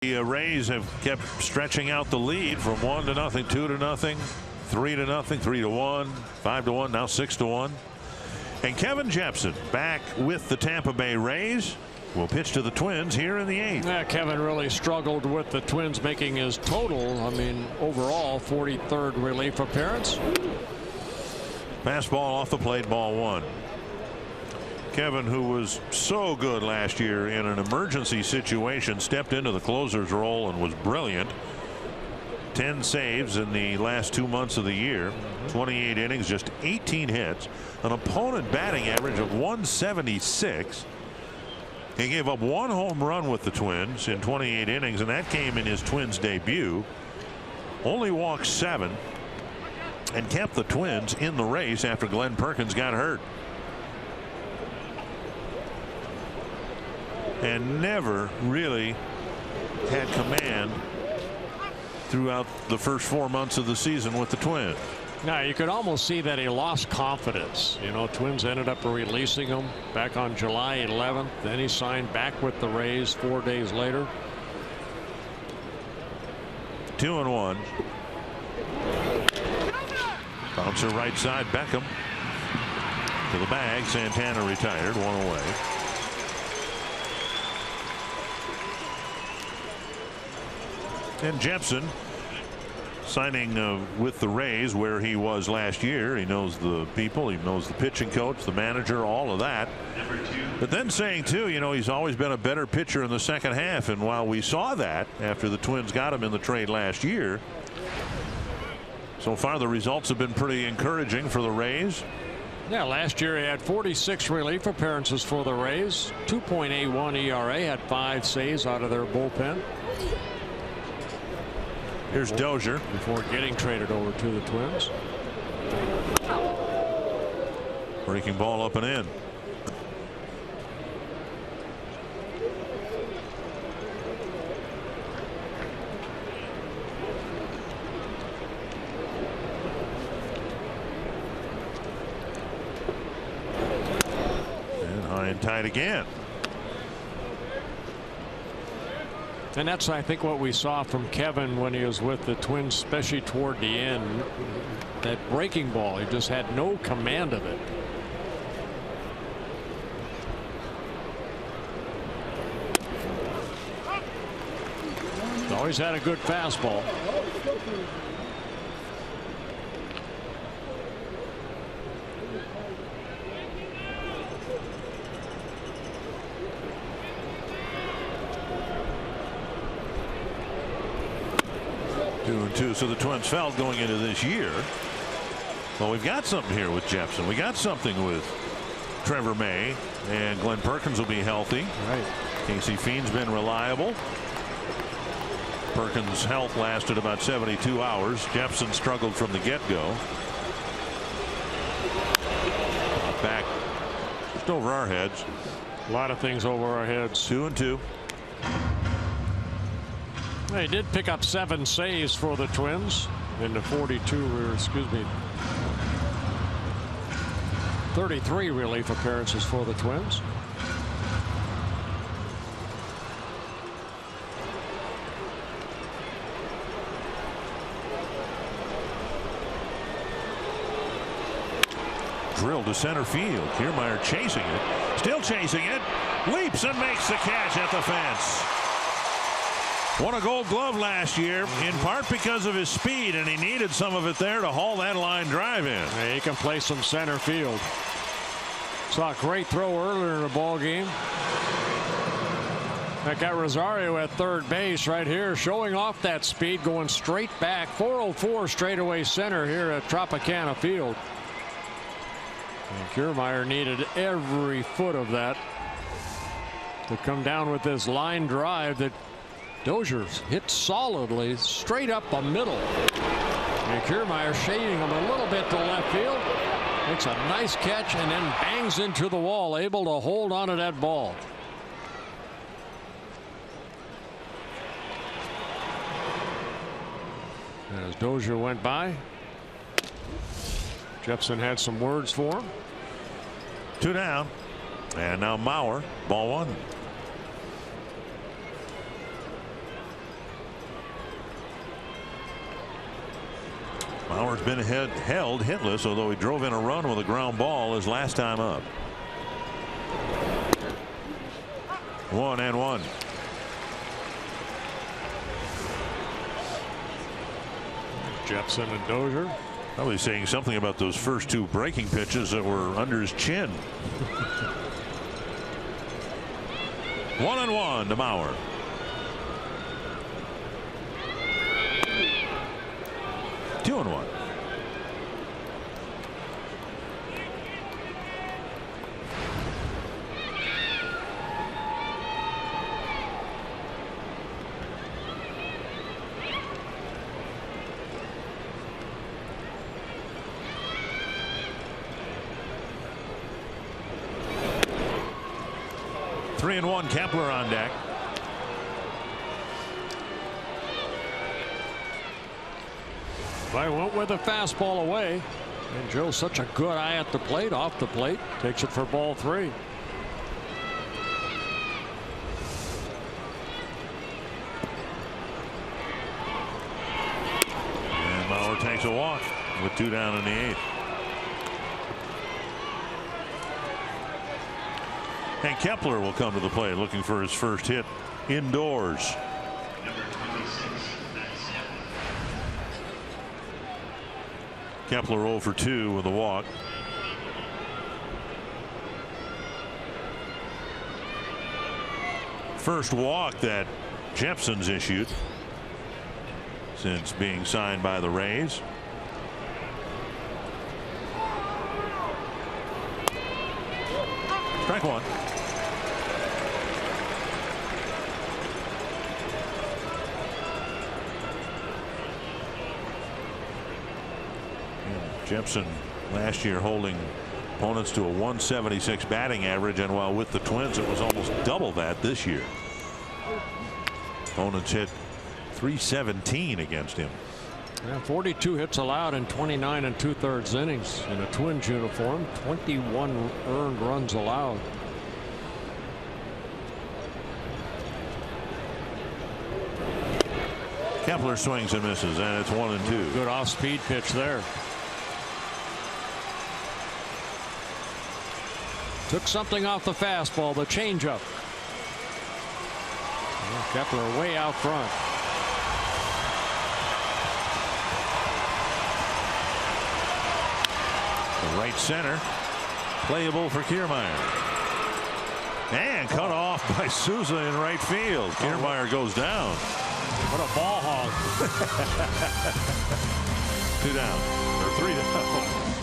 The Rays have kept stretching out the lead from 1-0, 2-0, 3-0, 3-1, 5-1, now 6-1. And Kevin Jepsen back with the Tampa Bay Rays will pitch to the Twins here in the 8th. Yeah, Kevin really struggled with the Twins making his total. I mean, overall 43rd relief appearance. Fastball off the plate, ball 1. Kevin, who was so good last year in an emergency situation, stepped into the closer's role and was brilliant. 10 saves in the last 2 months of the year. 28 innings, just 18 hits, an opponent batting average of 176. He gave up 1 home run with the Twins in 28 innings, and that came in his Twins debut. Only walked 7 and kept the Twins in the race after Glenn Perkins got hurt. And never really had command throughout the first 4 months of the season with the Twins. Now you could almost see that he lost confidence. You know, Twins ended up releasing him back on July 11th. Then he signed back with the Rays 4 days later. 2-1. Bouncer right side, Beckham to the bag. Santana retired, 1 away. And Jepson signing with the Rays, where he was last year. He knows the people, he knows the pitching coach, the manager, all of that. But then saying too, you know, he's always been a better pitcher in the second half, and while we saw that after the Twins got him in the trade last year, so far the results have been pretty encouraging for the Rays. Yeah, last year he had 46 relief appearances for the Rays, 2.81 ERA, had 5 saves out of their bullpen. Here's Dozier before getting traded over to the Twins. Breaking ball up and in. And high and tight again. And that's, I think, what we saw from Kevin when he was with the Twins, especially toward the end. That breaking ball, he just had no command of it. He's always had a good fastball. So the Twins felt going into this year, well, we've got something here with Jepson. We got something with Trevor May, and Glenn Perkins will be healthy. Right. Casey Fiend's been reliable. Perkins' health lasted about 72 hours. Jepson struggled from the get-go. Back just over our heads. A lot of things over our heads. 2-2. They did pick up 7 saves for the Twins in the 33 relief appearances for the Twins. Drilled to center field. Kiermaier chasing it. Still chasing it. Leaps and makes the catch at the fence. Won a Gold Glove last year, in part because of his speed, and he needed some of it there to haul that line drive in. Yeah, he can play some center field. Saw a great throw earlier in the ball game. That got Rosario at third base right here, showing off that speed, going straight back. 404 straightaway center here at Tropicana Field. And Kiermaier needed every foot of that to come down with this line drive that Dozier hit solidly straight up the middle. And Kiermaier shading him a little bit to left field. Makes a nice catch and then bangs into the wall, able to hold on to that ball. As Dozier went by, Jepson had some words for him. 2 down. And now Mauer, ball 1. Mauer's been held hitless, although he drove in a run with a ground ball his last time up. 1-1. Jepson and Dozier. Probably saying something about those first 2 breaking pitches that were under his chin. 1-1 to Mauer. 2-1. Three and 1. Kepler on deck. I went with a fastball away, and Joe's such a good eye at the plate, off the plate, takes it for ball 3. And Mauer takes a walk with 2 down in the 8th. And Kepler will come to the plate looking for his first hit indoors. Kepler 0 for 2 with a walk. First walk that Jepson's issued since being signed by the Rays. Strike one. Jepson last year holding opponents to a 176 batting average, and while with the Twins it was almost double that this year. Opponents hit 317 against him. Yeah, 42 hits allowed in 29 2/3 innings in a Twins uniform. 21 earned runs allowed. Kepler swings and misses, and it's 1-2. Good off-speed pitch there. Took something off the fastball, the changeup. Kepler way out front. The right center, playable for Kiermaier. And cut off by Souza in right field. Kiermaier goes down. What a ball hog. 2 down, or 3 down.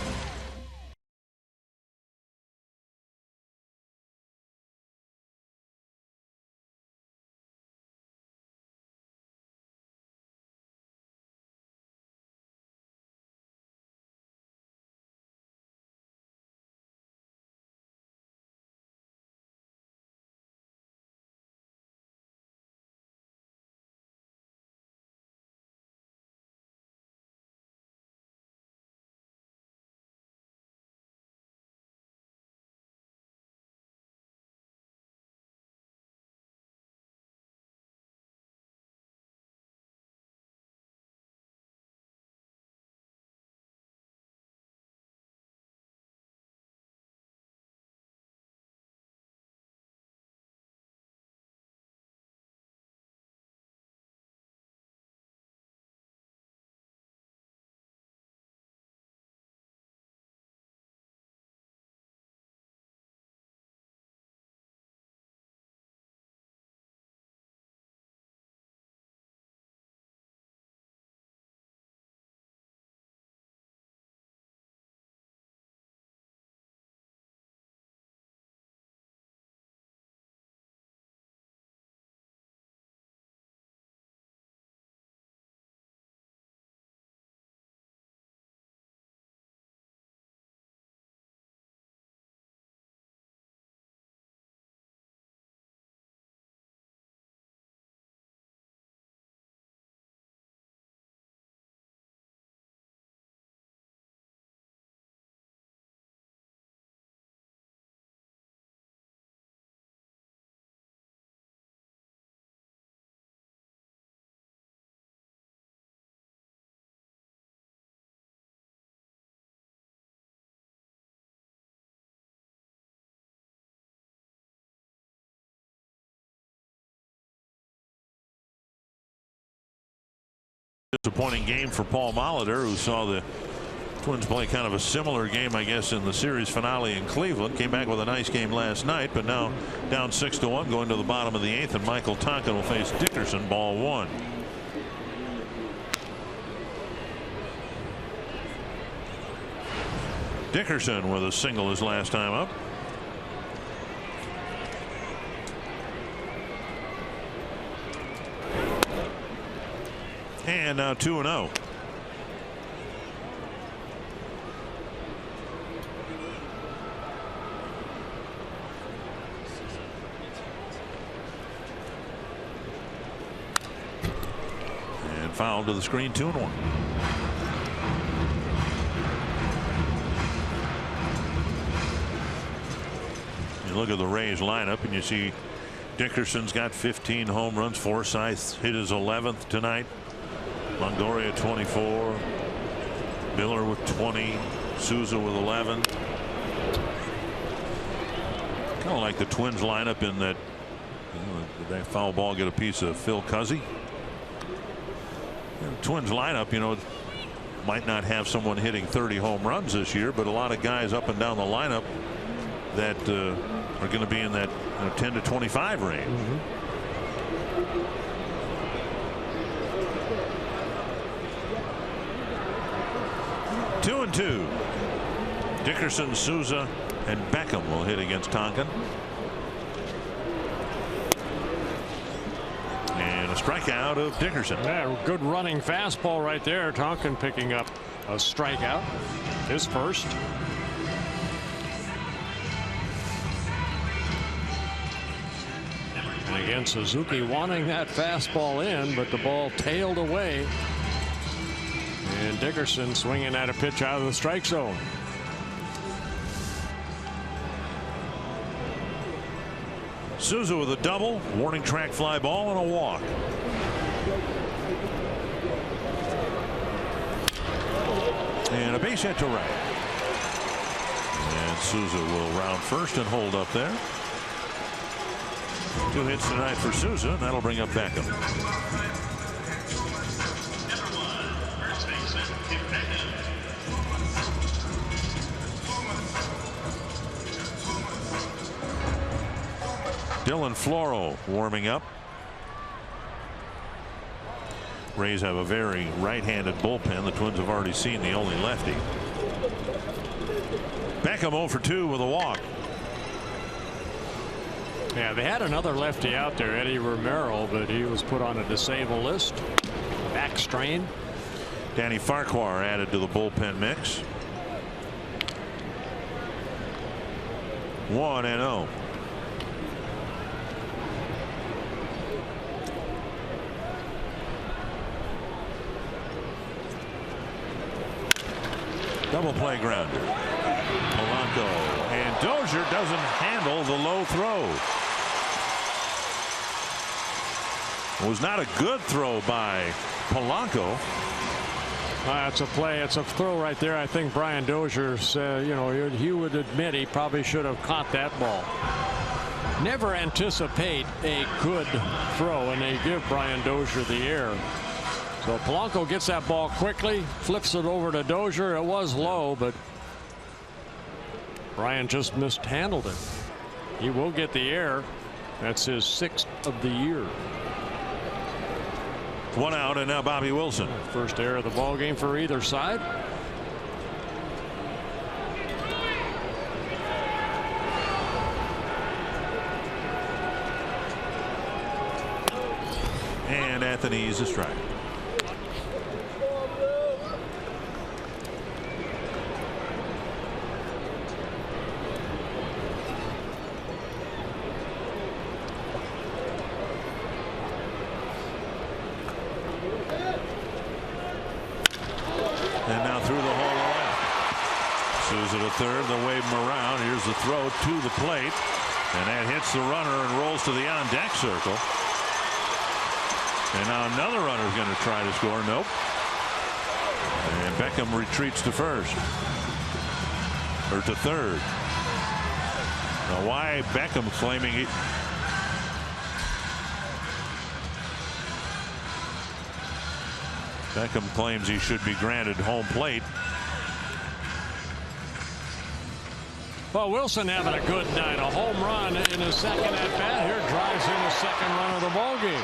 Disappointing game for Paul Molitor, who saw the Twins play kind of a similar game, I guess, in the series finale in Cleveland. Came back with a nice game last night, but now down 6-1 going to the bottom of the 8th, and Michael Tonkin will face Dickerson, ball 1. Dickerson with a single his last time up. And now 2-0. And foul to the screen, 2-1. You look at the Rays lineup and you see Dickerson's got 15 home runs. Forsythe hit his 11th tonight. Longoria 24, Miller with 20, Souza with 11. Kind of like the Twins lineup in that, did that foul ball get a piece of Phil Cuzzy? The Twins lineup, might not have someone hitting 30 home runs this year, but a lot of guys up and down the lineup that are going to be in that 10 to 25 range. 2-2. Dickerson, Souza, and Beckham will hit against Tonkin. And a strikeout of Dickerson. Yeah, good running fastball right there. Tonkin picking up a strikeout, his first. And again, Suzuki wanting that fastball in, but the ball tailed away. And Dickerson swinging at a pitch out of the strike zone. Souza with a double, warning track fly ball, and a walk. And a base hit to right. And Souza will round first and hold up there. 2 hits tonight for Souza, and that'll bring up Beckham. Dylan Floro warming up. Rays have a very right-handed bullpen. The Twins have already seen the only lefty. Beckham 0 for 2 with a walk. Yeah, they had another lefty out there, Eddie Romero, but he was put on a disabled list. Back strain. Danny Farquhar added to the bullpen mix. 1-0. Double play grounder. Polanco, and Dozier doesn't handle the low throw. It was not a good throw by Polanco. It's a play. It's a throw right there. I think Brian Dozier said, you know, he would admit he probably should have caught that ball. Never anticipate a good throw, and they give Brian Dozier the air. So Polanco gets that ball quickly, flips it over to Dozier. It was low, but Brian just mishandled it. He will get the air. That's his 6th of the year. 1 out, and now Bobby Wilson. First error of the ball game for either side. And Anthony's a strike. Third, they'll wave him around. Here's the throw to the plate, and that hits the runner and rolls to the on deck circle. And now another runner is going to try to score. Nope. And Beckham retreats to first, or to third. Now why Beckham claiming he Beckham claims he should be granted home plate. Well, Wilson having a good night. A home run in his second at bat here drives in the second run of the ball game.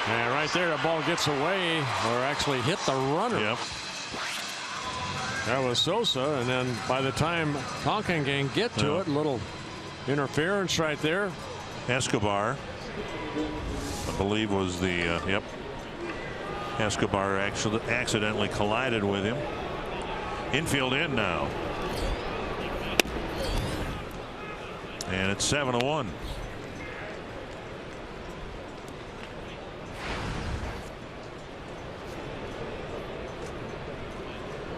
And right there, the ball gets away, or actually hit the runner. Yep. That was Sosa, and then by the time Tonkin can get to it, little interference right there. Escobar, I believe, was the yep. Escobar actually accidentally collided with him. Infield in now. And it's 7-1.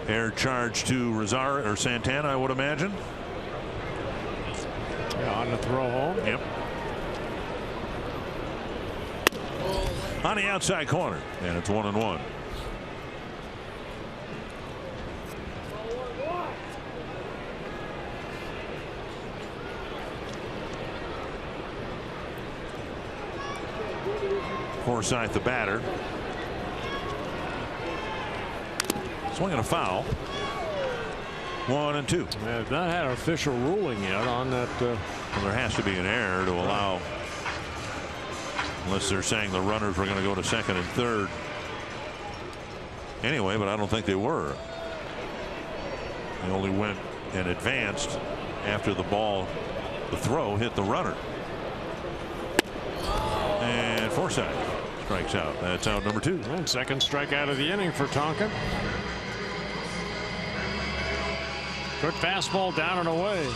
Air charge to Rosario or Santana, I would imagine. Yeah, on the throw home. Yep. On the outside corner, and it's 1-1. Forsythe, the batter. Swing and a foul. 1-2. They've not had an official ruling yet on that. Well, there has to be an error to allow, unless they're saying the runners were going to go to second and third anyway, but I don't think they were. They only went and advanced after the throw hit the runner. And Forsythe strikes out. That's out number 2. And second strikeout of the inning for Tonkin. Good fastball down and away.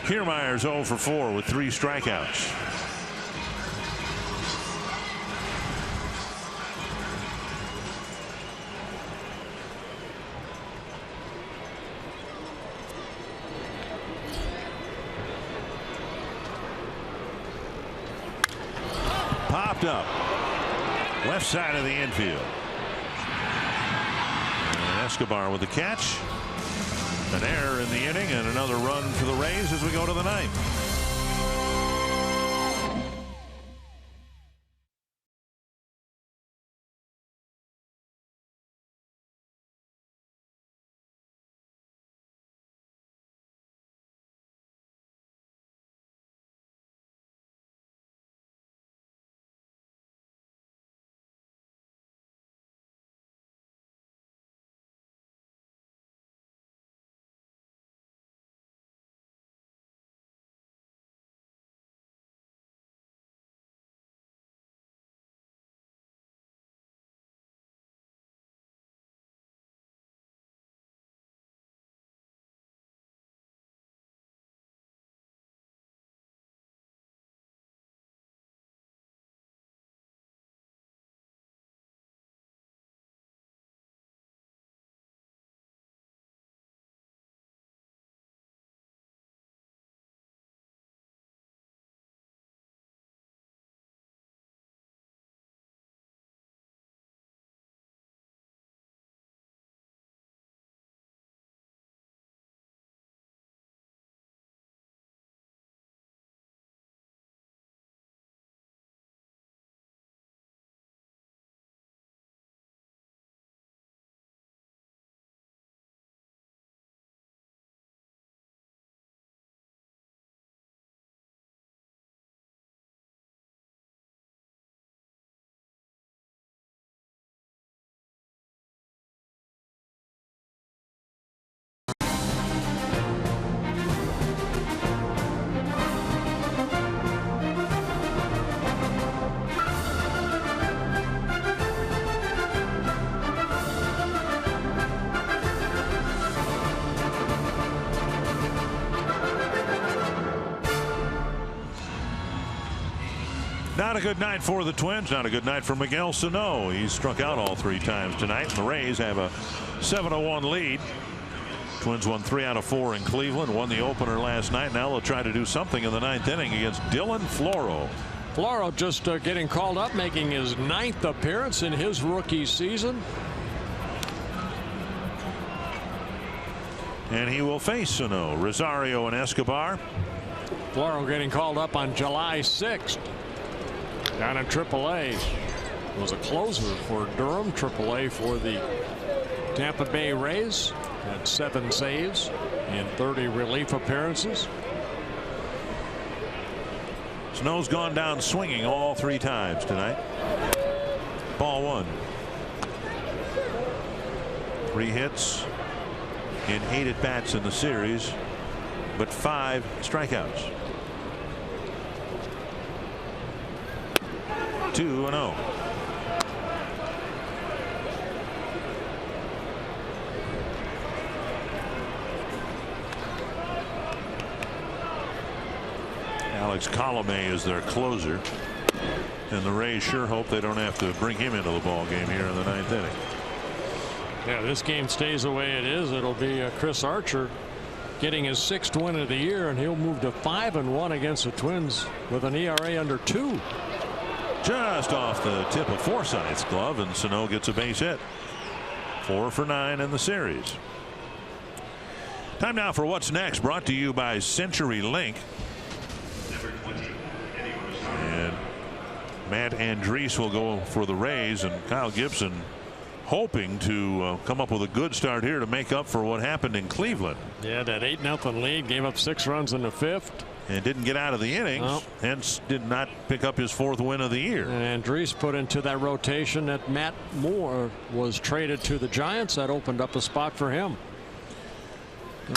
Kiermaier's 0 for 4 with 3 strikeouts. Popped up left side of the infield. And Escobar with the catch. An error in the inning and another run for the Rays as we go to the 9th. Not a good night for the Twins. Not a good night for Miguel Sano. He's struck out all 3 times tonight. And the Rays have a 7-1 lead. Twins won 3 out of 4 in Cleveland. Won the opener last night. Now they'll try to do something in the 9th inning against Dylan Floro. Floro just getting called up, making his 9th appearance in his rookie season. And he will face Sano, Rosario, and Escobar. Floro getting called up on July 6th. Down in AAA. Was a closer for Durham. AAA for the Tampa Bay Rays. Had 7 saves in 30 relief appearances. Snow's gone down swinging all 3 times tonight. Ball 1. 3 hits in 8 at bats in the series, but 5 strikeouts. 2-0. Alex Colomé is their closer, and the Rays sure hope they don't have to bring him into the ball game here in the 9th inning. Yeah, this game stays the way it is. It'll be Chris Archer getting his 6th win of the year, and he'll move to 5-1 against the Twins with an ERA under 2. Just off the tip of Forsythe's glove, and Sano gets a base hit. 4 for 9 in the series. Time now for What's Next, brought to you by CenturyLink. And Matt Andriese will go for the Rays, and Kyle Gibson hoping to come up with a good start here to make up for what happened in Cleveland. Yeah, that 8-0 lead, gave up 6 runs in the 5th. And didn't get out of the innings, hence did not pick up his 4th win of the year. And Andres put into that rotation that Matt Moore was traded to the Giants. That opened up a spot for him.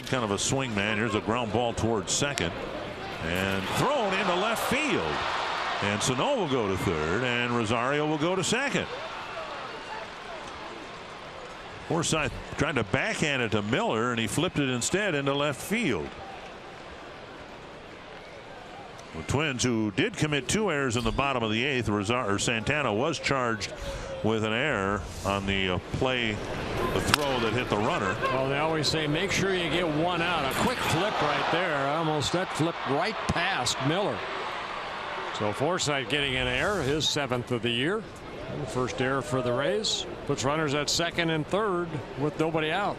Kind of a swing man. Here's a ground ball towards second. And thrown into left field. And Sano will go to third, and Rosario will go to second. Forsythe tried to backhand it to Miller, and he flipped it instead into left field. The Twins, who did commit 2 errors in the bottom of the 8th, Santana was charged with an error on the the throw that hit the runner. Well, they always say make sure you get 1 out. A quick flip right there. Almost that flipped right past Miller. So Forsythe getting an error, his 7th of the year. And the first error for the Rays. Puts runners at second and third with nobody out.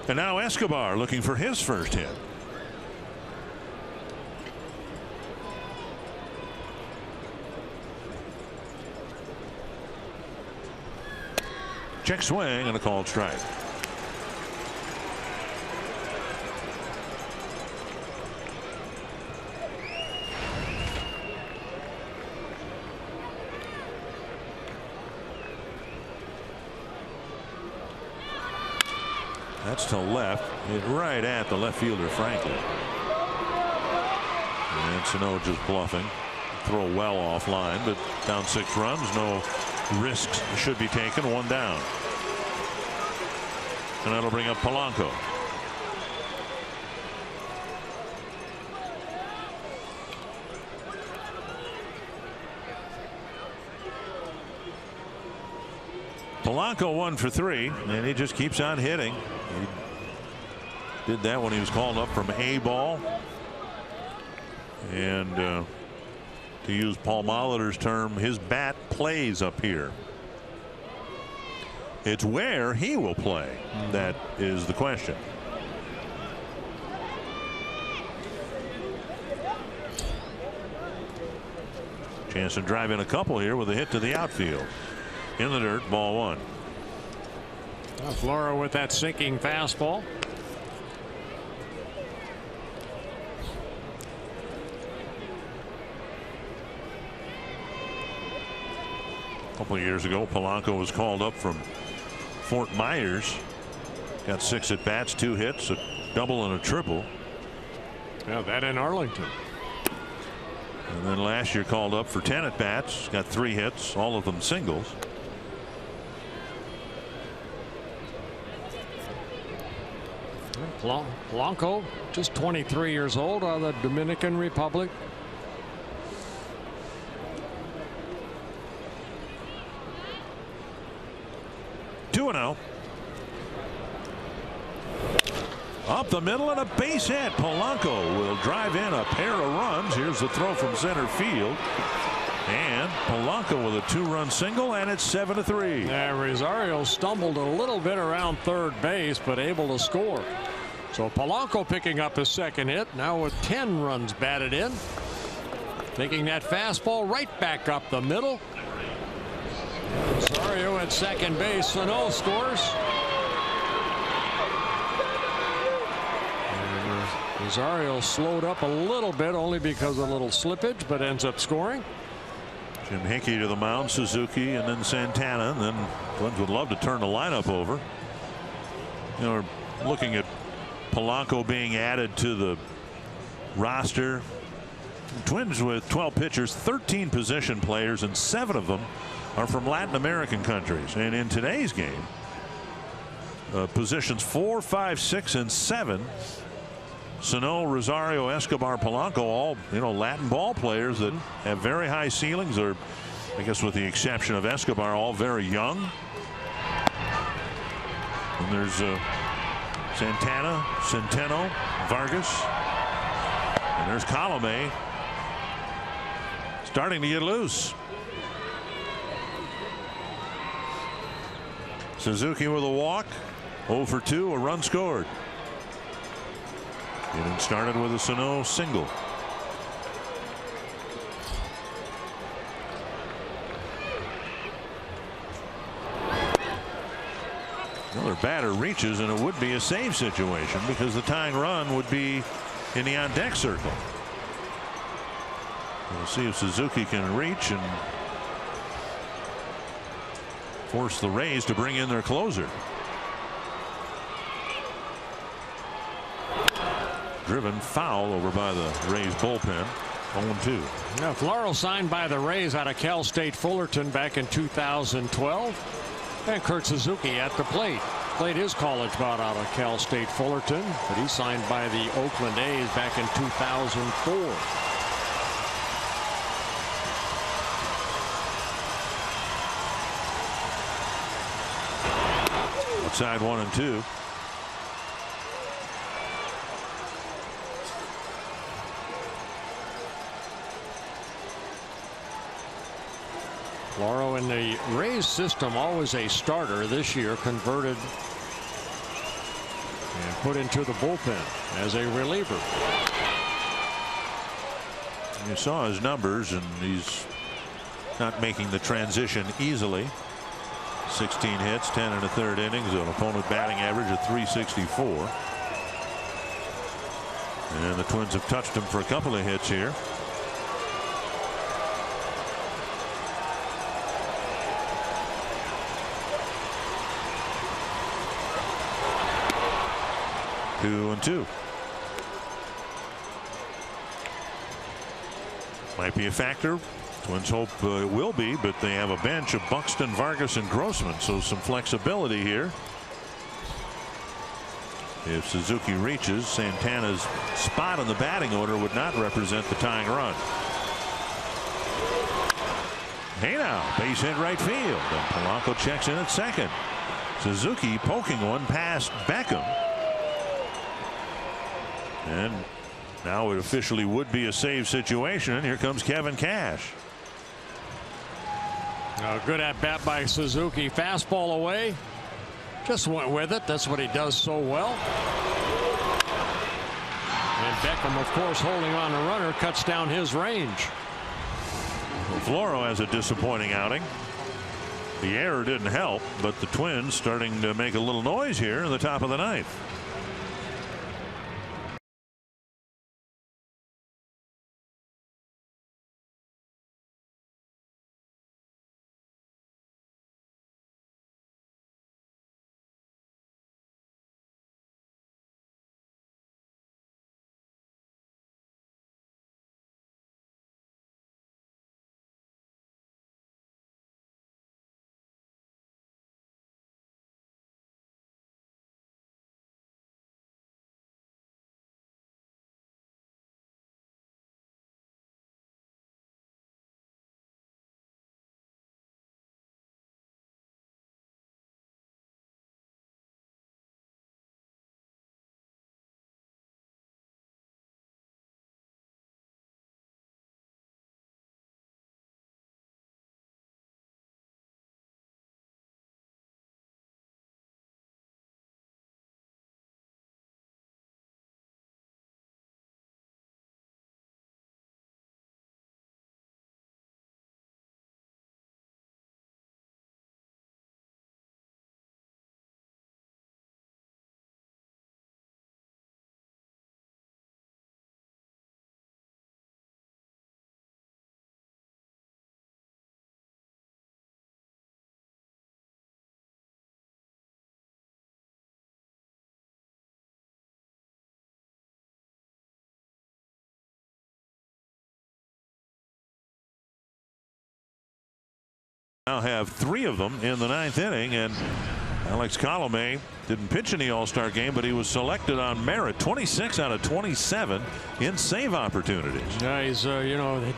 And now Escobar looking for his first hit. Check swing and a called strike. That's to left. Hit right at the left fielder, Franklin. And Sano just bluffing. Throw well offline, but down 6 runs. No risks should be taken. 1 down. And that'll bring up Polanco. Polanco 1 for 3, and he just keeps on hitting. He did that when he was called up from A ball. And to use Paul Molitor's term, his bat plays up here. It's where he will play that is the question. Chance to drive in a couple here with a hit to the outfield. In the dirt, ball 1. Flora with that sinking fastball. A couple of years ago, Polanco was called up from Fort Myers. Got 6 at bats, 2 hits, a double and a triple. Yeah, that in Arlington. And then last year called up for 10 at bats, got 3 hits, all of them singles. Polanco, just 23 years old, out of the Dominican Republic. Up the middle and a base hit. Polanco will drive in a pair of runs. Here's the throw from center field. And Polanco with a 2-run single, and it's 7-3. Yeah, Rosario stumbled a little bit around third base, but able to score. So Polanco picking up his 2nd hit, now with 10 runs batted in. Taking that fastball right back up the middle. Rosario at second base. Sano scores. And Rosario slowed up a little bit, only because of a little slippage, but ends up scoring. Jim Hickey to the mound, Suzuki, and then Santana. And then Twins would love to turn the lineup over. You know, we're looking at Polanco being added to the roster. Twins with 12 pitchers, 13 position players, and 7 of them are from Latin American countries. And in today's game, positions 4, 5, 6, and 7, Sano, Rosario, Escobar, Polanco, all, you know, Latin ball players that have very high ceilings, or I guess with the exception of Escobar, all very young. And there's Santana, Centeno, Vargas, and there's Colomé starting to get loose. Suzuki with a walk, 0 for 2, a run scored. Getting started with a Sano single. Their batter reaches, and it would be a save situation because the tying run would be in the on deck circle. We'll see if Suzuki can reach and force the Rays to bring in their closer. Driven foul over by the Rays bullpen. 0-2. Now, Floro signed by the Rays out of Cal State Fullerton back in 2012. And Kurt Suzuki at the plate. Played his college bout out of Cal State Fullerton, but he signed by the Oakland A's back in 2004. Outside 1-2. Floro in the Rays system, always a starter. This year converted and put into the bullpen as a reliever. You saw his numbers, and he's not making the transition easily. 16 hits, 10 in the third innings, an opponent batting average of .364. And the Twins have touched him for a couple of hits here. 2-2. Might be a factor. Twins hope it will be, but they have a bench of Buxton, Vargas, and Grossman, so some flexibility here. If Suzuki reaches, Santana's spot in the batting order would not represent the tying run. Hey now, base hit right field, and Polanco checks in at second. Suzuki poking one past Beckham. And now it officially would be a save situation. And here comes Kevin Cash. Good at bat by Suzuki. Fastball away. Just went with it. That's what he does so well. And Beckham, of course, holding on the runner, cuts down his range. Floro has a disappointing outing. The error didn't help, but the Twins starting to make a little noise here in the top of the ninth. Now have 3 of them in the 9th inning, and Alex Colomé didn't pitch in the All-Star game, but he was selected on merit. 26 out of 27 in save opportunities. Yeah, he's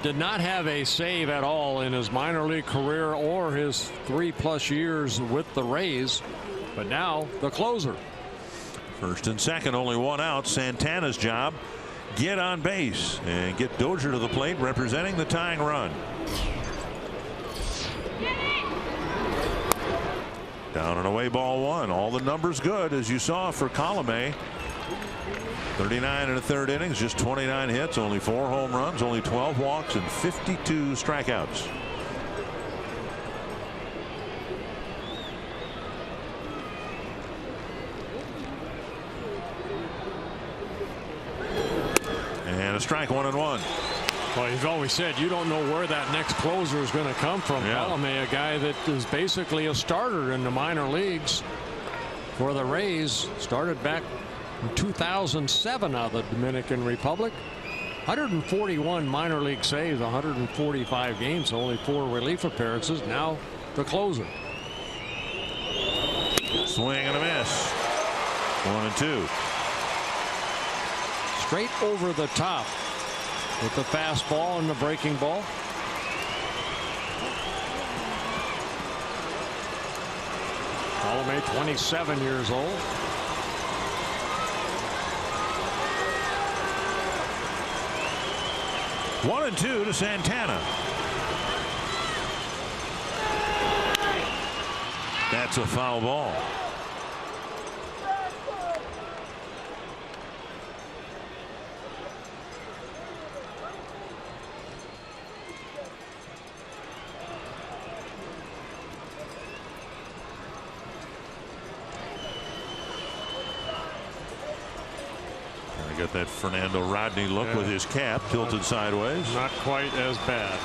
did not have a save at all in his minor league career or his 3+ years with the Rays, but now the closer. First and second, only 1 out. Santana's job, get on base and get Dozier to the plate, representing the tying run. Down and away, ball 1. All the numbers good, as you saw for Colomé. 39 in the third innings, just 29 hits, only 4 home runs, only 12 walks, and 52 strikeouts. a strike, 1-1. Well, you've always said you don't know where that next closer is going to come from. Yeah. Bellamy, a guy that is basically a starter in the minor leagues for the Rays, started back in 2007 out of the Dominican Republic. 141 minor league saves, 145 games, only 4 relief appearances. Now the closer. Swing and a miss. 1-2. Straight over the top with the fastball and the breaking ball. Colomé, 27 years old. One and two to Santana. That's a foul ball. Got that Fernando Rodney look with his cap tilted sideways. Not quite as bad.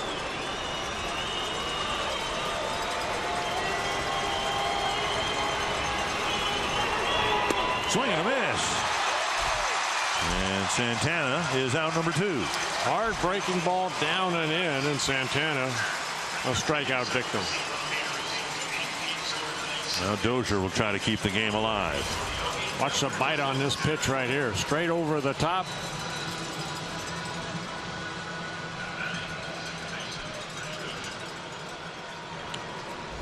Swing and a miss. And Santana is out number 2. Hard breaking ball down and in, and Santana a strikeout victim. Now Dozier will try to keep the game alive. Watch the bite on this pitch right here. Straight over the top.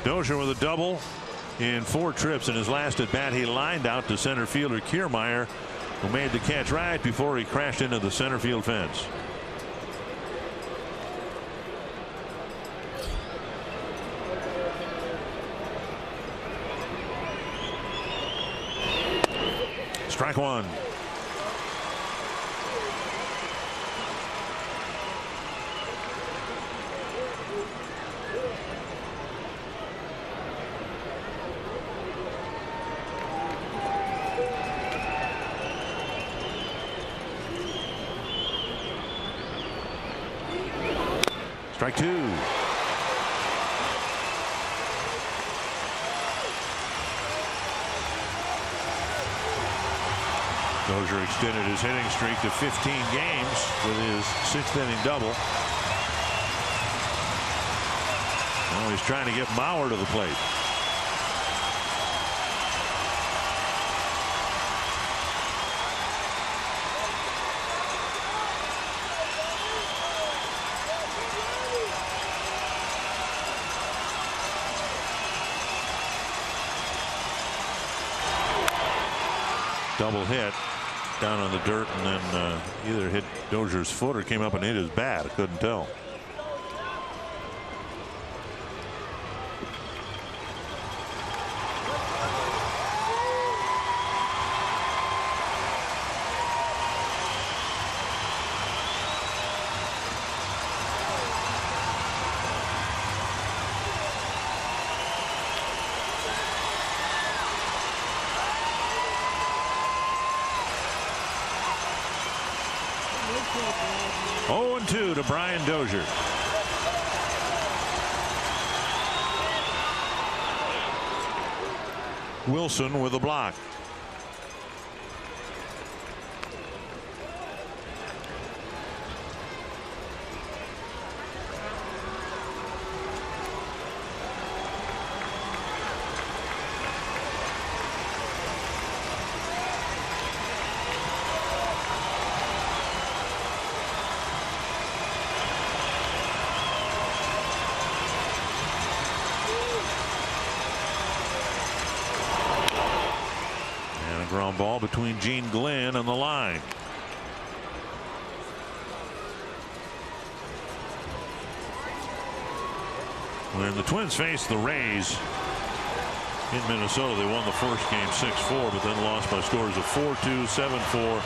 Dozier with a double in 4 trips. In his last at bat, he lined out to center fielder Kiermaier, who made the catch right before he crashed into the center field fence. Strike 1. Strike 2. Dozier extended his hitting streak to 15 games with his 6th inning double. Now he's trying to get Mauer to the plate. Double hit down on the dirt, and then either hit Dozier's foot or came up and hit his bat. I couldn't tell. To Brian Dozier. Wilson with a block. Ground ball between Gene Glenn and the line. When the Twins faced the Rays in Minnesota, they won the first game 6-4, but then lost by scores of 4-2, 7-4,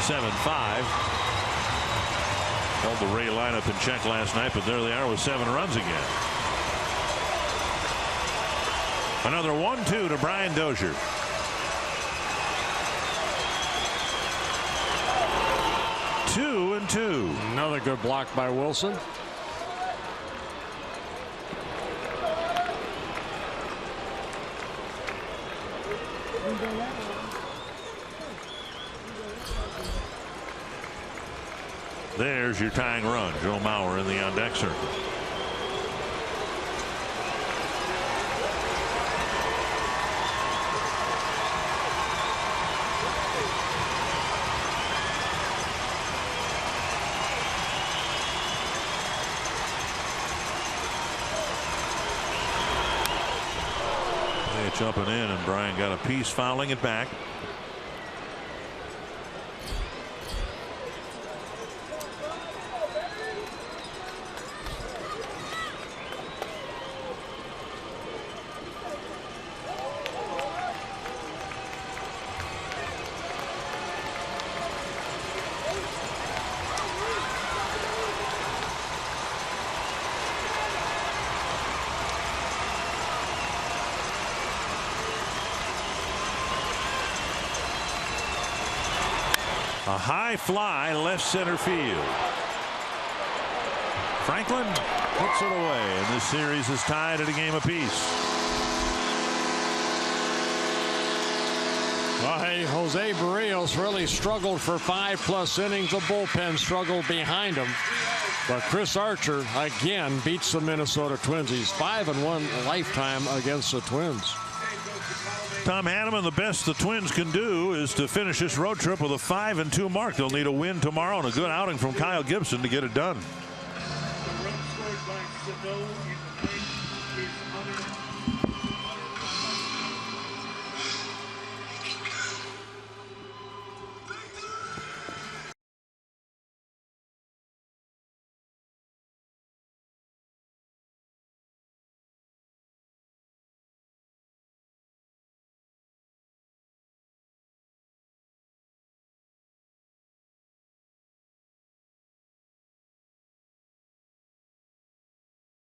7-5. Held the Ray lineup in check last night, but there they are with 7 runs again. Another 1-2 to Brian Dozier. 2-2. Another good block by Wilson. There's your tying run. Joe Mauer in the on-deck circle. Pitch up and in, and Brian got a piece fouling it back. A high fly left center field. Franklin puts it away, and this series is tied at a game apiece. Well, hey, Jose Barrios really struggled for 5+ innings. The bullpen struggled behind him. But Chris Archer again beats the Minnesota Twins. He's 5-1 lifetime against the Twins. Tom Hanneman, the best the Twins can do is to finish this road trip with a 5-2 mark. They'll need a win tomorrow and a good outing from Kyle Gibson to get it done. The run scored by Sano in the ninth is